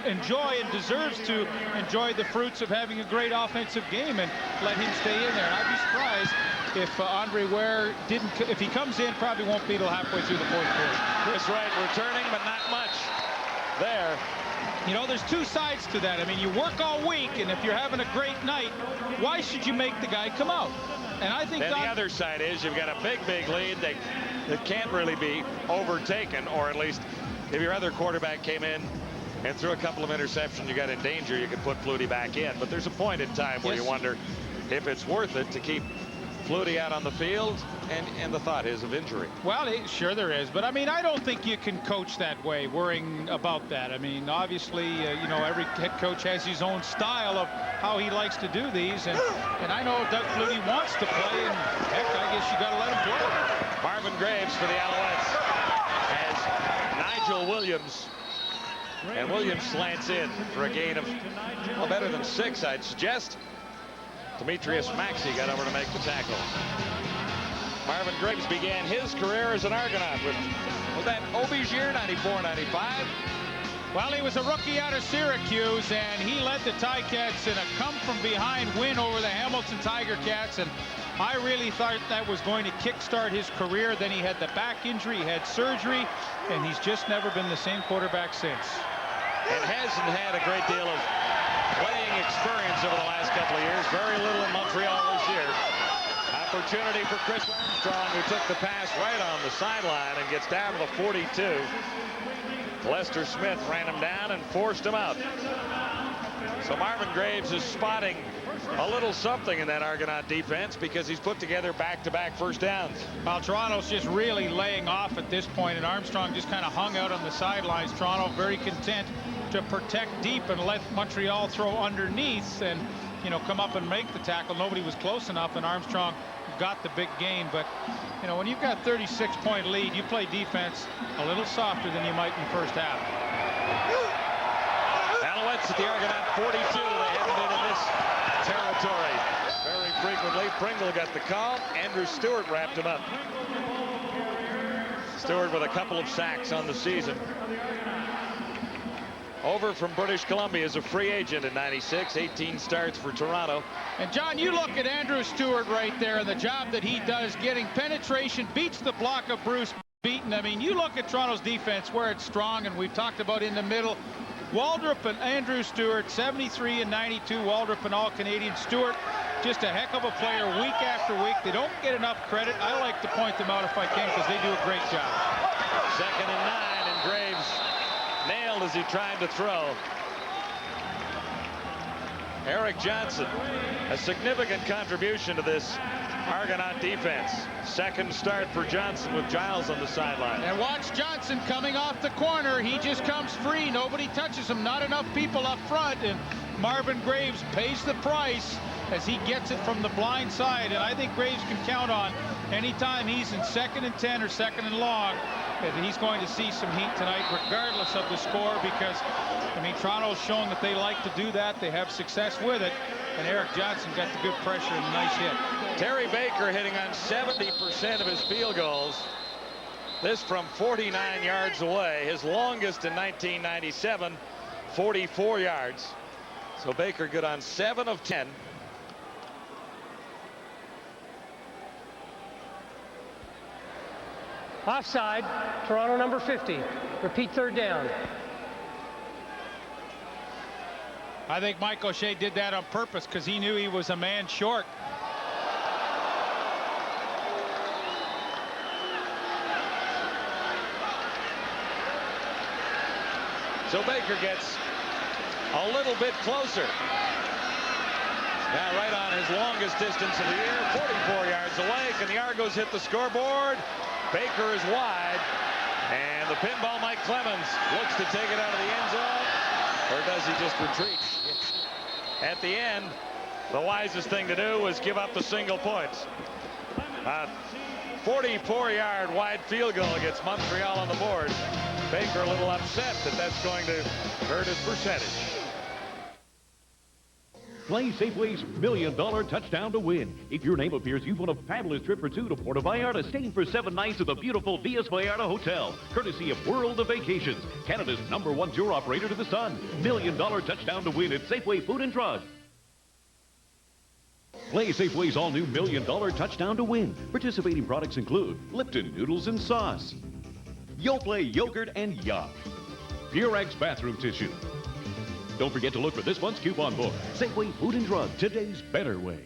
enjoy and deserves to enjoy the fruits of having a great offensive game, and let him stay in there. And I'd be surprised if Andre Ware didn't. If he comes in, probably won't be till halfway through the fourth quarter. Chris Wright returning, but not much there. You know, there's two sides to that. I mean, you work all week, and if you're having a great night, why should you make the guy come out? And I think then the other side is you've got a big lead that can't really be overtaken, or at least if your other quarterback came in and threw a couple of interceptions, you got in danger, you could put Flutie back in. But there's a point in time where you wonder if it's worth it to keep Flutie out on the field, and the thought is of injury. Well, sure there is, but I mean, I don't think you can coach that way, worrying about that. I mean, obviously, you know, every head coach has his own style of how he likes to do these, and I know Doug Flutie wants to play, and heck, I guess you got to let him play. Marvin Graves for the Alouettes has Nigel Williams, and Williams slants in for a gain of better than 6, I'd suggest. Demetrius Maxey got over to make the tackle. Marvin Graves began his career as an Argonaut with that Obie's year, 94-95. Well, he was a rookie out of Syracuse, and he led the Ticats in a come-from-behind win over the Hamilton Tiger Cats, and I really thought that was going to kickstart his career. Then he had the back injury, he had surgery, and he's just never been the same quarterback since. And hasn't had a great deal of playing experience over the last couple of years. Very little in Montreal this year. Opportunity for Chris Armstrong, who took the pass right on the sideline and gets down to the 42. Lester Smith ran him down and forced him out. So Marvin Graves is spotting a little something in that Argonaut defense, because he's put together back-to-back first downs. Well, Toronto's just really laying off at this point, and Armstrong just kind of hung out on the sidelines. Toronto very content to protect deep and let Montreal throw underneath and, you know, come up and make the tackle. Nobody was close enough, and Armstrong got the big gain. But, you know, when you've got 36-point lead, you play defense a little softer than you might in the first half. Alouettes at the Argonaut 42. They haven't been in this territory very frequently. Pringle got the call. Andrew Stewart wrapped him up. Stewart with a couple of sacks on the season. Over from British Columbia as a free agent in '96, 18 starts for Toronto. And John, you look at Andrew Stewart right there and the job that he does getting penetration, beats the block of Bruce Beaton. I mean, you look at Toronto's defense where it's strong, and we've talked about in the middle. Waldrop and Andrew Stewart, 73 and 92. Waldrop and All-Canadian. Stewart, just a heck of a player week after week. They don't get enough credit. I like to point them out if I can, because they do a great job. 2nd and 9, and Graves nailed as he tried to throw. Eric Johnson, a significant contribution to this Argonaut defense. Second start for Johnson with Giles on the sideline. And watch Johnson coming off the corner. He just comes free. Nobody touches him. Not enough people up front. And Marvin Graves pays the price as he gets it from the blind side. And I think Graves can count on anytime he's in 2nd and 10 or 2nd and long, that he's going to see some heat tonight, regardless of the score, because, I mean, Toronto's shown that they like to do that. They have success with it. And Eric Johnson got the good pressure and a nice hit. Terry Baker hitting on 70% of his field goals. This from 49 yards away. His longest in 1997, 44 yards. So Baker good on 7 of 10. Offside, Toronto number 50. Repeat 3rd down. I think Mike O'Shea did that on purpose because he knew he was a man short. So Baker gets a little bit closer. Now right on his longest distance of the year, 44 yards away. Can the Argos hit the scoreboard? Baker is wide, and the pinball Mike Clemens looks to take it out of the end zone, or does he just retreat? At the end, the wisest thing to do was give up the single points. 44-yard wide field goal gets Montreal on the board. Baker a little upset that that's going to hurt his percentage. Play Safeway's $1 million touchdown to win. If your name appears, you've won a fabulous trip for two to Puerto Vallarta, staying for 7 nights at the beautiful Villas Vallarta Hotel, courtesy of World of Vacations, Canada's #1 tour operator to the sun. $1 million touchdown to win at Safeway Food and Drug. Play Safeway's all-new $1 million touchdown to win. Participating products include Lipton Noodles and Sauce, Yoplait Yogurt and Yup, Purex Bathroom Tissue. Don't forget to look for this month's coupon book. Safeway Food and Drug, today's better way.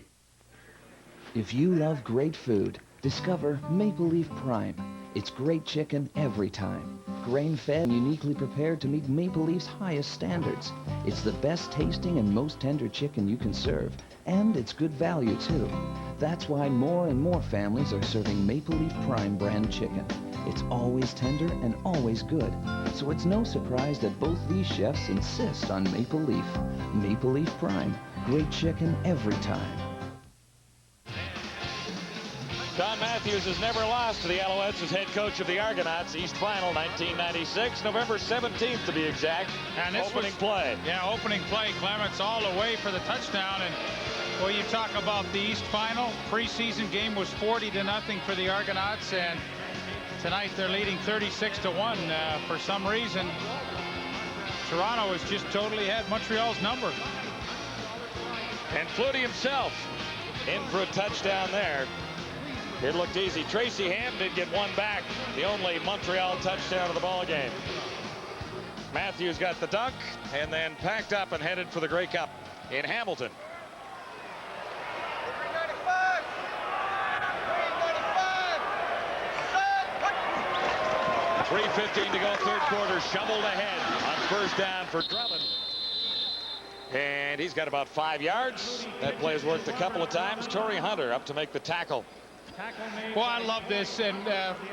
If you love great food, discover Maple Leaf Prime. It's great chicken every time. Grain-fed and uniquely prepared to meet Maple Leaf's highest standards. It's the best tasting and most tender chicken you can serve. And it's good value, too. That's why more and more families are serving Maple Leaf Prime brand chicken. It's always tender and always good. So it's no surprise that both these chefs insist on Maple Leaf. Maple Leaf Prime. Great chicken every time. Don Matthews has never lost to the Alouettes as head coach of the Argonauts. East Final 1996, November 17th to be exact. And this opening play. Yeah, opening play. Clements all the way for the touchdown. And well, you talk about the East Final. Preseason game was 40-0 for the Argonauts, and tonight they're leading 36-1. For some reason, Toronto has just totally had Montreal's number. And Flutie himself in for a touchdown there. It looked easy. Tracy Ham did get one back. The only Montreal touchdown of the ball game. Matthews got the dunk and then packed up and headed for the Grey Cup in Hamilton. 3:15 to go, third quarter. Shoveled ahead on first down for Drummond. And he's got about 5 yards. That play has worked a couple of times. Torrey Hunter up to make the tackle. Well, I love this, and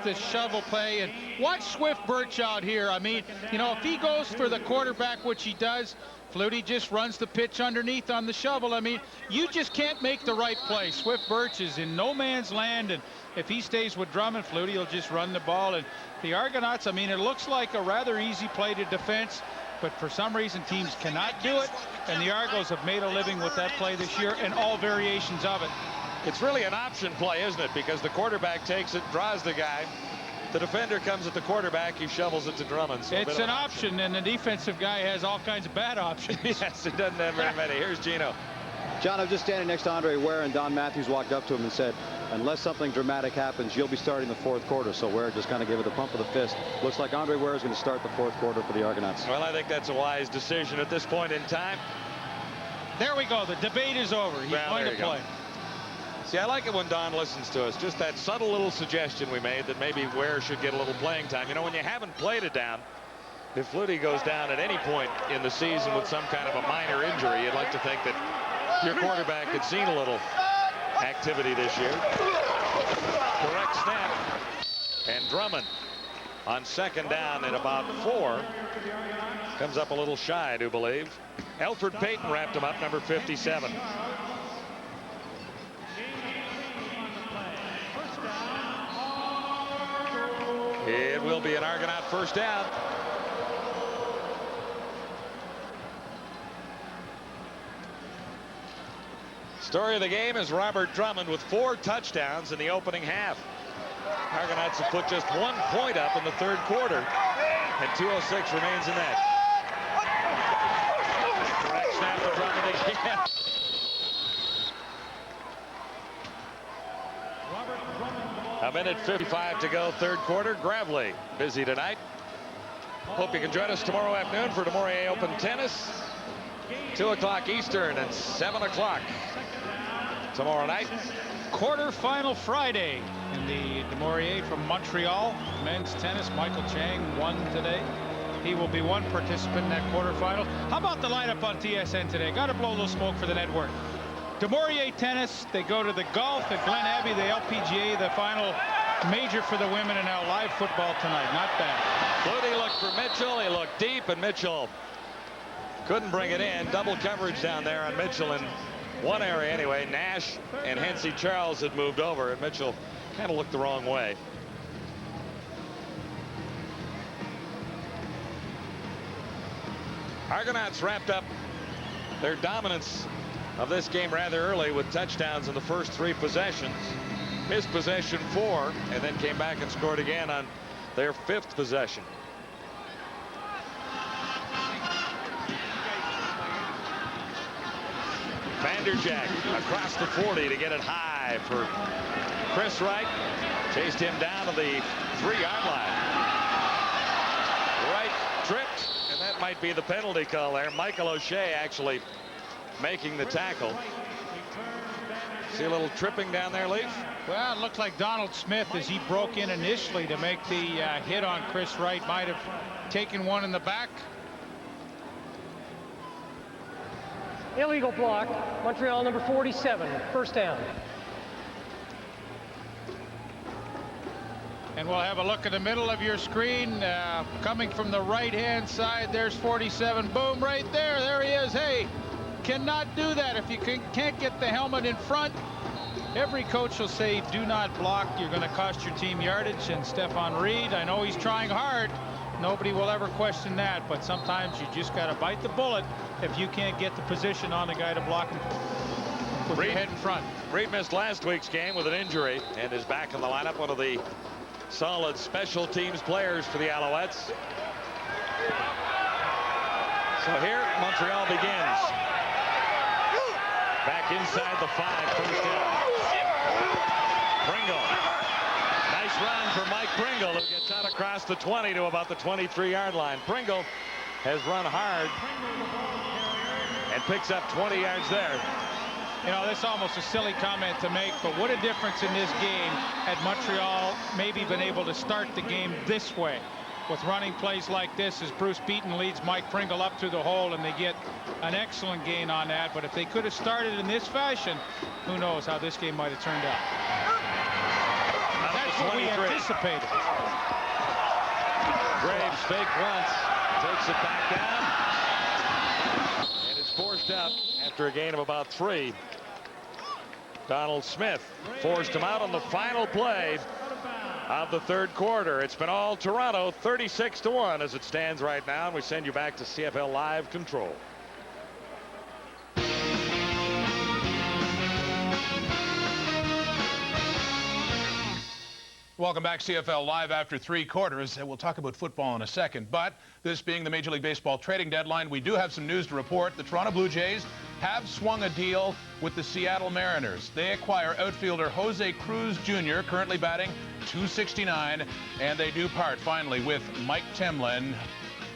the shovel play. And watch Swift Birch out here. I mean, you know, if he goes for the quarterback, which he does, Flutie just runs the pitch underneath on the shovel. I mean, you just can't make the right play. Swift Birch is in no man's land, and if he stays with Drummond, Flutie will just run the ball. And the Argonauts, I mean, it looks like a rather easy play to defense, but for some reason teams cannot do it, and the Argos have made a living with that play this year and all variations of it. It's really an option play, isn't it? Because the quarterback takes it, draws the guy. The defender comes at the quarterback, he shovels it to Drummond. So it's an option, and the defensive guy has all kinds of bad options. Yes, it doesn't have very many. Here's Gino. John, I'm just standing next to Andre Ware, and Don Matthews walked up to him and said, unless something dramatic happens, you'll be starting the fourth quarter. So Ware just kind of gave it the pump of the fist. Looks like Andre Ware is going to start the fourth quarter for the Argonauts. Well, I think that's a wise decision at this point in time. There we go. The debate is over. He's going to play. See, I like it when Don listens to us. Just that subtle little suggestion we made that maybe Ware should get a little playing time. You know, when you haven't played it down, if Flutie goes down at any point in the season with some kind of a minor injury, you'd like to think that your quarterback had seen a little activity this year. Correct snap. And Drummond on second down at about 4. Comes up a little shy, I do believe. Alfred Payton wrapped him up, number 57. It will be an Argonaut first down. Story of the game is Robert Drummond with 4 touchdowns in the opening half. Argonauts have put just 1 point up in the third quarter, and 2:06 remains in that. Correct snap to Drummond again. A minute 55 to go, third quarter. Gravely busy tonight. Hope you can join us tomorrow afternoon for Demorier Open Tennis. 2 o'clock Eastern and 7 o'clock tomorrow night. Quarterfinal Friday in the Demorier from Montreal. Men's tennis, Michael Chang won today. He will be one participant in that quarterfinal. How about the lineup on TSN today? Got to blow a little smoke for the network. Demorier tennis, they go to the golf at Glen Abbey, the LPGA, the final major for the women, and now live football tonight. Not bad. Flutie looked for Mitchell. He looked deep, and Mitchell couldn't bring it in. Double coverage down there on Mitchell in one area anyway. Nash and Hensey Charles had moved over, and Mitchell kind of looked the wrong way. Argonauts wrapped up their dominance of this game rather early with touchdowns in the first 3 possessions. Missed possession 4 and then came back and scored again on their 5th possession. Vanderjack across the 40 to get it high for Chris Wright. Chased him down to the 3-yard line. Wright tripped, and that might be the penalty call there. Michael O'Shea actually making the tackle. See a little tripping down there, Leaf? Well, it looked like Donald Smith, as he broke in initially to make the hit on Chris Wright, might have taken one in the back. Illegal block. Montreal number 47. First down. And we'll have a look at the middle of your screen. Coming from the right-hand side, there's 47. Boom, right there. There he is. Hey, cannot do that if you can't get the helmet in front. Every coach will say, do not block. You're going to cost your team yardage. And Stephon Reed, I know he's trying hard. Nobody will ever question that. But sometimes you just got to bite the bullet if you can't get the position on the guy to block him. Put your head in front. Reed missed last week's game with an injury and is back in the lineup. One of the solid special teams players for the Alouettes. So here Montreal begins. Back inside the 5, first down. Pringle. Nice run for Mike Pringle, who gets out across the 20 to about the 23-yard line. Pringle has run hard and picks up 20 yards there. You know, this is almost a silly comment to make, but what a difference in this game had Montreal maybe been able to start the game this way with running plays like this as Bruce Beaton leads Mike Pringle up through the hole, and they get an excellent gain on that. But if they could have started in this fashion, who knows how this game might have turned out. That's what we anticipated. Graves fake once, takes it back down, and it's forced out after a gain of about 3. Donald Smith forced him out on the final play of the 3rd quarter. It's been all Toronto, 36-1 as it stands right now, and we send you back to CFL Live Control. Welcome back, CFL Live after 3 quarters. We'll talk about football in a second, but this being the Major League Baseball trading deadline, we do have some news to report. The Toronto Blue Jays have swung a deal with the Seattle Mariners. They acquire outfielder Jose Cruz Jr., currently batting .269, and they do part finally with Mike Temlin,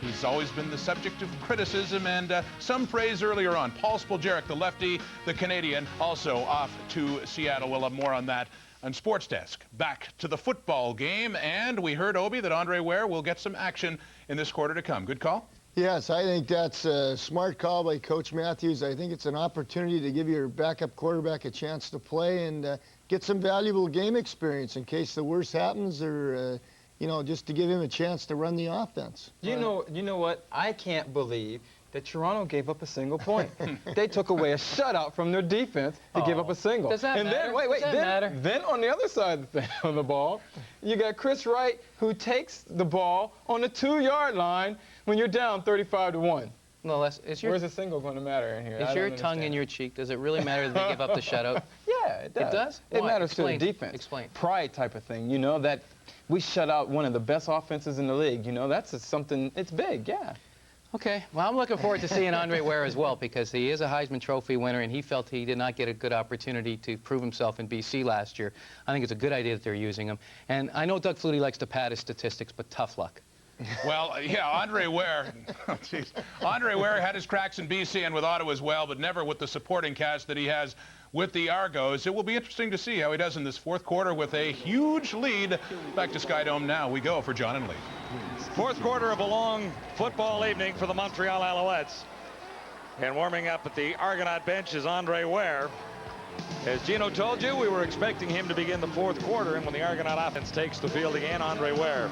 who's always been the subject of criticism and some praise earlier on. Paul Spoljaric, the lefty, the Canadian, also off to Seattle. We'll have more on that on Sports Desk. Back to the football game, and we heard, Obi, that Andre Ware will get some action in this quarter to come. Good call? Yes, I think that's a smart call by Coach Matthews. I think it's an opportunity to give your backup quarterback a chance to play and get some valuable game experience in case the worst happens, or you know, just to give him a chance to run the offense. You know what? I can't believe that Toronto gave up a single point. They took away a shutout from their defense to give up a single. Does that matter? Then on the other side of the ball, you got Chris Wright, who takes the ball on the 2-yard line when you're down 35-1. No, where's the single going to matter in here? Is your tongue in your cheek? Does it really matter that they give up the shutout? Yeah, it does. It does? It Why? matters Explain. to the defense. Explain. Pride type of thing. You know, that we shut out one of the best offenses in the league. You know, that's something, it's big, yeah. Okay, well, I'm looking forward to seeing Andre Ware as well, because he is a Heisman Trophy winner, and he felt he did not get a good opportunity to prove himself in BC last year. I think it's a good idea that they're using him. And I know Doug Flutie likes to pad his statistics, but tough luck. Well, yeah, Andre Ware, Andre Ware had his cracks in BC and with Ottawa as well, but never with the supporting cast that he has with the Argos. It will be interesting to see how he does in this 4th quarter with a huge lead. Back to Skydome now we go for John and Lee. 4th quarter of a long football evening for the Montreal Alouettes. And warming up at the Argonaut bench is Andre Ware. As Gino told you, we were expecting him to begin the 4th quarter, and when the Argonaut offense takes the field again, Andre Ware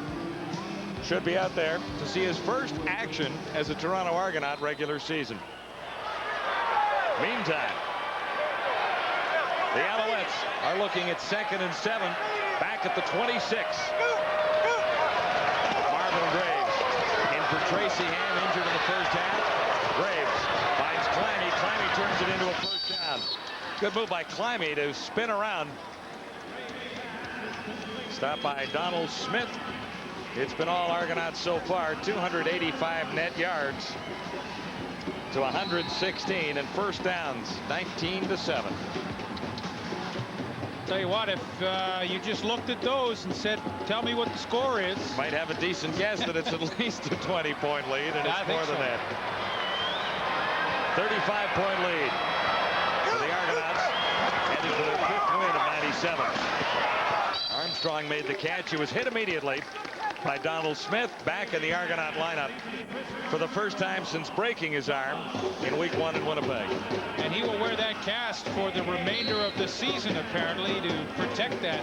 should be out there to see his first action as a Toronto Argonaut regular season. Meantime, the Alouettes are looking at 2nd and 7. back at the 26. Marvin Graves in for Tracy Ham, injured in the first half. Graves finds Climby. Climby turns it into a first down. Good move by Climby to spin around. Stopped by Donald Smith. It's been all Argonauts so far. 285 net yards to 116, and first downs 19-7. Tell you what, if you just looked at those and said, tell me what the score is. Might have a decent guess that it's at least a 20-point lead, and it's more than that. 35-point lead for the Argonauts, heading for their 5th win of 97. Armstrong made the catch. It was hit immediately by Donald Smith, back in the Argonaut lineup for the first time since breaking his arm in week 1 in Winnipeg. And he will wear that cast for the remainder of the season, apparently, to protect that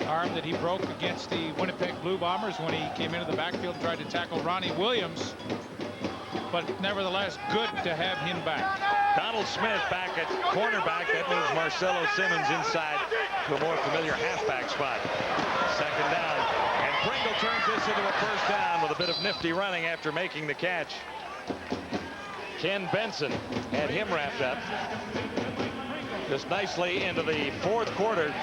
arm that he broke against the Winnipeg Blue Bombers when he came into the backfield and tried to tackle Ronnie Williams. But nevertheless, good to have him back. Donald Smith back at cornerback. That moves Marcelo Simmons inside to a more familiar halfback spot. Second down. And Pringle turns this into a first down with a bit of nifty running after making the catch. Ken Benson had him wrapped up. Just nicely into the 4th quarter.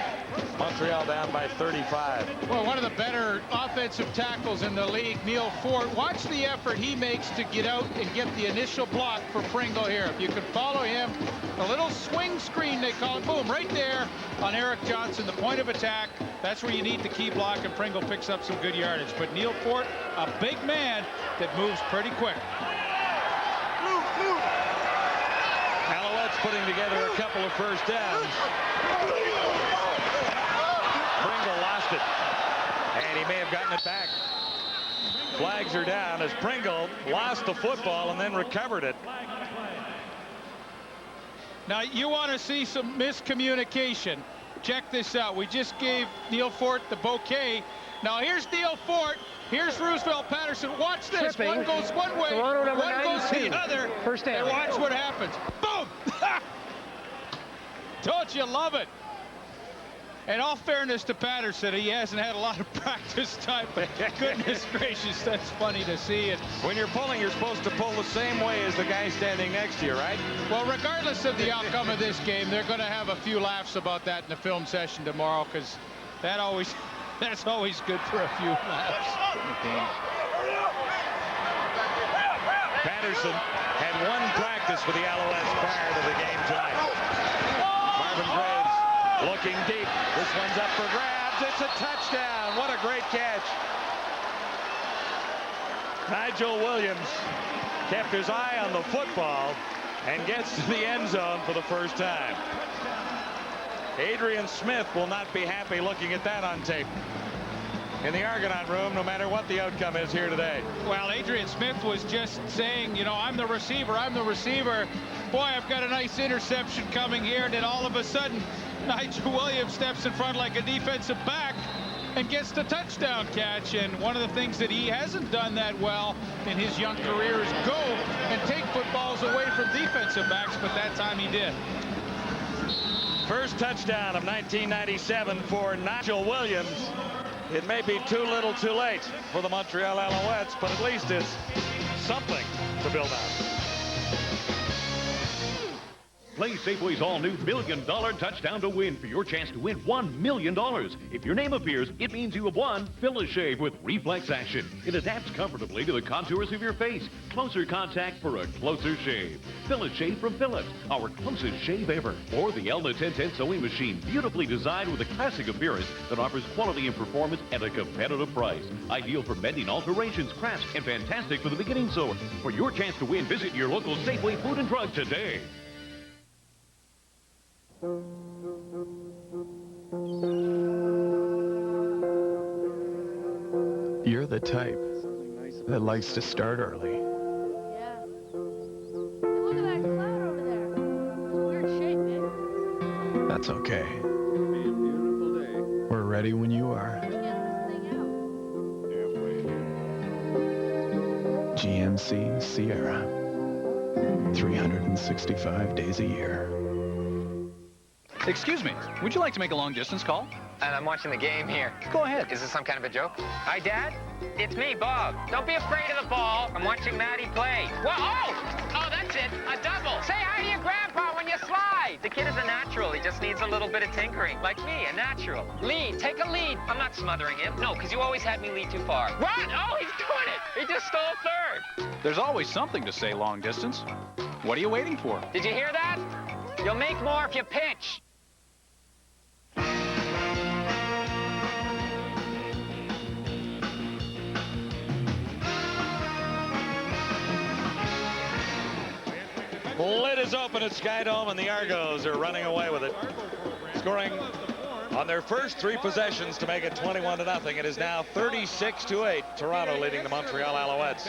Montreal down by 35. Well, one of the better offensive tackles in the league, Neil Fort. Watch the effort he makes to get out and get the initial block for Pringle here. If you can follow him, a little swing screen, they call it, boom, right there on Eric Johnson, the point of attack. That's where you need the key block, and Pringle picks up some good yardage. But Neil Fort, a big man that moves pretty quick. Alouettes putting together a couple of first downs. Pringle lost it, and he may have gotten it back. Flags are down as Pringle lost the football and then recovered it. Now, you want to see some miscommunication. Check this out. We just gave Neil Fort the bouquet. Now, here's Neil Fort. Here's Roosevelt Patterson. Watch this. Tripping. One goes one way, Toronto number one goes 92. the other. First down. And watch what happens. Boom! Don't you love it? In all fairness to Patterson, he hasn't had a lot of practice time, but goodness gracious, that's funny to see. And when you're pulling, you're supposed to pull the same way as the guy standing next to you, right? well, regardless of the outcome of this game, they're going to have a few laughs about that in the film session tomorrow, because that's always good for a few laughs. Patterson had one practice with the Alouettes prior to the game tonight. Marvin Graves looking deep. This one's up for grabs. It's a touchdown. What a great catch. Nigel Williams kept his eye on the football and gets to the end zone for the first time. Adrian Smith will not be happy looking at that on tape in the Argonaut room, no matter what the outcome is here today. Well, Adrian Smith was just saying, you know, I'm the receiver, I'm the receiver. Boy, I've got a nice interception coming here. And then all of a sudden, Nigel Williams steps in front like a defensive back and gets the touchdown catch. And one of the things that he hasn't done that well in his young career is go and take footballs away from defensive backs, but that time he did. First touchdown of 1997 for Nigel Williams. It may be too little too late for the Montreal Alouettes, but at least it's something to build on. Play Safeway's all-new $1 million touchdown to win for your chance to win $1 million. If your name appears, it means you have won Fill-A-Shave with Reflex Action. It adapts comfortably to the contours of your face. Closer contact for a closer shave. Fill-A-Shave from Philips, our closest shave ever. Or the Elna 1010 sewing machine, beautifully designed with a classic appearance that offers quality and performance at a competitive price. Ideal for mending alterations, crafts, and fantastic for the beginning sewer. For your chance to win, visit your local Safeway Food and Drug today. You're the type that likes to start early. Yeah. Hey, look at that cloud over there. Weird shape, man. That's okay. It'll be a beautiful day. We're ready when you are. Get this thing out. GMC Sierra. 365 days a year. Excuse me, would you like to make a long-distance call? and I'm watching the game here. Go ahead. Is this some kind of a joke? Hi, Dad. It's me, Bob. Don't be afraid of the ball. I'm watching Maddie play. Well, oh, that's it. A double. Say hi to your grandpa when you slide. The kid is a natural. He just needs a little bit of tinkering. Like me, a natural. Lead. Take a lead. I'm not smothering him. No, because you always had me lead too far. Run! Oh, he's doing it. He just stole third. There's always something to say long distance. What are you waiting for? Did you hear that? You'll make more if you pitch. Lid is open at Skydome, and the Argos are running away with it, scoring on their first 3 possessions to make it 21-0. It is now 36-8. Toronto leading the Montreal Alouettes.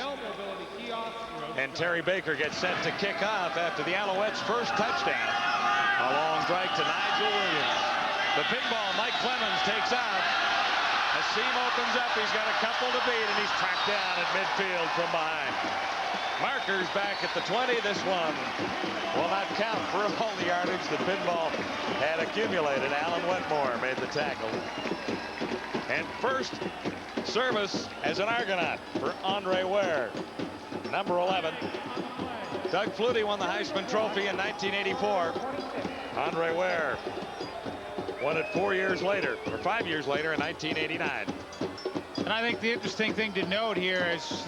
And Terry Baker gets sent to kick off after the Alouettes' first touchdown. A long strike to Nigel Williams. The pinball, Mike Clemens takes out. A seam opens up. He's got a couple to beat, and he's tracked down at midfield from behind. Markers back at the 20. This one will not count for all the yardage the pinball had accumulated. Alan Wetmore made the tackle. And first service as an Argonaut for Andre Ware, number 11. Doug Flutie won the Heisman Trophy in 1984. Andre Ware won it 4 years later, or 5 years later in 1989. And I think the interesting thing to note here is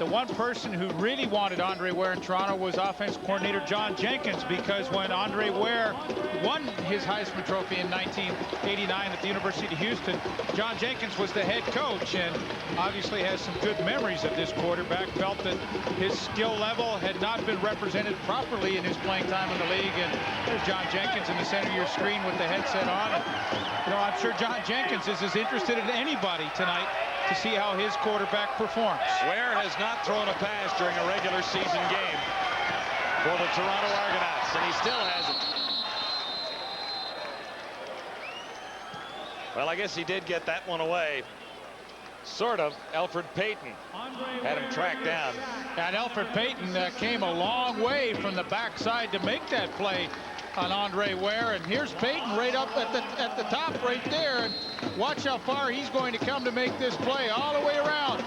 the one person who really wanted Andre Ware in Toronto was offense coordinator John Jenkins, because when Andre Ware won his Heisman Trophy in 1989 at the University of Houston, John Jenkins was the head coach and obviously has some good memories of this quarterback. Felt that his skill level had not been represented properly in his playing time in the league. And there's John Jenkins in the center of your screen with the headset on. And, I'm sure John Jenkins is as interested as anybody tonight to see how his quarterback performs. Ware has not thrown a pass during a regular season game for the Toronto Argonauts, and he still hasn't. Well, I guess he did get that one away. Sort of. Alfred Payton had him tracked down. And Alfred Payton came a long way from the backside to make that play on Andre Ware, and here's Payton right up at the top right there, and watch how far he's going to come to make this play all the way around.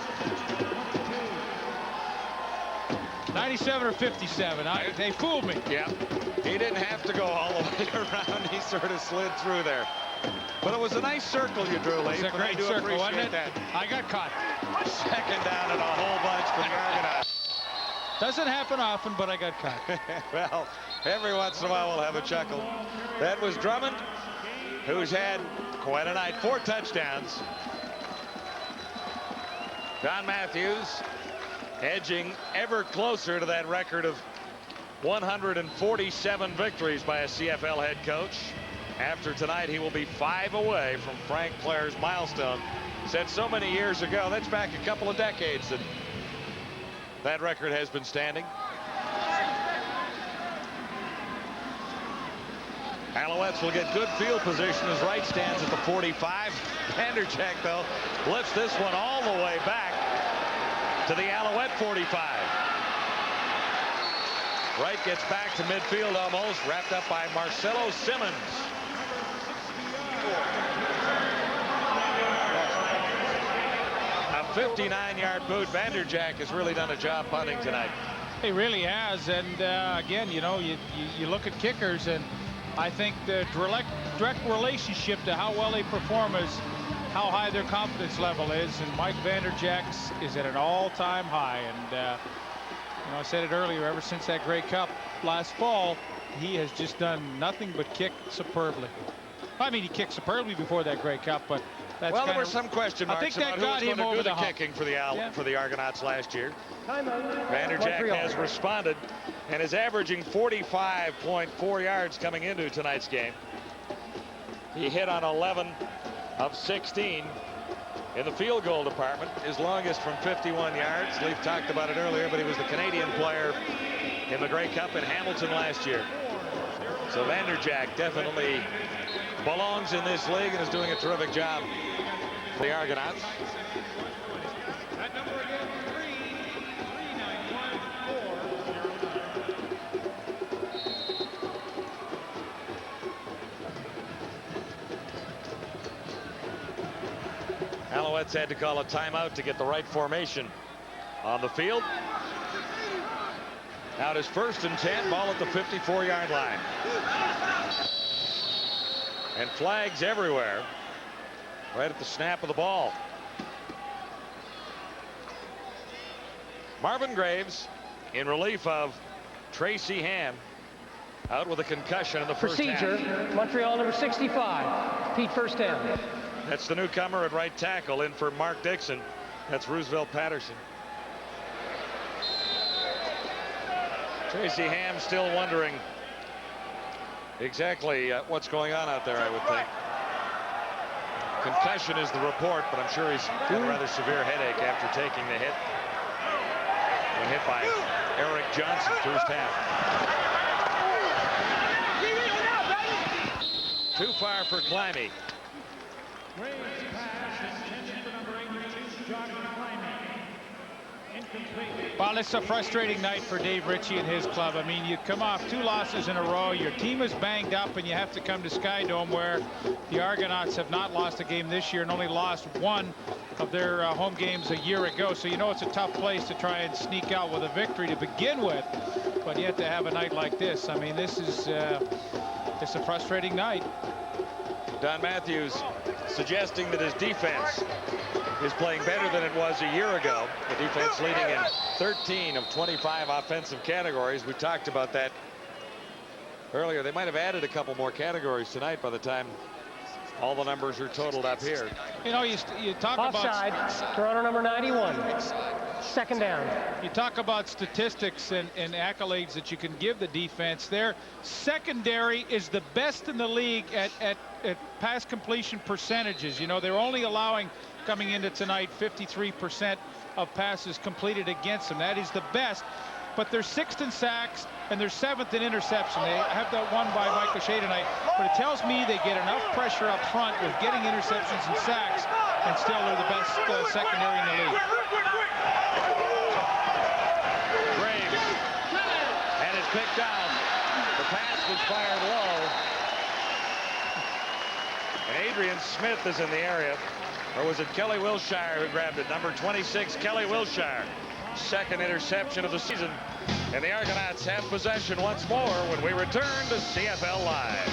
97 or 57. They fooled me. Yeah, he didn't have to go all the way around. He sort of slid through there. But it was a nice circle you drew, Lee. It's a great circle, wasn't it? That. I got caught. Second down and a whole bunch for the Argonauts. Doesn't happen often, but I got caught. Well, every once in a while we'll have a chuckle. That was Drummond, who's had quite a night. 4 touchdowns. Don Matthews edging ever closer to that record of 147 victories by a CFL head coach. After tonight, he will be 5 away from Frank Clair's milestone set so many years ago. That's back a couple of decades that record has been standing. Alouettes will get good field position as Wright stands at the 45. Vandercheck, though, lifts this one all the way back to the Alouette 45. Wright gets back to midfield almost, wrapped up by Marcelo Simmons. A 59-yard boot. Vanderjack has really done a job punting tonight. He really has, and again, you look at kickers, and I think the direct relationship to how well they perform is how high their confidence level is, and Mike Vanderjack's is at an all-time high. And I said it earlier, ever since that Grey Cup last fall, he has just done nothing but kick superbly. I mean, he kicked superbly before that Grey Cup, but that's well, there were some question marks about who was going to do the kicking for the Argonauts last year. Vanderjack has responded and is averaging 45.4 yards coming into tonight's game. He hit on 11 of 16 in the field goal department, his longest from 51 yards. Leaf talked about it earlier, but he was the Canadian player in the Grey Cup in Hamilton last year. So Vanderjack definitely belongs in this league and is doing a terrific job for the Argonauts. That number again, 33914. Argonauts had to call a timeout to get the right formation on the field. Now it is 1st and 10, ball at the 54-yard line. And flags everywhere right at the snap of the ball. Marvin Graves in relief of Tracy Ham, out with a concussion in the first half. Procedure, Montreal number 65, Pete, first down. That's the newcomer at right tackle, in for Mark Dixon. That's Roosevelt Patterson. Tracy Ham still wondering exactly what's going on out there, I would think. Concussion is the report, but I'm sure he's got a rather severe headache after taking the hit. When hit by Eric Johnson first half. Too far for Climby. Well, it's a frustrating night for Dave Ritchie and his club. I mean, you come off 2 losses in a row. Your team is banged up, and you have to come to Skydome, where the Argonauts have not lost a game this year and only lost 1 of their home games a year ago. So you know it's a tough place to try and sneak out with a victory to begin with. But yet to have a night like this, I mean, this is it's a frustrating night. Don Matthews suggesting that his defense is playing better than it was a year ago. The defense leading in 13 of 25 offensive categories. We talked about that earlier. They might have added a couple more categories tonight by the time all the numbers are totaled up here. You know, you talk Offside, about Toronto number 91, 2nd down. You talk about statistics and accolades that you can give the defense. Their secondary is the best in the league at pass completion percentages. You know, they're only allowing, coming into tonight, 53% of passes completed against them. That is the best. But they're 6th in sacks and they're 7th in interception. They have that one by Mike O'Shea tonight, but it tells me they get enough pressure up front with getting interceptions and sacks, and still they're the best secondary in the league. Graves, and it's picked out. The pass was fired low. And Adrian Smith is in the area. Or was it Kelly Wilshire who grabbed it? Number 26, Kelly Wilshire. 2nd interception of the season. And the Argonauts have possession once more when we return to CFL Live.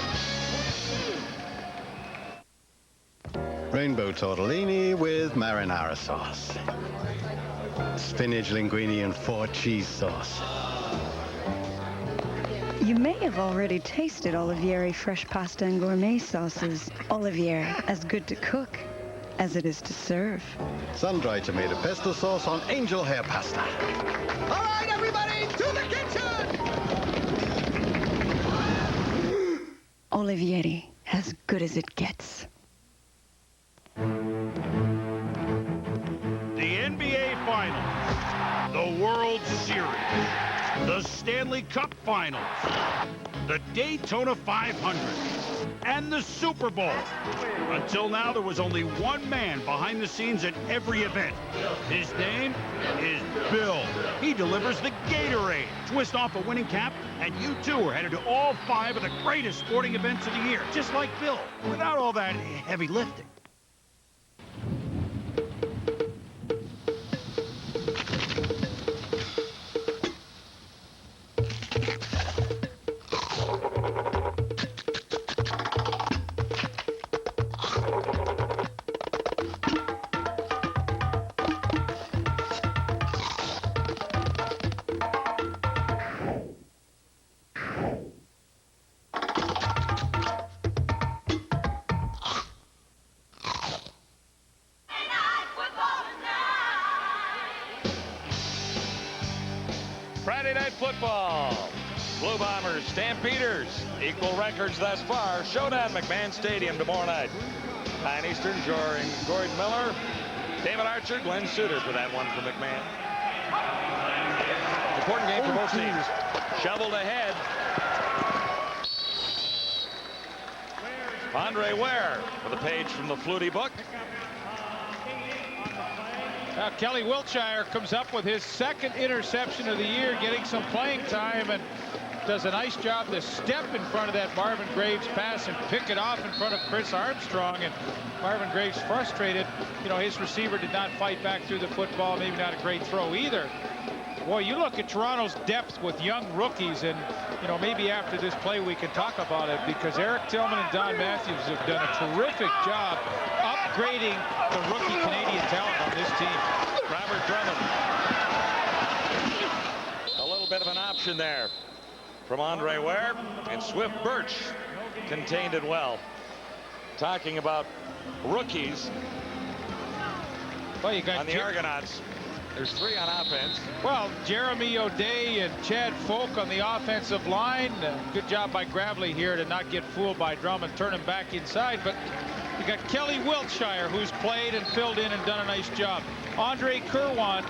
Rainbow tortellini with marinara sauce. Spinach, linguine, and 4 cheese sauce. You may have already tasted Olivieri fresh pasta and gourmet sauces. Olivieri, as good to cook as it is to serve. Sun-dried tomato pesto sauce on angel hair pasta. All right, everybody, to the kitchen! Olivieri, as good as it gets. The NBA Finals, the World Series, the Stanley Cup Finals, the Daytona 500, and the Super Bowl. Until now, there was only one man behind the scenes at every event. His name is Bill. He delivers the Gatorade. Twist off a winning cap, and you too are headed to all 5 of the greatest sporting events of the year, just like Bill, without all that heavy lifting. Friday Night Football. Blue Bombers, Stampeders, equal records thus far. Showdown, McMahon Stadium tomorrow night. 9 Eastern, Gordon Miller, David Archer, Glenn Suter for that one for McMahon. Important game for both teams. Shoveled ahead. Andre Ware with a page from the Flutie book. Now Kelly Wilshire comes up with his 2nd interception of the year, getting some playing time, and does a nice job to step in front of that Marvin Graves pass and pick it off in front of Chris Armstrong. And Marvin Graves frustrated. You know, his receiver did not fight back through the football. Maybe not a great throw either. Boy, you look at Toronto's depth with young rookies, and, you know, maybe after this play we can talk about it, because Eric Tillman and Don Matthews have done a terrific job upgrading the rookie Canadian talent on this team. Robert Drummond. A little bit of an option there from Andre Ware, and Swift Birch contained it well. Talking about rookies well, you got on the Argonauts. There's 3 on offense. Well, Jeremy O'Day and Chad Folk on the offensive line. Good job by Gravely here to not get fooled by Drummond, turn him back inside. But you got Kelly Wiltshire, who's played and filled in and done a nice job. Andre Kerwin,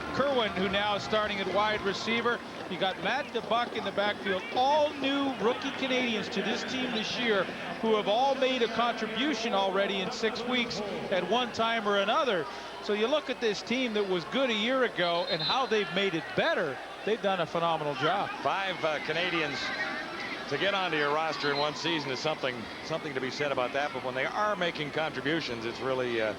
who now is starting at wide receiver. You got Matt DeBuck in the backfield. All new rookie Canadians to this team this year, who have all made a contribution already in 6 weeks at one time or another. So you look at this team that was good a year ago and how they've made it better. They've done a phenomenal job. 5 Canadians to get onto your roster in one season is something to be said about that. But when they are making contributions, it's really an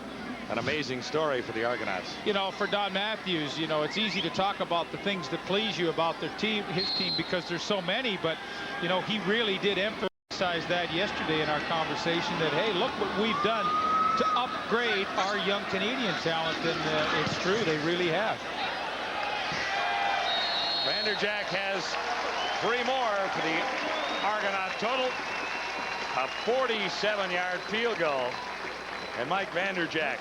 amazing story for the Argonauts. You know, for Don Matthews, you know, it's easy to talk about the things that please you about their team, his team, because there's so many. But, you know, he really did emphasize that yesterday in our conversation, that, hey, look what we've done to upgrade our young Canadian talent. And it's true, they really have. Vanderjack has 3 more for the Argonaut total. A 47-yard field goal. And Mike Vanderjack,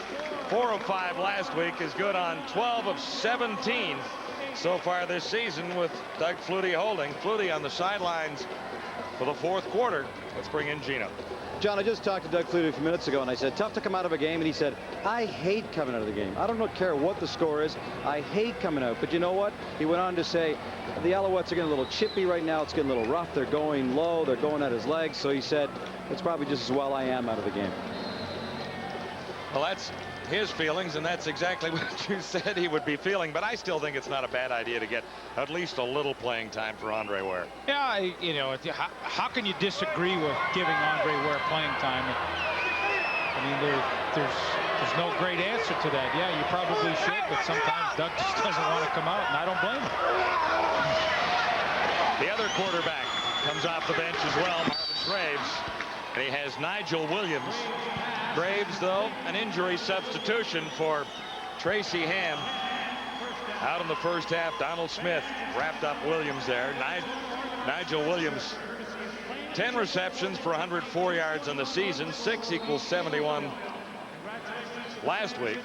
4 of 5 last week, is good on 12 of 17 so far this season, with Doug Flutie holding. Flutie on the sidelines for the 4th quarter. Let's bring in Gino. John, I just talked to Doug Flutie a few minutes ago, and I said, tough to come out of a game, and he said, I hate coming out of the game. I don't care what the score is. I hate coming out. But you know what? He went on to say, the Alouettes are getting a little chippy right now. It's getting a little rough. They're going low. They're going at his legs. So he said, it's probably just as well I am out of the game. Well, that's his feelings, and that's exactly what you said he would be feeling. But I still think it's not a bad idea to get at least a little playing time for Andre Ware. Yeah, you know, how can you disagree with giving Andre Ware playing time? I mean, there's no great answer to that. Yeah, you probably should, but sometimes Doug just doesn't want to come out, and I don't blame him. The other quarterback comes off the bench as well, Marvin Graves, and he has Nigel Williams. Graves, though, an injury substitution for Tracy Ham. Out in the first half, Donald Smith wrapped up Williams there. Nigel Williams, 10 receptions for 104 yards on the season. 6 equals 71 last week.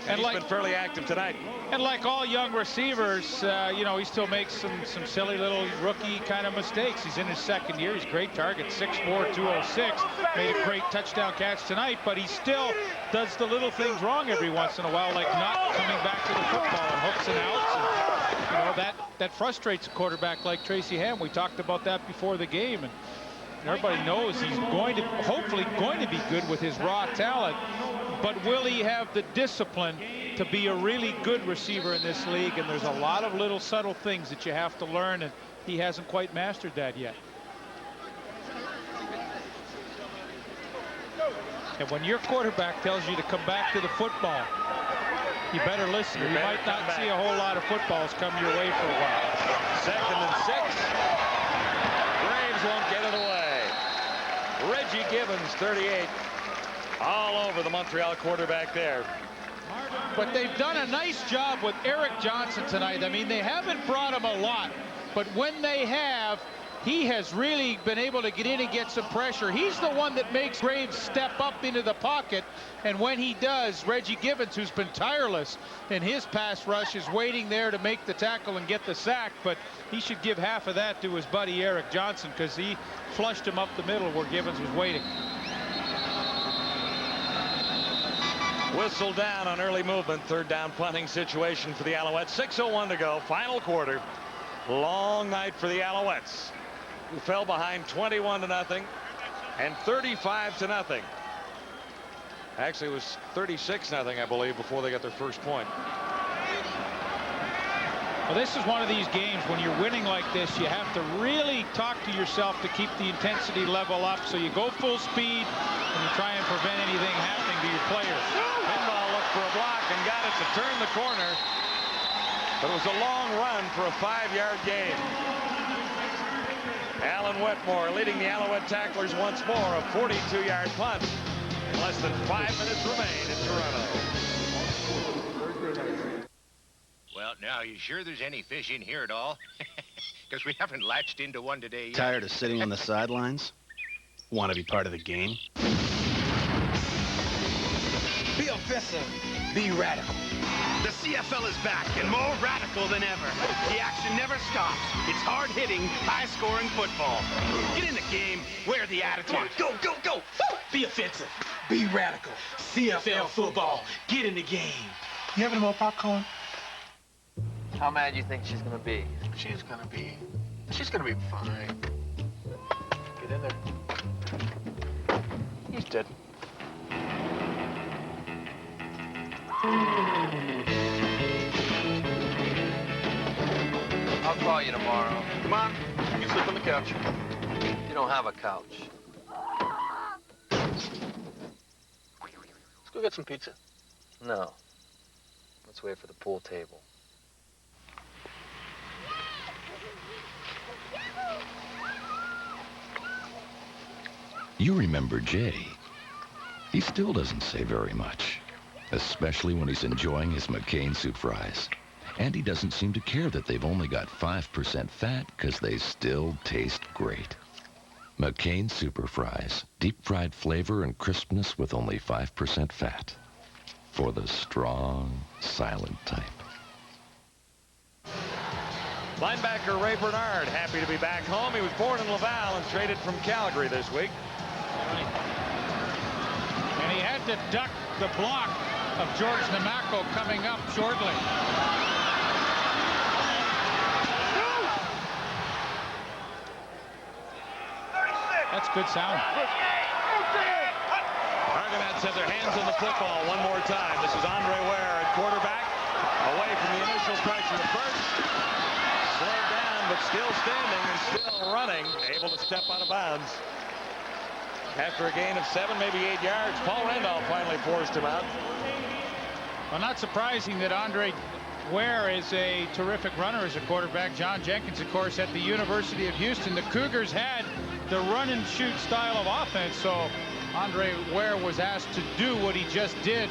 And he's been fairly active tonight. And like all young receivers, you know, he still makes some silly little rookie kind of mistakes. He's in his 2nd year. He's a great target, 6'4", 206. Made a great touchdown catch tonight, but he still does the little things wrong every once in a while, like not coming back to the football and hooks and outs. And, you know, that frustrates a quarterback like Tracy Ham. We talked about that before the game, and everybody knows he's hopefully going to be good with his raw talent. But will he have the discipline to be a really good receiver in this league? And there's a lot of little subtle things that you have to learn, and he hasn't quite mastered that yet. And when your quarterback tells you to come back to the football, you better listen. You might not see a whole lot of footballs come your way for a while. 2nd and 6. Graves won't get it away. Reggie Gibbons, 38. All over the Montreal quarterback there. But they've done a nice job with Eric Johnson tonight. I mean, they haven't brought him a lot, but when they have, he has really been able to get in and get some pressure. He's the one that makes Graves step up into the pocket, and when he does, Reggie Gibbons, who's been tireless in his pass rush, is waiting there to make the tackle and get the sack. But he should give half of that to his buddy Eric Johnson, because he flushed him up the middle where Gibbons was waiting. Whistle down on early movement. 3rd down punting situation for the Alouettes. 6:01 to go. Final quarter. Long night for the Alouettes, who fell behind 21-0 and 35-0. Actually, it was 36-0, I believe, before they got their first point. Well, this is one of these games when you're winning like this, you have to really talk to yourself to keep the intensity level up. So you go full speed and you try and prevent anything happening to your players. Pinball looked for a block and got it to turn the corner. But it was a long run for a 5-yard gain. Alan Wetmore leading the Alouette tacklers once more. A 42-yard punt. Less than 5 minutes remain in Toronto. Well, now, are you sure there's any fish in here at all? Because we haven't latched into one today yet. Tired of sitting on the sidelines? Want to be part of the game? Be offensive. Be radical. The CFL is back and more radical than ever. The action never stops. It's hard-hitting, high-scoring football. Get in the game. Wear the attitude. Come on, go, go, go. Woo! Be offensive. Be radical. CFL football. Get in the game. You have any more popcorn? How mad do you think she's gonna be? She's gonna be fine. Get in there. He's dead. I'll call you tomorrow. Come on, you can sleep on the couch. You don't have a couch. Let's go get some pizza. No. Let's wait for the pool table. You remember Jay. He still doesn't say very much, especially when he's enjoying his McCain soup fries. And he doesn't seem to care that they've only got 5% fat because they still taste great. McCain Super Fries, deep-fried flavor and crispness with only 5% fat. For the strong, silent type. Linebacker Ray Bernard happy to be back home. He was born in Laval and traded from Calgary this week. And he had to duck the block of George Namaco coming up shortly. That's good sound. Argonauts have their hands on the football one more time. This is Andre Ware at quarterback. Away from the initial pressure of Birch. Slowed down, but still standing and still running. Able to step out of bounds. After a gain of 7, maybe 8 yards, Paul Randolph finally forced him out. Well, not surprising that Andre Ware is a terrific runner as a quarterback. John Jenkins, of course, at the University of Houston. The Cougars had the run-and-shoot style of offense, so Andre Ware was asked to do what he just did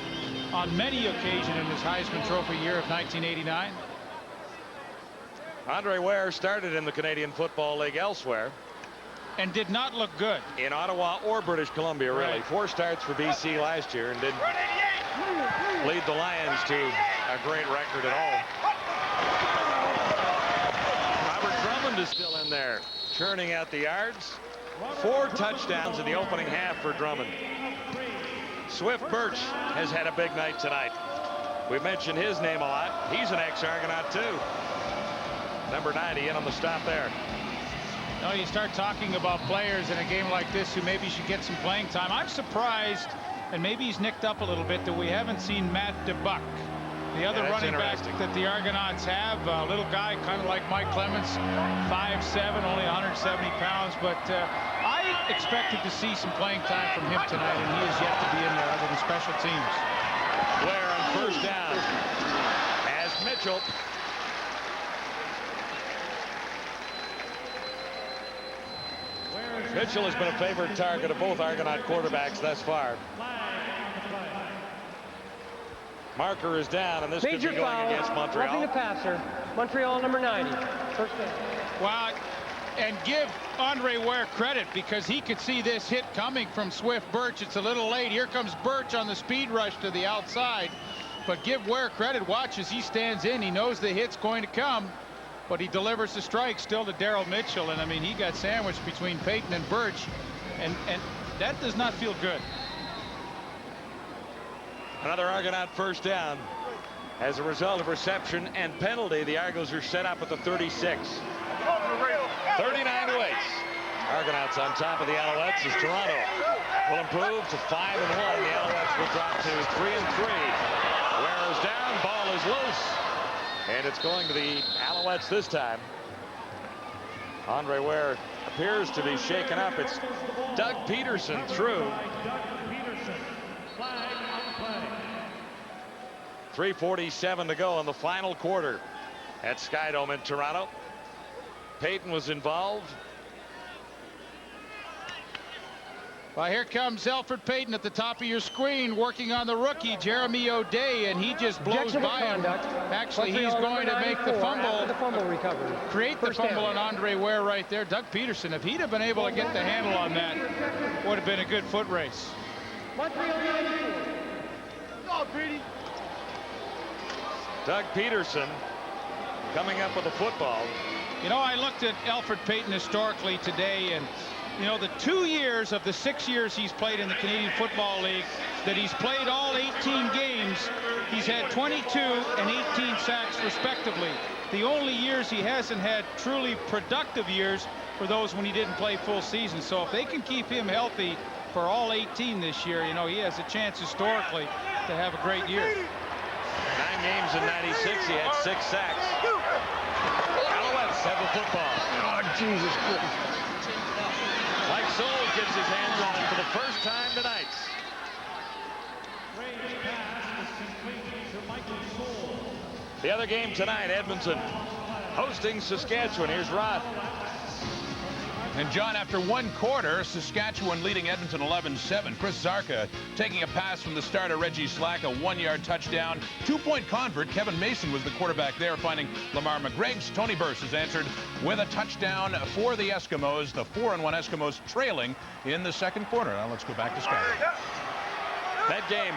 on many occasions in his Heisman Trophy year of 1989. Andre Ware started in the Canadian Football League elsewhere. And did not look good. In Ottawa or British Columbia, really. Right. 4 starts for BC last year and didn't lead the Lions to a great record at all. Robert Drummond is still in there, churning out the yards. 4 touchdowns in the opening half for Drummond. Swift Birch has had a big night tonight. We've mentioned his name a lot. He's an ex-Argonaut, too. Number 90 in on the stop there. No, you start talking about players in a game like this who maybe should get some playing time. I'm surprised, and maybe he's nicked up a little bit, that we haven't seen Matt DeBuck, the other running back that the Argonauts have. A little guy, kind of like Mike Clements, 5'7", only 170 pounds. But I expected to see some playing time from him tonight, and he is yet to be in there other than special teams. Blair on first down as Mitchell. Mitchell has been a favorite target of both Argonaut quarterbacks thus far. Marker is down, and this could be going against Montreal. Roughing the passer, Montreal number 90. First down. Well, and give Andre Ware credit because he could see this hit coming from Swift Birch. It's a little late. Here comes Birch on the speed rush to the outside. But give Ware credit. Watch as he stands in. He knows the hit's going to come. But he delivers the strike still to Daryl Mitchell. And, I mean, he got sandwiched between Payton and Birch. And that does not feel good. Another Argonaut first down. As a result of reception and penalty, the Argos are set up at the 36. 39-8. Argonauts on top of the Alouettes as Toronto will improve to 5-1. The Alouettes will drop to 3-3. Ware is down. Ball is loose. And it's going to the Alouettes this time. Andre Ware appears to be shaken up. It's Doug Peterson through. 3:47 to go in the final quarter at Skydome in Toronto. Payton was involved. Well, here comes Elfrid Payton at the top of your screen, working on the rookie, Jeremy O'Day, and he just blows by him. Actually, he's going to make the fumble, recovery. Create the fumble on Andre Ware right there. Doug Peterson, if he'd have been able to get the handle on that, would have been a good foot race. Doug Peterson coming up with the football. You know, I looked at Elfrid Payton historically today, and you know, the 2 years of the 6 years he's played in the Canadian Football League, that he's played all 18 games, he's had 22 and 18 sacks respectively. The only years he hasn't had truly productive years were those when he didn't play full season. So if they can keep him healthy for all 18 this year, you know, he has a chance historically to have a great year. 9 games in 96, he had 6 sacks. Alouettes have the football. Oh, Jesus Christ. Mike Soul gets his hands on it for the first time tonight. The other game tonight, Edmonton hosting Saskatchewan. Here's Rod. And John, after 1 quarter, Saskatchewan leading Edmonton 11-7. Chris Zarka taking a pass from the starter Reggie Slack, a 1-yard touchdown. 2-point convert. Kevin Mason was the quarterback there, finding Lamar McGreg's. Tony Burse has answered with a touchdown for the Eskimos. The 4-1 Eskimos trailing in the second quarter. Now let's go back to Scott. That game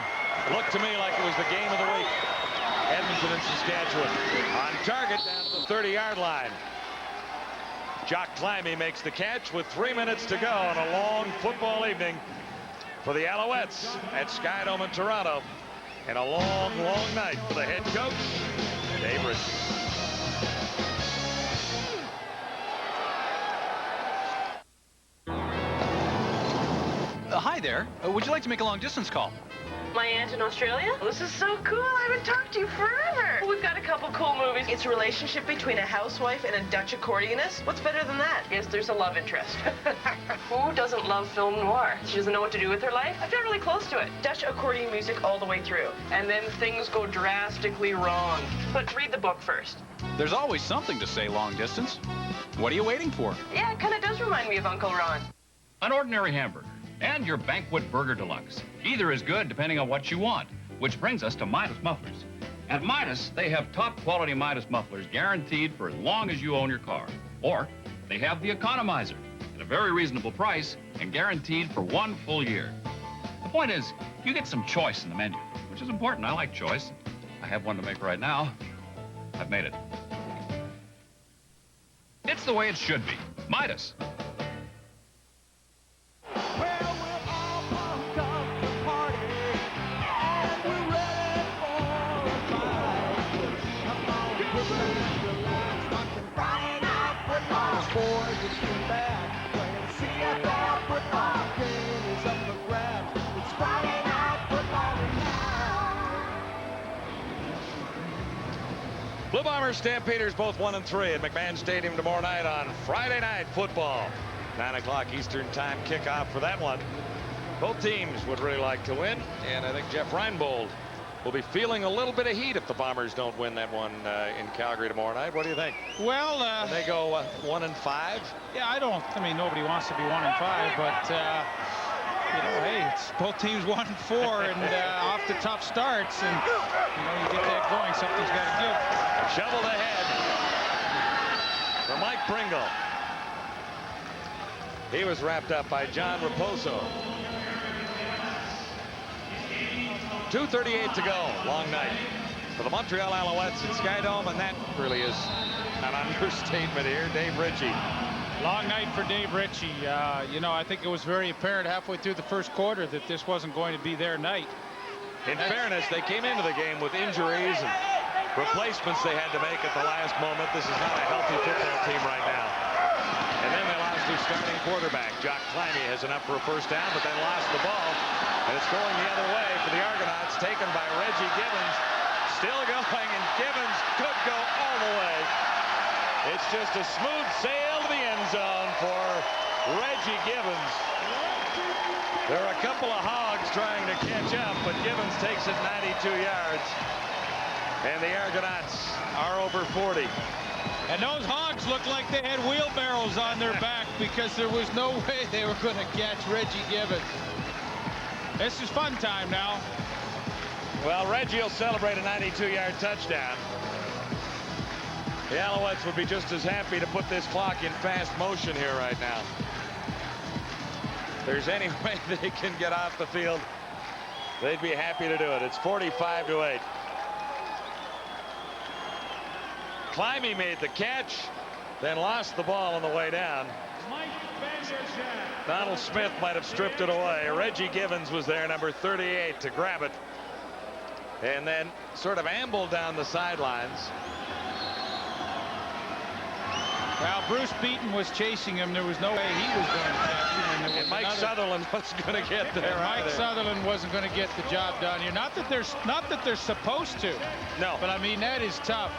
looked to me like it was the game of the week. Edmonton and Saskatchewan on target down to the 30-yard line. Jock Climby makes the catch with 3 minutes to go on a long football evening for the Alouettes at Skydome in Toronto. And a long, long night for the head coach, Dave Ritchie. Hi there. Would you like to make a long-distance call? My aunt in Australia? This is so cool. I haven't talked to you forever. We've got a couple cool movies. It's a relationship between a housewife and a Dutch accordionist. What's better than that? Yes, there's a love interest. Who doesn't love film noir? She doesn't know what to do with her life? I've got really close to it. Dutch accordion music all the way through. And then things go drastically wrong. But read the book first. There's always something to say long distance. What are you waiting for? Yeah, it kind of does remind me of Uncle Ron. An ordinary hamburger and your Banquet Burger Deluxe. Either is good depending on what you want, which brings us to Midas Mufflers. At Midas, they have top quality Midas mufflers guaranteed for as long as you own your car. Or they have the Economizer at a very reasonable price and guaranteed for 1 full year. The point is, you get some choice in the menu, which is important. I like choice. I have one to make right now. I've made it. It's the way it should be. Midas. Blue Bombers, Stampeders, both 1-3 at McMahon Stadium tomorrow night on Friday Night Football. 9 o'clock Eastern Time kickoff for that one. Both teams would really like to win, and I think Jeff Reinbold will be feeling a little bit of heat if the Bombers don't win that one in Calgary tomorrow night. What do you think? Well, can they go 1-5? Yeah, I mean, nobody wants to be 1-5, but you know, hey, it's both teams 1-4 and off to tough starts, and you know, you get that going, something's got to give. Shoveled ahead for Mike Pringle. He was wrapped up by John Raposo. 2:38 to go. Long night for the Montreal Alouettes at Skydome, and that really is an understatement here. Dave Ritchie. Long night for Dave Ritchie. You know, I think it was very apparent halfway through the first quarter that this wasn't going to be their night. In fairness, they came into the game with injuries and replacements they had to make at the last moment. This is not a healthy football team right now. And then they lost their starting quarterback. Jock Climby has enough for a first down, but then lost the ball. And it's going the other way for the Argonauts, taken by Reggie Gibbons. Still going, and Givens could go all the way. It's just a smooth sail to the end zone for Reggie Givens. There are a couple of hogs trying to catch up, but Givens takes it 92 yards. And the Argonauts are over 40. And those hogs looked like they had wheelbarrows on their back because there was no way they were going to catch Reggie Givens. This is fun time now. Well, Reggie will celebrate a 92-yard touchdown. The Alouettes would be just as happy to put this clock in fast motion here right now. If there's any way they can get off the field, they'd be happy to do it. It's 45-8. Climby made the catch, then lost the ball on the way down. Donald Smith might have stripped it away. Reggie Givens was there, number 38, to grab it. And then sort of ambled down the sidelines. Well, Bruce Beaton was chasing him. There was no way he was going to catch him. And Mike Sutherland wasn't going to get there. Mike Sutherland wasn't going to get the job done here. Not that they're supposed to. No. But I mean, that is tough.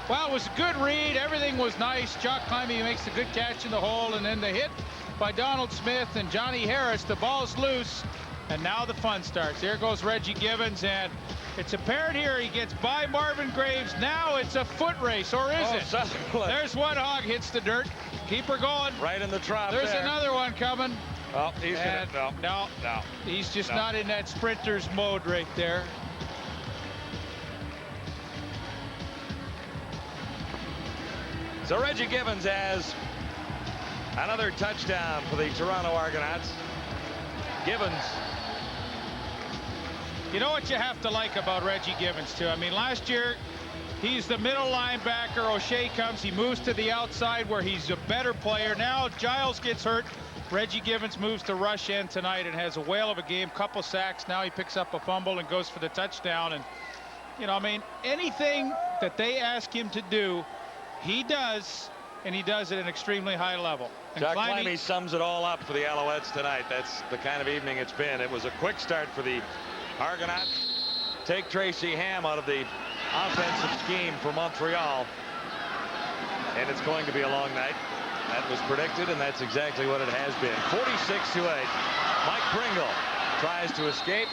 Well, it was a good read. Everything was nice. Jock Climby makes a good catch in the hole, and then the hit by Donald Smith and Johnny Harris. The ball's loose, and now the fun starts. There goes Reggie Givens, and it's apparent here he gets by Marvin Graves. Now it's a foot race, or is it? Sutherland. There's one hog, hits the dirt. Keep her going. Right in the trough. There's another one coming. Oh, he's gonna, no. He's just not in that sprinter's mode right there. So Reggie Givens has another touchdown for the Toronto Argonauts. Givens. You know what you have to like about Reggie Givens, too? I mean, last year, he's the middle linebacker. O'Shea comes. He moves to the outside where he's a better player. Now Giles gets hurt. Reggie Givens moves to rush end tonight and has a whale of a game. Couple sacks. Now he picks up a fumble and goes for the touchdown. And, you know, I mean, anything that they ask him to do, he does, and he does it at an extremely high level. And Jock Climby sums it all up for the Alouettes tonight. That's the kind of evening it's been. It was a quick start for the Argonauts. Take Tracy Ham out of the offensive scheme for Montreal, and it's going to be a long night. That was predicted, and that's exactly what it has been. 46-8. Mike Pringle tries to escape.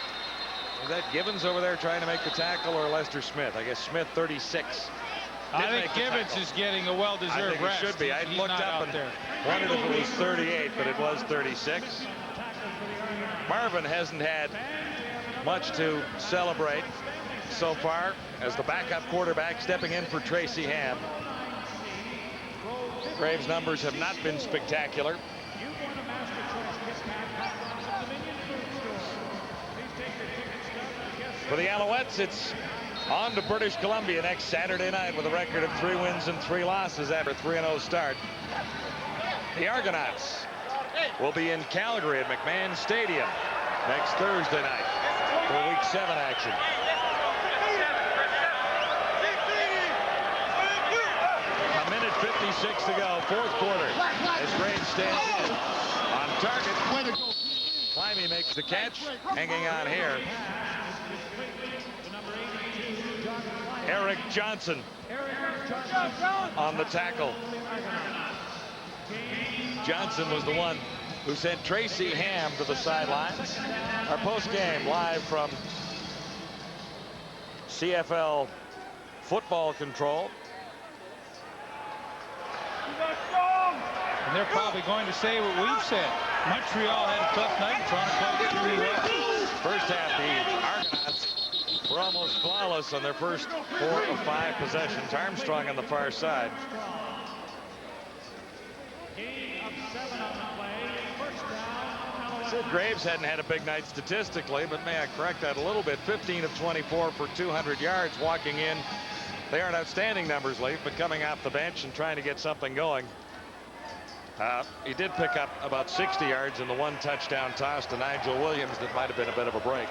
Is that Givens over there trying to make the tackle, or Lester Smith? I guess Smith, 36. I think Givens is getting a well-deserved rest. It should be. I looked up and wondered if it was 38, but it was 36. Marvin hasn't had much to celebrate so far as the backup quarterback stepping in for Tracy Ham. Graves' numbers have not been spectacular. For the Alouettes, it's on to British Columbia next Saturday night with a record of 3 wins and 3 losses after a 3-0 start. The Argonauts will be in Calgary at McMahon Stadium next Thursday night for Week 7 action. A minute 56 to go, fourth quarter, as Graves stands in on target. Climby makes the catch, hanging on here. Eric Johnson on the tackle. Johnson was the one who sent Tracy Ham to the sidelines. Our post-game live from CFL Football Control. And they're probably going to say what we've said. Montreal had a tough night. Toronto played extremely well. First half, the Argonauts were almost flawless on their first 4 of 5 possessions. Armstrong on the far side. Said Graves hadn't had a big night statistically, but may I correct that a little bit. 15 of 24 for 200 yards walking in. They aren't outstanding numbers, Leaf, but coming off the bench and trying to get something going. He did pick up about 60 yards in the 1 touchdown toss to Nigel Williams that might have been a bit of a break.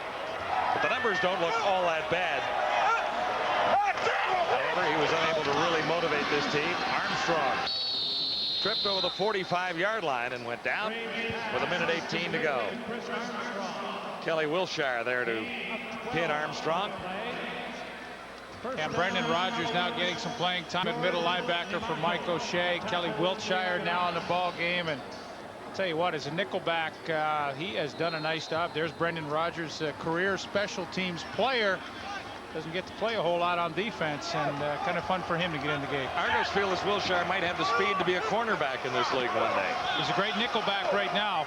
But the numbers don't look all that bad. However, he was unable to really motivate this team. Armstrong tripped over the 45-yard line and went down with 1:18 to go. Kelly Wilshire there to pin Armstrong. And Brendan Rodgers now getting some playing time at middle linebacker for Mike O'Shea. Kelly Wiltshire now in the ball game. And I'll tell you what, as a nickelback, he has done a nice job. There's Brendan Rodgers, a career special teams player. Doesn't get to play a whole lot on defense, and kind of fun for him to get in the game. Argos feel as Wilshire might have the speed to be a cornerback in this league one day. He's a great nickelback right now.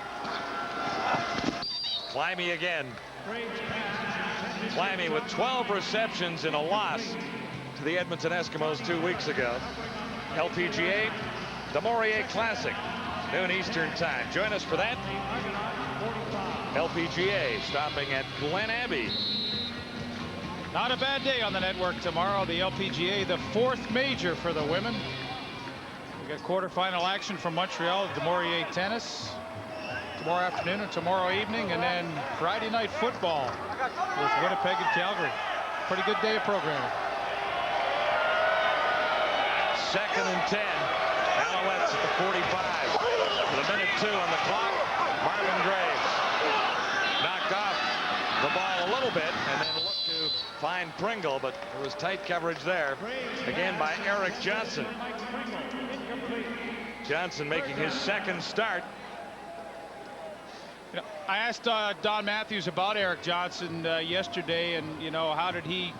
Climby again. Climby with 12 receptions in a loss to the Edmonton Eskimos 2 weeks ago. LPGA, the Maurier Classic, noon Eastern time. Join us for that. LPGA stopping at Glen Abbey. Not a bad day on the network tomorrow. The LPGA, the 4th major for the women. We got quarterfinal action from Montreal at the Maurier Tennis tomorrow afternoon and tomorrow evening, and then Friday night football with Winnipeg and Calgary. Pretty good day of programming. 2nd and 10. Alouettes at the 45. With a minute 2 on the clock. Marvin Graves knocked off the ball a little bit and then looked to find Pringle, but there was tight coverage there again by Eric Johnson. Johnson making his 2nd start. You know, I asked Don Matthews about Eric Johnson yesterday, and how did he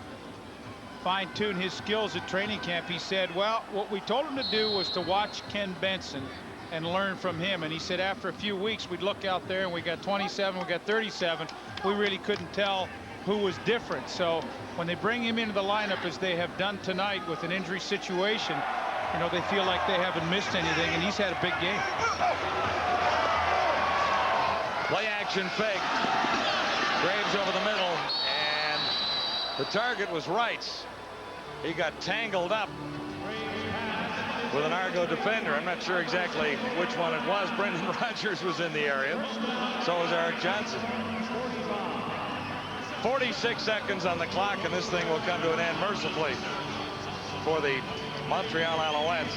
fine-tune his skills at training camp. He said, well, what we told him to do was to watch Ken Benson and learn from him. And he said after a few weeks we'd look out there and we got 27, we got 37. We really couldn't tell who was different. So when they bring him into the lineup as they have done tonight with an injury situation, they feel like they haven't missed anything, and he's had a big game. Play action fake. Graves over the middle, and the target was Wright. He got tangled up with an Argo defender. I'm not sure exactly which one it was. Brendan Rodgers was in the area. So was Eric Johnson. 46 seconds on the clock, and this thing will come to an end mercifully for the Montreal Alouettes.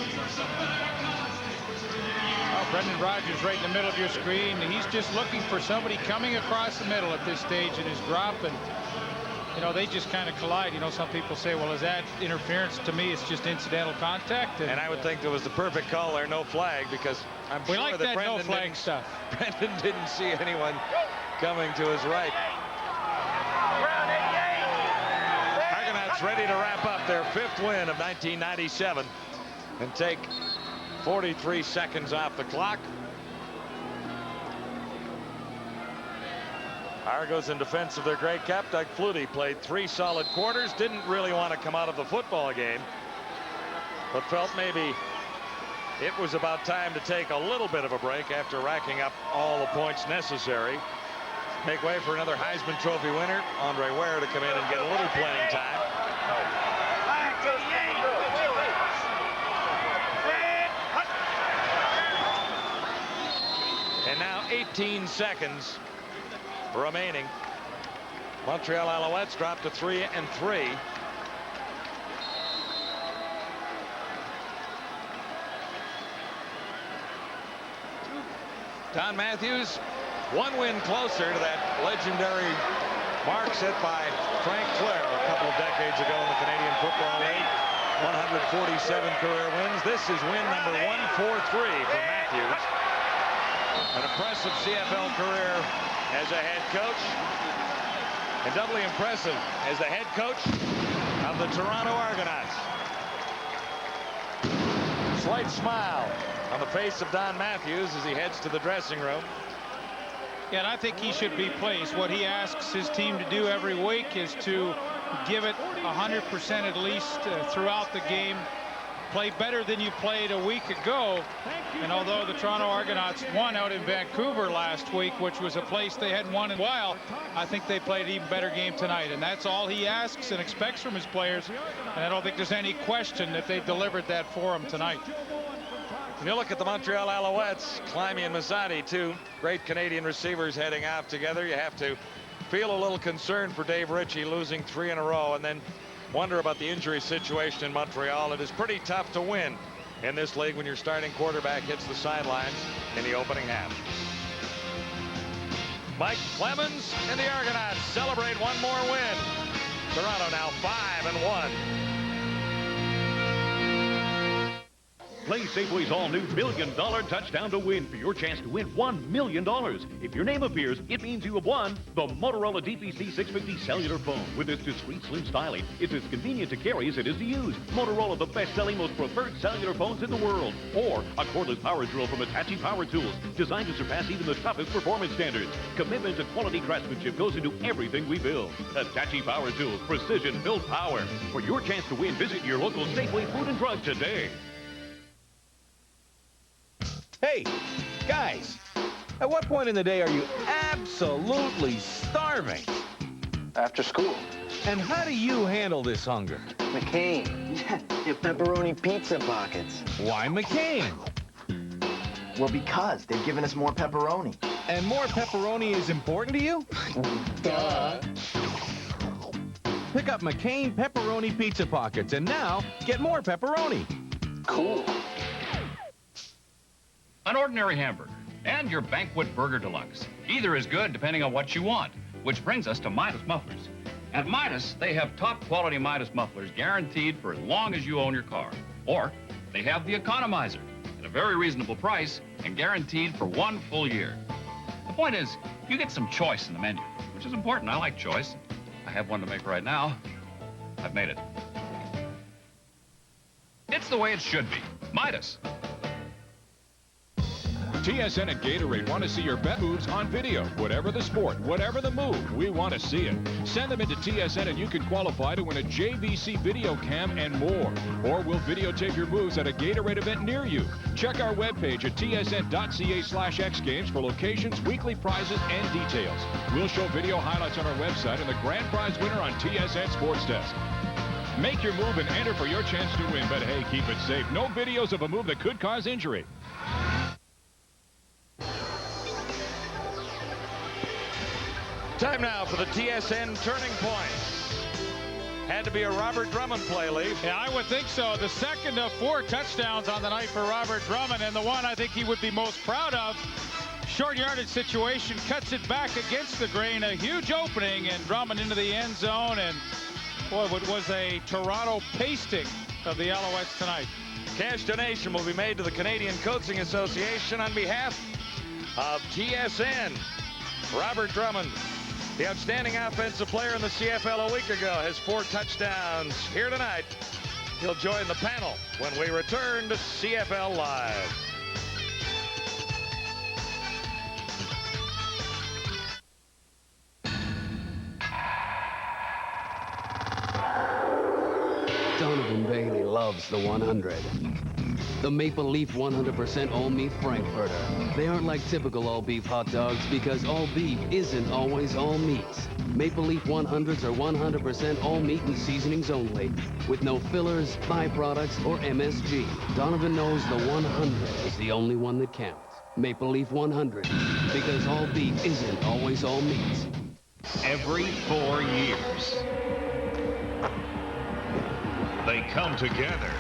Oh, Brendan Rodgers right in the middle of your screen. He's just looking for somebody coming across the middle at this stage in his drop, and they just kind of collide. Some people say, well, is that interference? To me, it's just incidental contact. And I would think there was the perfect call there, no flag, because I'm sure like that Brendan no flag stuff. Brendan didn't see anyone coming to his right. Argonauts ready to wrap up their 5th win of 1997 and take 43 seconds off the clock. Argos in defense of their Grey Cup. Doug Flutie played 3 solid quarters. Didn't really want to come out of the football game, but felt maybe it was about time to take a little bit of a break after racking up all the points necessary. Make way for another Heisman Trophy winner, Andre Ware, to come in and get a little playing time. And now 18 seconds remaining. Montreal Alouettes dropped to 3-3. Don Matthews, 1 win closer to that legendary mark set by Frank Flair a couple of decades ago in the Canadian Football League. 147 career wins. This is win number 143 for Matthews. An impressive CFL career as a head coach, and doubly impressive as the head coach of the Toronto Argonauts. Slight smile on the face of Don Matthews as he heads to the dressing room. Yeah, and I think he should be pleased. What he asks his team to do every week is to give it 100% at least throughout the game. Play better than you played a week ago. And although the Toronto Argonauts won out in Vancouver last week, which was a place they hadn't won in a while, I think they played an even better game tonight. And that's all he asks and expects from his players. And I don't think there's any question that they delivered that for him tonight. When you look at the Montreal Alouettes, Climby and Mazzatti, 2 great Canadian receivers heading out together, you have to feel a little concerned for Dave Ritchie losing 3 in a row, and then wonder about the injury situation in Montreal. It is pretty tough to win in this league when your starting quarterback hits the sidelines in the opening half. Mike Clemens and the Argonauts celebrate 1 more win. Toronto now 5-1. Play Safeway's all-new $1 million touchdown to win for your chance to win $1 million. If your name appears, it means you have won the Motorola DPC 650 cellular phone. With its discreet, slim styling, it's as convenient to carry as it is to use. Motorola, the best-selling, most preferred cellular phones in the world. Or a cordless power drill from Hitachi Power Tools, designed to surpass even the toughest performance standards. Commitment to quality craftsmanship goes into everything we build. Hitachi Power Tools, precision-built power. For your chance to win, visit your local Safeway Food and Drug today. Hey, guys, at what point in the day are you absolutely starving? After school. And how do you handle this hunger? McCain. Your pepperoni pizza pockets. Why McCain? Well, because they've given us more pepperoni. And more pepperoni is important to you? Duh. Pick up McCain pepperoni pizza pockets and now get more pepperoni. Cool. An ordinary hamburger and your Banquet Burger Deluxe. Either is good depending on what you want, which brings us to Midas Mufflers. At Midas, they have top quality Midas mufflers guaranteed for as long as you own your car. Or they have the Economizer at a very reasonable price and guaranteed for 1 full year. The point is, you get some choice in the menu, which is important. I like choice. I have one to make right now. I've made it. It's the way it should be. Midas. TSN and Gatorade want to see your best moves on video. Whatever the sport, whatever the move, we want to see it. Send them into TSN and you can qualify to win a JVC video cam and more. Or we'll videotape your moves at a Gatorade event near you. Check our webpage at tsn.ca/xgames for locations, weekly prizes, and details. We'll show video highlights on our website and the grand prize winner on TSN Sports Desk. Make your move and enter for your chance to win, but hey, keep it safe. No videos of a move that could cause injury. Time now for the TSN Turning Point. Had to be a Robert Drummond play, Leaf. Yeah, I would think so. The second of 4 touchdowns on the night for Robert Drummond, and the one I think he would be most proud of. Short yardage situation, cuts it back against the grain. A huge opening, and Drummond into the end zone. And boy, what was a Toronto pasting of the Alouettes tonight. Cash donation will be made to the Canadian Coaching Association on behalf of TSN. Robert Drummond, the outstanding offensive player in the CFL a week ago, has 4 touchdowns here tonight. He'll join the panel when we return to CFL Live. Donovan Bailey loves the 100. The Maple Leaf 100% all-meat Frankfurter. They aren't like typical all-beef hot dogs because all beef isn't always all meat. Maple Leaf 100s are 100% all meat and seasonings only, with no fillers, byproducts, or MSG. Donovan knows the 100 is the only one that counts. Maple Leaf 100, because all beef isn't always all meat. Every 4 years, they come together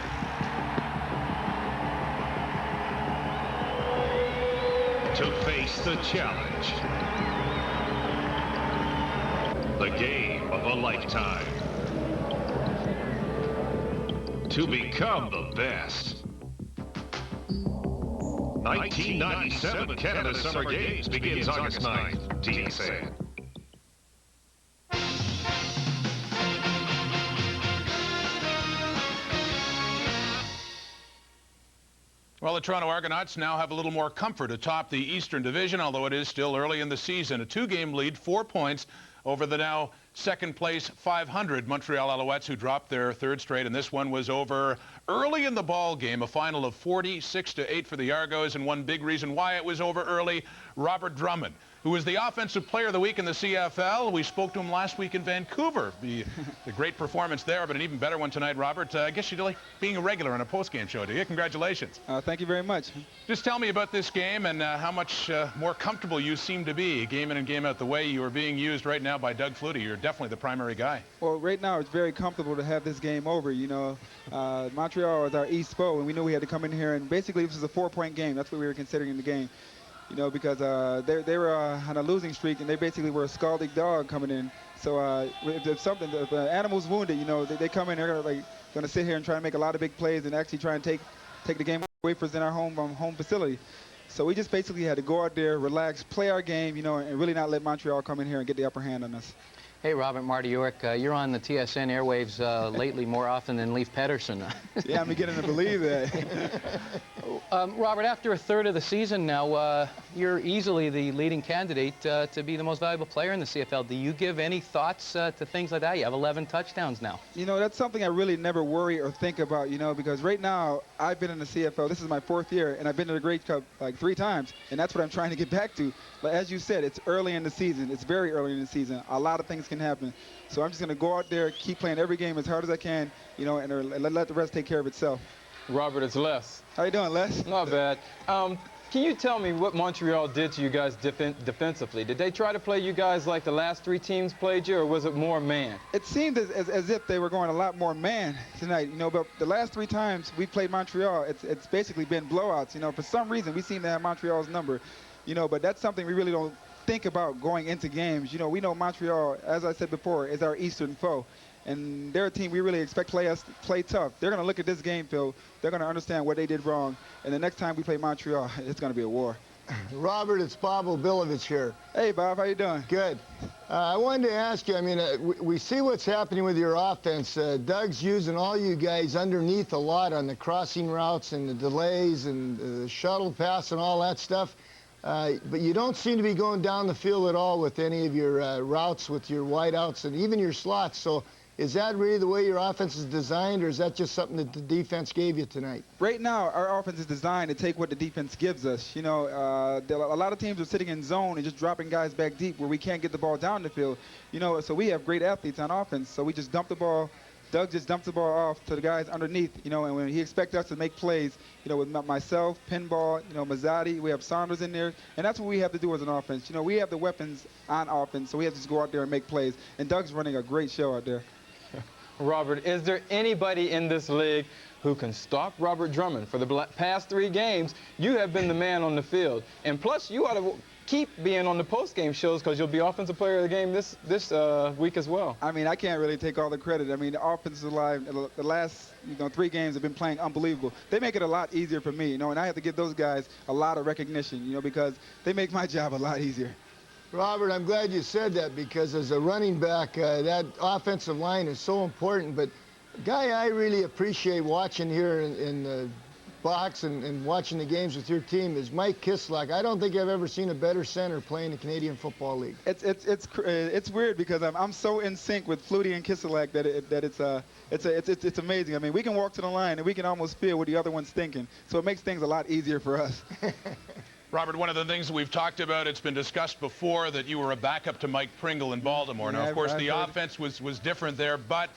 to face the challenge. The game of a lifetime. To become the best. 1997 Canada Summer Games begins August 9th. TSN. Well, the Toronto Argonauts now have a little more comfort atop the Eastern Division, although it is still early in the season. A 2-game lead, 4 points over the now second-place 500 Montreal Alouettes, who dropped their 3rd straight, and this one was over early in the ball game, a final of 46-8 for the Argos, and one big reason why it was over early, Robert Drummond, who was the Offensive Player of the Week in the CFL. We spoke to him last week in Vancouver. The great performance there, but an even better one tonight, Robert. I guess you'd like being a regular on a post-game show, do you? Congratulations. Thank you very much. Just tell me about this game and how much more comfortable you seem to be, game in and game out, the way you are being used right now by Doug Flutie. You're definitely the primary guy. Well, right now it's very comfortable to have this game over. You know, Montreal was our East foe, and we knew we had to come in here, and basically this was a 4-point game. That's what we were considering in the game. You know, because they were on a losing streak, and they basically were a scalding dog coming in. So if an animal's wounded, you know, they come in, they're gonna sit here and try to make a lot of big plays and actually try and take the game away from us in our home facility. So we just basically had to go out there, relax, play our game, you know, and really not let Montreal come in here and get the upper hand on us. Hey, Robert, Marty York, you're on the TSN airwaves lately more often than Leif Pettersson. Yeah, I'm beginning to believe that. Robert, after a third of the season now, you're easily the leading candidate to be the most valuable player in the CFL. Do you give any thoughts to things like that? You have 11 touchdowns now. You know, that's something I really never worry or think about, you know, because right now I've been in the CFL. This is my 4th year, and I've been to the Grey Cup like 3 times, and that's what I'm trying to get back to. But as you said, it's early in the season. It's very early in the season. A lot of things can happen. So I'm just going to go out there, keep playing every game as hard as I can, you know, and let the rest take care of itself. Robert, it's Les. How you doing, Les? Not bad. Can you tell me what Montreal did to you guys defensively? Did they try to play you guys like the last 3 teams played you, or was it more man? It seemed as if they were going a lot more man tonight, you know, but the last 3 times we played Montreal, it's basically been blowouts. You know, for some reason we seem to have Montreal's number, you know, but that's something we really don't think about going into games. You know, we know Montreal, as I said before, is our Eastern foe. And they're a team we really expect play tough. They're going to look at this game, Phil. They're going to understand what they did wrong. And the next time we play Montreal, it's going to be a war. Robert, it's Bob Obilovich here. Hey, Bob, how you doing? Good. I wanted to ask you, I mean, we see what's happening with your offense. Doug's using all you guys underneath a lot on the crossing routes and the delays and the shuttle pass and all that stuff. But you don't seem to be going down the field at all with any of your routes, with your wideouts and even your slots. So is that really the way your offense is designed, or is that just something that the defense gave you tonight? Right now, our offense is designed to take what the defense gives us. You know, a lot of teams are sitting in zone and just dropping guys back deep where we can't get the ball down the field. You know, so we have great athletes on offense. So we just dump the ball. Doug just dumps the ball off to the guys underneath, you know, and when he expects us to make plays, you know, with myself, Pinball, you know, Mazzotti, we have Saunders in there, and that's what we have to do as an offense. You know, we have the weapons on offense, so we have to just go out there and make plays, and Doug's running a great show out there. Robert, is there anybody in this league who can stop Robert Drummond? For the past 3 games, you have been the man on the field, and plus you ought to keep being on the post-game shows because you'll be offensive player of the game this week as well. I mean, I can't really take all the credit. I mean, the offensive line, the last 3 games have been playing unbelievable. They make it a lot easier for me, you know, and I have to give those guys a lot of recognition, you know, because they make my job a lot easier. Robert, I'm glad you said that, because as a running back, that offensive line is so important. But the guy I really appreciate watching here in the box and watching the games with your team is Mike Kislak. I don't think I've ever seen a better center play in the Canadian Football League. It's weird because I'm so in sync with Flutie and Kislak that it's amazing. I mean, we can walk to the line and we can almost feel what the other one's thinking. So it makes things a lot easier for us. Robert, one of the things that we've talked about, it's been discussed before, that you were a backup to Mike Pringle in Baltimore. Now, of course, the offense was different there, but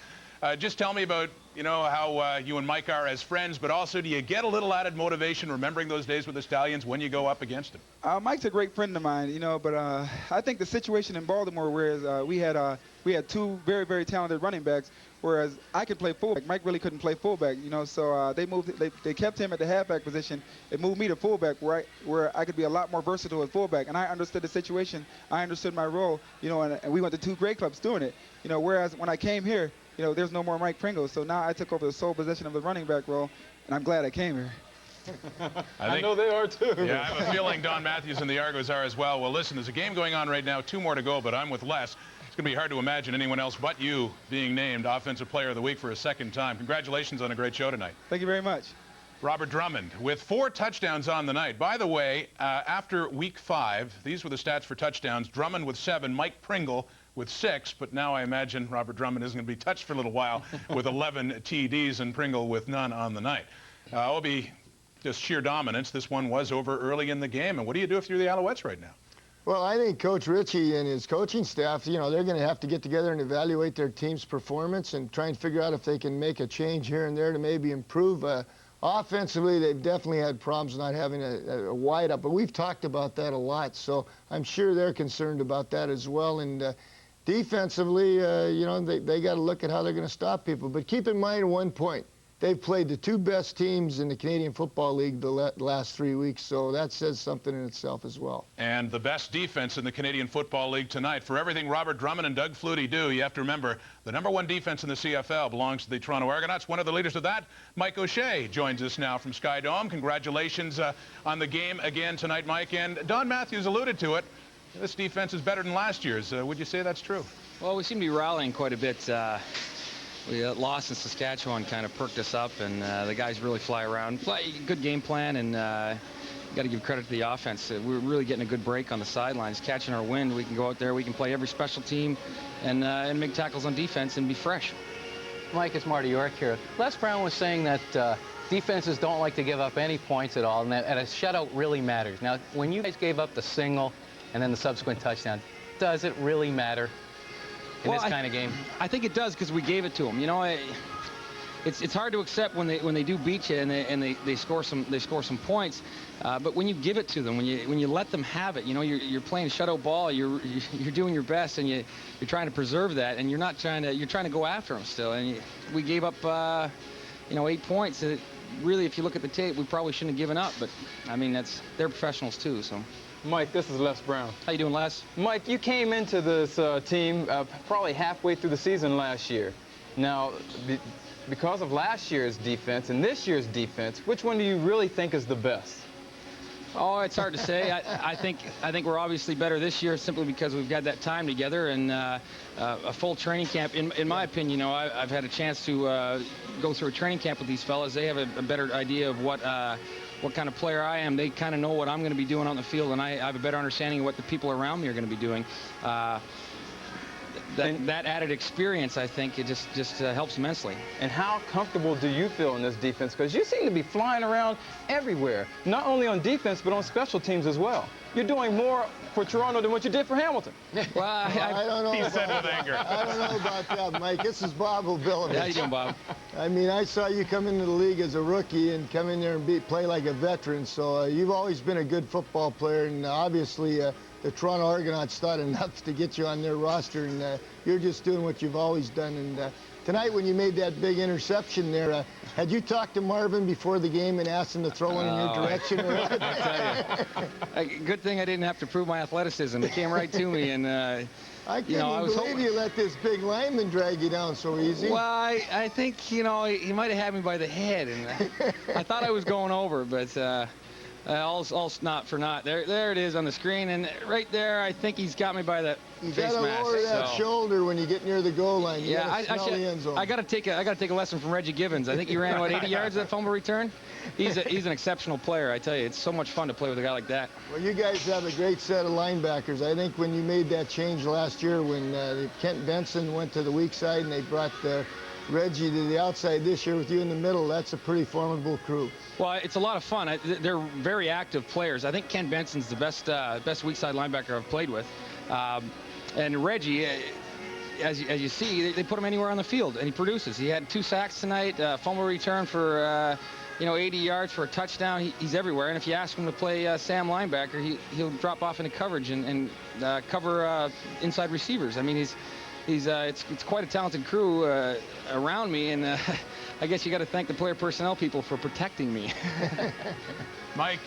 just tell me about, you know, how you and Mike are as friends, but also do you get a little added motivation remembering those days with the Stallions when you go up against him? Mike's a great friend of mine, you know, but I think the situation in Baltimore, whereas we had 2 very, very talented running backs, whereas I could play fullback. Mike really couldn't play fullback, you know, so they kept him at the halfback position. It moved me to fullback where I could be a lot more versatile at fullback, and I understood the situation. I understood my role, you know, and we went to 2 great clubs doing it, you know, whereas when I came here, you know, there's no more Mike Pringle, so now I took over the sole possession of the running back role, and I'm glad I came here. I know they are too. Yeah, I have a feeling Don Matthews and the Argos are as well. Well, listen, there's a game going on right now, 2 more to go, but I'm with Les. It's going to be hard to imagine anyone else but you being named Offensive Player of the Week for a 2nd time. Congratulations on a great show tonight. Thank you very much. Robert Drummond with 4 touchdowns on the night. By the way, after week 5, these were the stats for touchdowns. Drummond with 7, Mike Pringle with 6, but now I imagine Robert Drummond isn't going to be touched for a little while with 11 TDs and Pringle with none on the night. It'll be just sheer dominance. This one was over early in the game. And what do you do if you're the Alouettes right now? Well, I think Coach Ritchie and his coaching staff, you know, they're going to have to get together and evaluate their team's performance and try and figure out if they can make a change here and there to maybe improve. Offensively, they've definitely had problems not having a wide-up, but we've talked about that a lot, so I'm sure they're concerned about that as well. And defensively, you know, they got to look at how they're going to stop people. But keep in mind one point. they've played the two best teams in the Canadian Football League the last 3 weeks, so that says something in itself as well. And the best defense in the Canadian Football League tonight. For everything Robert Drummond and Doug Flutie do, you have to remember the #1 defense in the CFL belongs to the Toronto Argonauts. One of the leaders of that, Mike O'Shea, joins us now from Sky Dome. Congratulations on the game again tonight, Mike. And Don Matthews alluded to it. This defense is better than last year's. Would you say that's true? Well, we seem to be rallying quite a bit. We lost in Saskatchewan kind of perked us up, and the guys really fly around. Good game plan, and you got to give credit to the offense. We're really getting a good break on the sidelines, catching our wind. We can go out there, we can play every special team, and make tackles on defense and be fresh. Mike, it's Marty York here. Les Brown was saying that defenses don't like to give up any points at all, and that a shutout really matters. Now, when you guys gave up the single and then the subsequent touchdown, does it really matter in this kind of game? I think it does, because we gave it to them. You know, it's hard to accept when they do beat you and they score some points, but when you give it to them, when you let them have it, you know, you're playing shutout ball, you're doing your best, and you're trying to preserve that, and you're trying to go after them still. And we gave up 8 points. Really, if you look at the tape, we probably shouldn't have given up, but I mean, they're professionals too, so. Mike, this is Les Brown. How you doing, Les? Mike, you came into this team probably halfway through the season last year. Now, because of last year's defense and this year's defense, which one do you really think is the best? Oh, it's hard to say. I think we're obviously better this year simply because we've got that time together and a full training camp. In my opinion, you know, I've had a chance to go through a training camp with these fellas. They have a better idea of what kind of player I am. They kind of know what I'm going to be doing on the field, and I have a better understanding of what the people around me are going to be doing. That added experience, I think, it just helps immensely. And how comfortable do you feel in this defense? Because you seem to be flying around everywhere, not only on defense, but on special teams as well. You're doing more for Toronto than what you did for Hamilton. Well, I don't know. He said with anger. I don't know about that, Mike. This is Bob O'Billovich. How you doing, Bob? I mean, I saw you come into the league as a rookie and come in there and play like a veteran. So you've always been a good football player, and obviously the Toronto Argonauts thought enough to get you on their roster, and you're just doing what you've always done. And tonight, when you made that big interception there, had you talked to Marvin before the game and asked him to throw one in your direction? I tell you, good thing I didn't have to prove my athleticism. It came right to me, and I can't even believe you let this big lineman drag you down so easy. Well, I think, you know, he might have had me by the head, and I thought I was going over, but all not for naught. There it is on the screen, and right there, I think he's got me by the you face gotta mask. lower that shoulder when you get near the goal line. You Yeah, I gotta take a lesson from Reggie Gibbons. I think he ran what 80 yards that fumble return. He's an exceptional player. I tell you, it's so much fun to play with a guy like that. Well, you guys have a great set of linebackers. I think when you made that change last year, when Kent Benson went to the weak side and they brought Reggie to the outside this year with you in the middle, that's a pretty formidable crew. Well, it's a lot of fun. They're very active players. I think Ken Benson's the best weak side linebacker I've played with. And Reggie, as you see, they put him anywhere on the field, and he produces. He had 2 sacks tonight, fumble return for 80 yards for a touchdown. He's everywhere. And if you ask him to play Sam linebacker, he'll drop off into coverage and cover inside receivers. I mean, it's quite a talented crew around me, and I guess you got to thank the player personnel people for protecting me. Mike,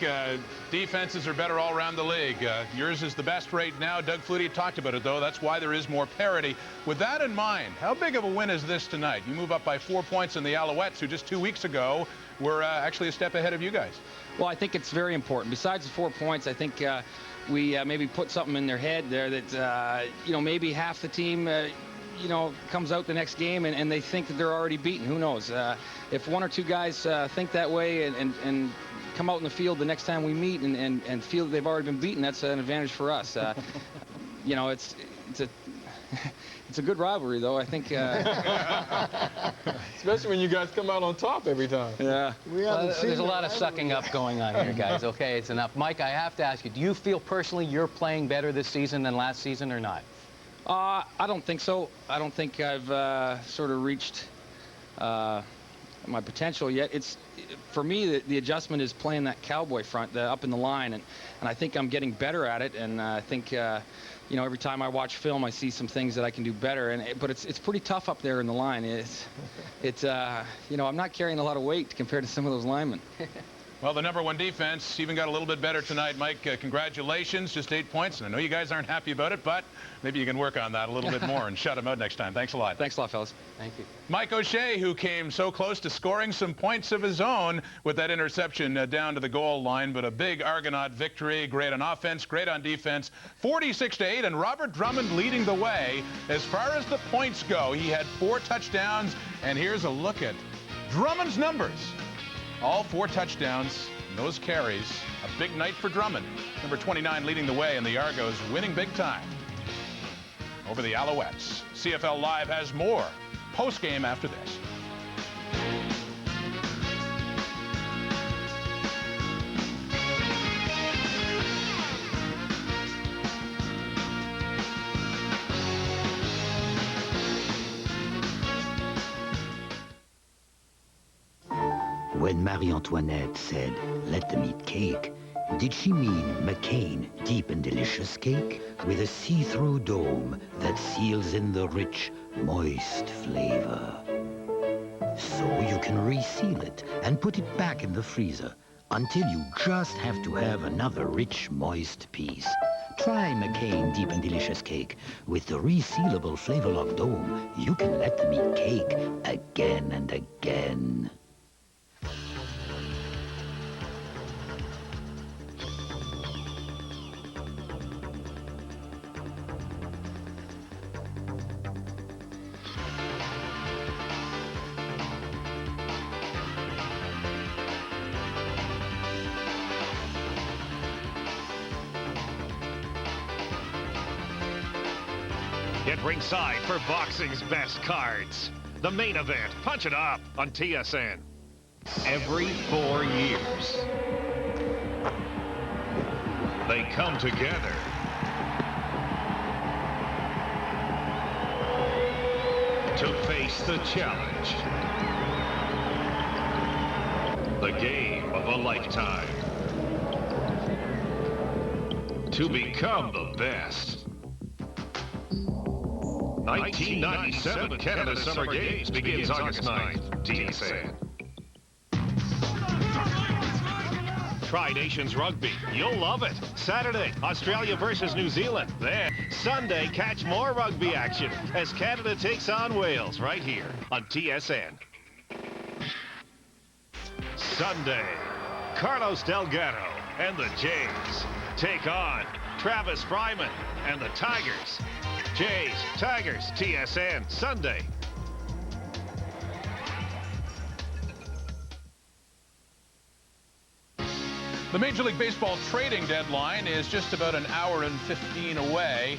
defenses are better all around the league. Yours is the best right now. Doug Flutie talked about it, though. That's why there is more parity. With that in mind, how big of a win is this tonight? You move up by 4 points in the Alouettes, who just 2 weeks ago were actually a step ahead of you guys. Well, I think it's very important. Besides the 4 points, I think we maybe put something in their head there that, maybe half the team comes out the next game and they think that they're already beaten. Who knows? If 1 or 2 guys think that way and come out in the field the next time we meet and feel that they've already been beaten, that's an advantage for us. It's a good rivalry, though. I think. Especially when you guys come out on top every time. Yeah. There's a lot of sucking up going on here, guys. Okay, it's enough. Mike, I have to ask you, do you feel personally you're playing better this season than last season or not? I don't think so. I don't think I've sort of reached my potential yet. For me, the adjustment is playing that cowboy front up in the line, and I think I'm getting better at it. And I think you know, every time I watch film, I see some things that I can do better. But it's pretty tough up there in the line. It's you know, I'm not carrying a lot of weight compared to some of those linemen. Well, the #1 defense even got a little bit better tonight. Mike, congratulations. Just 8 points. And I know you guys aren't happy about it, but maybe you can work on that a little bit more and shut them out next time. Thanks a lot. Thanks a lot, fellas. Thank you. Mike O'Shea, who came so close to scoring some points of his own with that interception down to the goal line, but a big Argonaut victory. Great on offense, great on defense. 46-8, and Robert Drummond leading the way. As far as the points go, he had 4 touchdowns, and here's a look at Drummond's numbers. All 4 touchdowns, those carries. A big night for Drummond. Number 29 leading the way, and the Argos winning big time over the Alouettes. CFL Live has more post-game after this. When Marie-Antoinette said, "Let them eat cake," did she mean McCain deep and delicious cake with a see-through dome that seals in the rich, moist flavor? So you can reseal it and put it back in the freezer until you just have to have another rich, moist piece. Try McCain deep and delicious cake. With the resealable flavor-lock dome, you can let them eat cake again and again. Get ringside for boxing's best cards. The main event, Punch It Up on TSN. Every 4 years, they come together to face the challenge. The game of a lifetime. To become the best. 1997 Canada Summer Games begins August 9th. TSN. Tri-Nations Rugby. You'll love it. Saturday, Australia versus New Zealand. Then, Sunday, catch more rugby action as Canada takes on Wales right here on TSN. Sunday, Carlos Delgado and the Jays take on Travis Fryman and the Tigers. Jays, Tigers, TSN, Sunday. The Major League Baseball trading deadline is just about an hour and 15 away.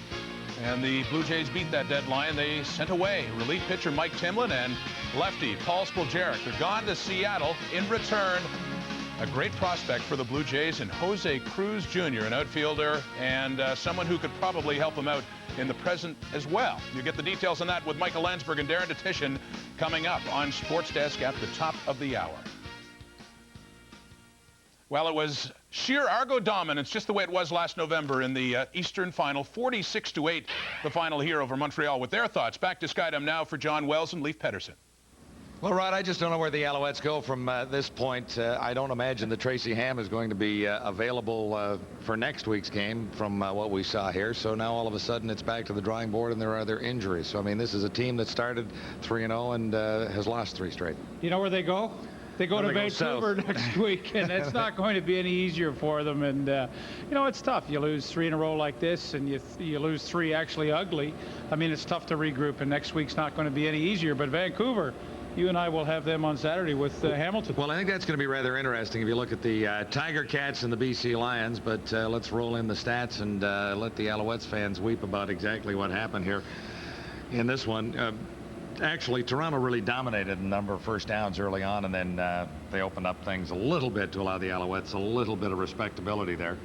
And the Blue Jays beat that deadline. They sent away relief pitcher Mike Timlin and lefty Paul Spoljarek. They're gone to Seattle. In return, a great prospect for the Blue Jays and Jose Cruz Jr., an outfielder and someone who could probably help them out in the present as well. You get the details on that with Michael Landsberg and Darren Detition coming up on Sports Desk at the top of the hour. Well, it was sheer Argo dominance, just the way it was last November in the Eastern Final. 46-8, the final here over Montreal. With their thoughts, back to Skydome now for John Wells and Leif Pedersen. Well, Rod, I just don't know where the Alouettes go from this point. I don't imagine that Tracy Ham is going to be available for next week's game from what we saw here. So now all of a sudden it's back to the drawing board and there are other injuries. So, I mean, this is a team that started 3-0 and has lost 3 straight. You know where they go? They go to Vancouver next week, and it's not going to be any easier for them. And, you know, it's tough. You lose 3 in a row like this, and you lose 3 actually ugly. I mean, it's tough to regroup, and next week's not going to be any easier. But Vancouver, you and I will have them on Saturday with Hamilton. Well, I think that's going to be rather interesting if you look at the Tiger Cats and the BC Lions. But let's roll in the stats and let the Alouettes fans weep about exactly what happened here in this one. Actually, Toronto really dominated a number of first downs early on, and then they opened up things a little bit to allow the Alouettes a little bit of respectability there.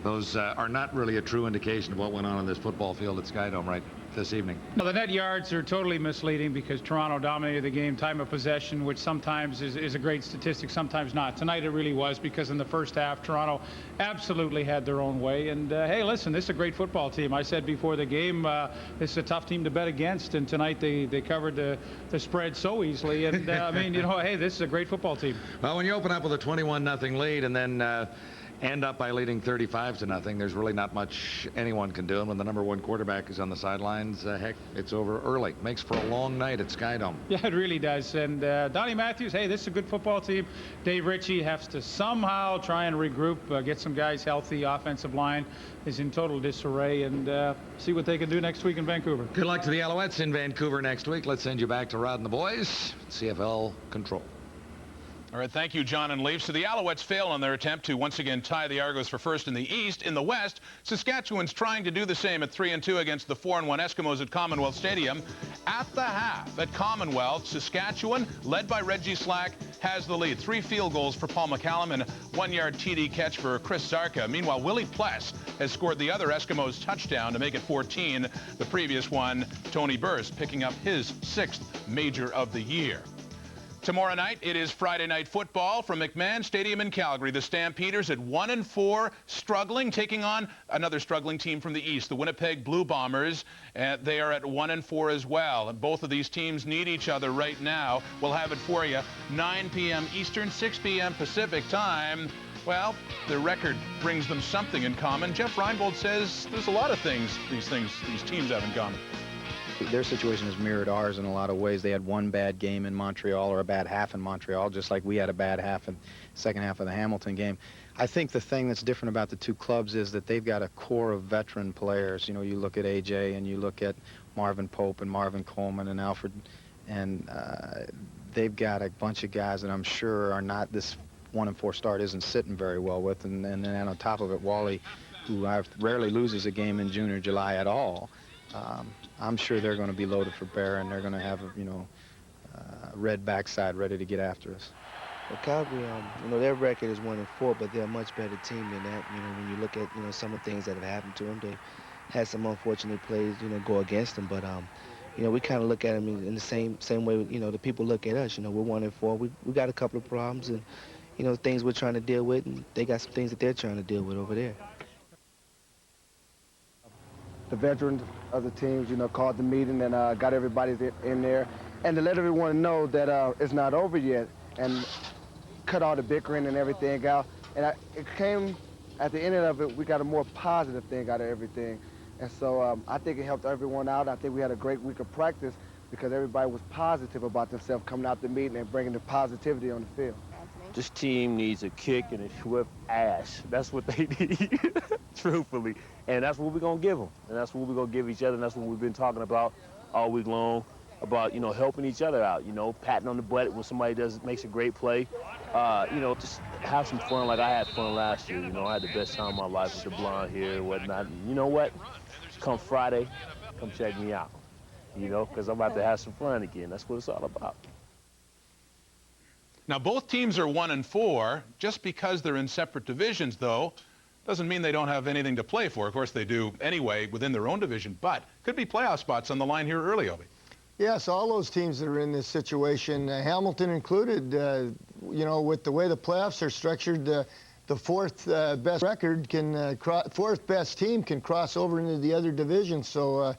Those are not really a true indication of what went on this football field at Skydome right this evening. No, the net yards are totally misleading because Toronto dominated the game. Time of possession, which sometimes is a great statistic, sometimes not. Tonight it really was, because in the first half, Toronto absolutely had their own way. And hey, listen, this is a great football team. I said before the game, this is a tough team to bet against, and tonight they covered the spread so easily. And I mean, you know, hey, this is a great football team. Well, when you open up with a 21-0 lead and then end up by leading 35-0, there's really not much anyone can do. And when the #1 quarterback is on the sidelines, heck, it's over early. Makes for a long night at Skydome. Yeah, it really does. And Donnie Matthews, hey, this is a good football team. Dave Ritchie has to somehow try and regroup, get some guys healthy. Offensive line is in total disarray, and see what they can do next week in Vancouver. Good luck to the Alouettes in Vancouver next week. Let's send you back to Rod and the boys, CFL Control. All right, thank you, John and Leaf. So the Alouettes fail on their attempt to once again tie the Argos for first in the East. In the West, Saskatchewan's trying to do the same at 3-2 against the 4-1 Eskimos at Commonwealth Stadium. At the half at Commonwealth, Saskatchewan, led by Reggie Slack, has the lead. 3 field goals for Paul McCallum and a 1-yard TD catch for Chris Zarka. Meanwhile, Willie Pless has scored the other Eskimos touchdown to make it 14. The previous one, Tony Burst, picking up his 6th major of the year. Tomorrow night, it is Friday Night Football from McMahon Stadium in Calgary. The Stampeders at 1-4, struggling, taking on another struggling team from the East, the Winnipeg Blue Bombers. They are at 1-4 as well. And both of these teams need each other right now. We'll have it for you. 9 p.m. Eastern, 6 p.m. Pacific time. Well, their record brings them something in common. Jeff Reinbold says there's a lot of things these teams have in common. Their situation has mirrored ours in a lot of ways. They had one bad game in Montreal, or a bad half in Montreal, just like we had a bad half in the second half of the Hamilton game. I think the thing that's different about the two clubs is that they've got a core of veteran players. You know, you look at AJ and you look at Marvin Pope and Marvin Coleman and Alfred, and they've got a bunch of guys that I'm sure are not, this 1-4 start isn't sitting very well with. And then on top of it, Wally, who rarely loses a game in June or July at all, I'm sure they're going to be loaded for bear, and they're going to have, red backside ready to get after us. Well, Calgary, their record is 1-4, but they're a much better team than that. When you look at, some of the things that have happened to them, they've had some unfortunate plays, go against them. But, we kind of look at them in the same way, the people look at us. We're 1-4. We got a couple of problems and, things we're trying to deal with, and they got some things that they're trying to deal with over there. The veterans of the teams, called the meeting and got everybody in there, and to let everyone know that it's not over yet, and cut all the bickering and everything out. And it came at the end of it, we got a more positive thing out of everything, and so I think it helped everyone out. I think we had a great week of practice because everybody was positive about themselves coming out the meeting and bringing the positivity on the field. This team needs a kick and a swift ass. That's what they need, truthfully. And that's what we're going to give them. And that's what we're going to give each other. And that's what we've been talking about all week long, about, helping each other out, patting on the butt when somebody makes a great play. Just have some fun like I had fun last year. I had the best time of my life with the blonde hair and whatnot. And you know what? Come Friday, come check me out, because I'm about to have some fun again. That's what it's all about. Now, both teams are 1-4. Just because they're in separate divisions, though, doesn't mean they don't have anything to play for. Of course, they do anyway within their own division, but could be playoff spots on the line here early, Obi. Yes, all those teams that are in this situation, Hamilton included, with the way the playoffs are structured, the fourth best record fourth best team can cross over into the other division. So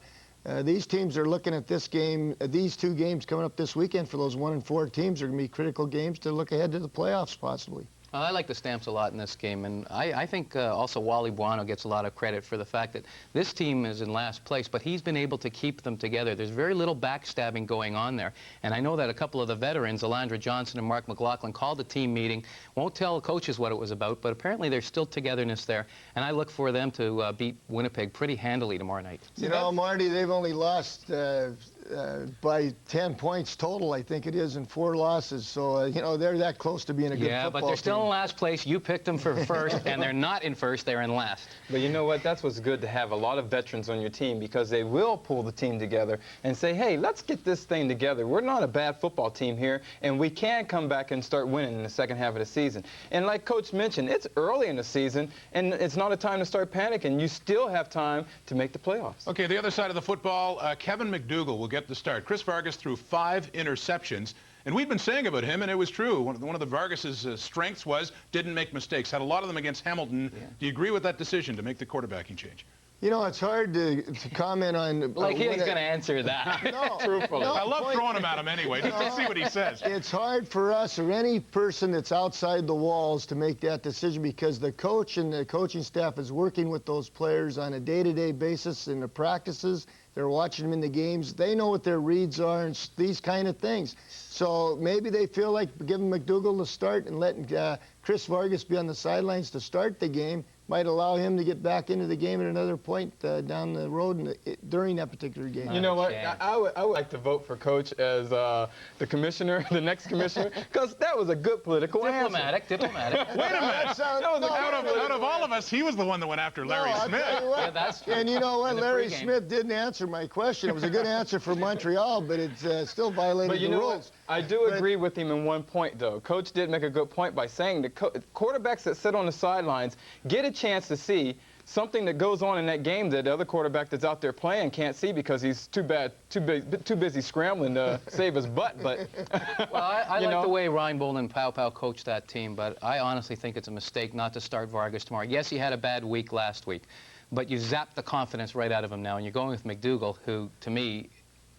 these teams are looking at this game, these two games coming up this weekend for those 1-4 teams are going to be critical games to look ahead to the playoffs possibly. I like the Stamps a lot in this game, and I think also Wally Buono gets a lot of credit for the fact that this team is in last place, but he's been able to keep them together. There's very little backstabbing going on there, and I know that a couple of the veterans, Alandra Johnson and Mark McLaughlin, called the team meeting, won't tell coaches what it was about, but apparently there's still togetherness there, and I look for them to beat Winnipeg pretty handily tomorrow night. Marty, they've only lost by 10 points total, I think it is, and 4 losses. So, you know, they're that close to being a good football Yeah, but they're still team. in last place. You picked them for first, and they're not in first. They're in last. But you know what? That's what's good to have a lot of veterans on your team, because they will pull the team together and say, hey, let's get this thing together. We're not a bad football team here, and we can come back and start winning in the second half of the season. And like Coach mentioned, it's early in the season, and it's not a time to start panicking. You still have time to make the playoffs. Okay, the other side of the football, Kevin McDougall will get the start. Chris Vargas threw 5 interceptions, and we've been saying about him, and it was true. One of the Vargas's strengths was didn't make mistakes. Had a lot of them against Hamilton. Yeah. Do you agree with that decision to make the quarterbacking change? You know, it's hard to comment on... Like he's going to answer that. No, truthfully. I love throwing him at him anyway, just to see what he says. It's hard for us or any person that's outside the walls to make that decision, because the coach and the coaching staff is working with those players on a day-to-day basis in the practices. They're watching them in the games. They know what their reads are and these kind of things. So maybe they feel like giving McDougall the start and letting Chris Vargas be on the sidelines to start the game might allow him to get back into the game at another point down the road during that particular game. You know what? I would like to vote for Coach as the commissioner, the next commissioner, because that was a good political Diplomatic. Wait a minute. Out of all of us, he was the one that went after Larry Smith. Yeah, that's true. And you know what? Larry Smith didn't answer my question. It was a good answer for Montreal, but it's still violated the rules. I do agree with him in one point, though. Coach did make a good point by saying the quarterbacks that sit on the sidelines get a chance to see something that goes on in that game that the other quarterback that's out there playing can't see because he's too busy scrambling to save his butt. But well, I like the way Reinbold and Pow Pow coached that team, but I honestly think it's a mistake not to start Vargas tomorrow. Yes, he had a bad week last week, but you zapped the confidence right out of him now, and you're going with McDougall, who, to me,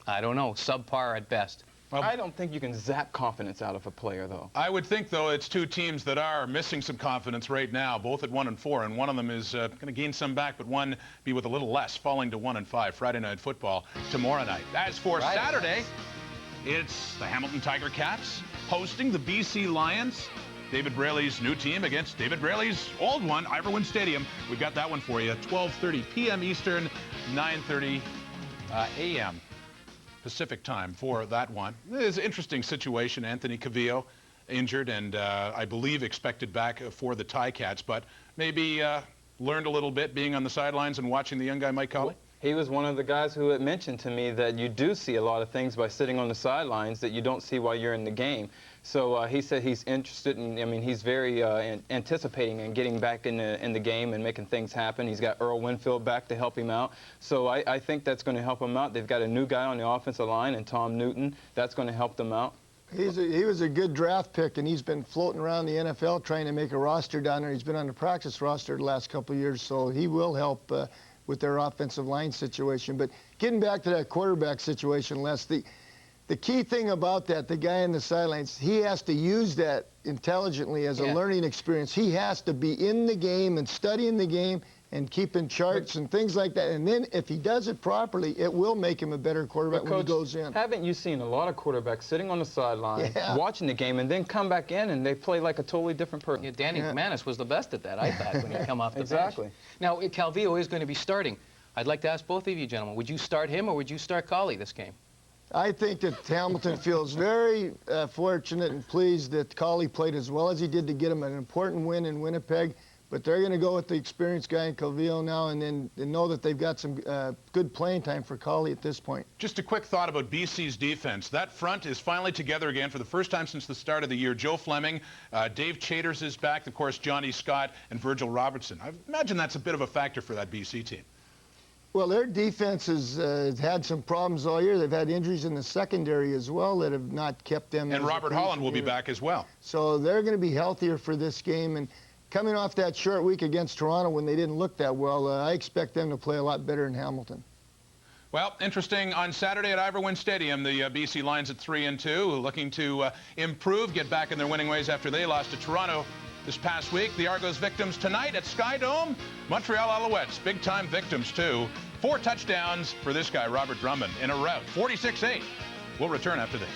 I don't know, subpar at best. Well, I don't think you can zap confidence out of a player, though. I would think, though, it's 2 teams that are missing some confidence right now, both at 1-4, and one of them is going to gain some back, but one be with a little less, falling to 1-5. Friday Night Football tomorrow night. As for Saturday, it's the Hamilton Tiger Cats hosting the BC Lions. David Braley's new team against David Braley's old one, Iverwood Stadium. We've got that one for you. 12:30 p.m. Eastern, 9:30 a.m. Pacific time for that one. It is an interesting situation. Anthony Cavillo injured and I believe expected back for the Ticats, but maybe learned a little bit being on the sidelines and watching the young guy Mike Colley. He was one of the guys who had mentioned to me that you do see a lot of things by sitting on the sidelines that you don't see while you're in the game. So he said he's interested in, I mean, he's very anticipating and getting back in the game and making things happen. He's got Earl Winfield back to help him out. So I think that's going to help him out. They've got a new guy on the offensive line, and Tom Newton. That's going to help them out. He was a good draft pick, and he's been floating around the NFL trying to make a roster down there. He's been on the practice roster the last couple of years, so he will help with their offensive line situation. But getting back to that quarterback situation, Les, the key thing about that, the guy on the sidelines, he has to use that intelligently as a learning experience. He has to be in the game and studying the game and keeping charts and things like that. And then if he does it properly, it will make him a better quarterback when he goes in. Haven't you seen a lot of quarterbacks sitting on the sideline, watching the game, and then come back in and they play like a totally different person? Yeah, Danny McManus was the best at that, I thought, when he come off the Exactly. bench. Now, Calvillo is going to be starting. I'd like to ask both of you gentlemen, would you start him or would you start Colley this game? I think that Hamilton feels very fortunate and pleased that Colley played as well as he did to get him an important win in Winnipeg. But they're going to go with the experienced guy in Calvillo now and then know that they've got some good playing time for Colley at this point. Just a quick thought about BC's defense. That front is finally together again for the first time since the start of the year. Joe Fleming, Dave Chaters is back, of course, Johnny Scott, and Virgil Robertson. I imagine that's a bit of a factor for that BC team. Well, their defense has had some problems all year. They've had injuries in the secondary as well that have not kept them. And Robert Holland will be back as well. So they're going to be healthier for this game. And coming off that short week against Toronto when they didn't look that well, I expect them to play a lot better in Hamilton. Well, interesting on Saturday at Iverwood Stadium, the BC Lions at 3-2, looking to improve, get back in their winning ways after they lost to Toronto this past week. The Argos victims tonight at Sky Dome. Montreal Alouettes, big-time victims too. 4 touchdowns for this guy, Robert Drummond, in a rout, 46-8. We'll return after this.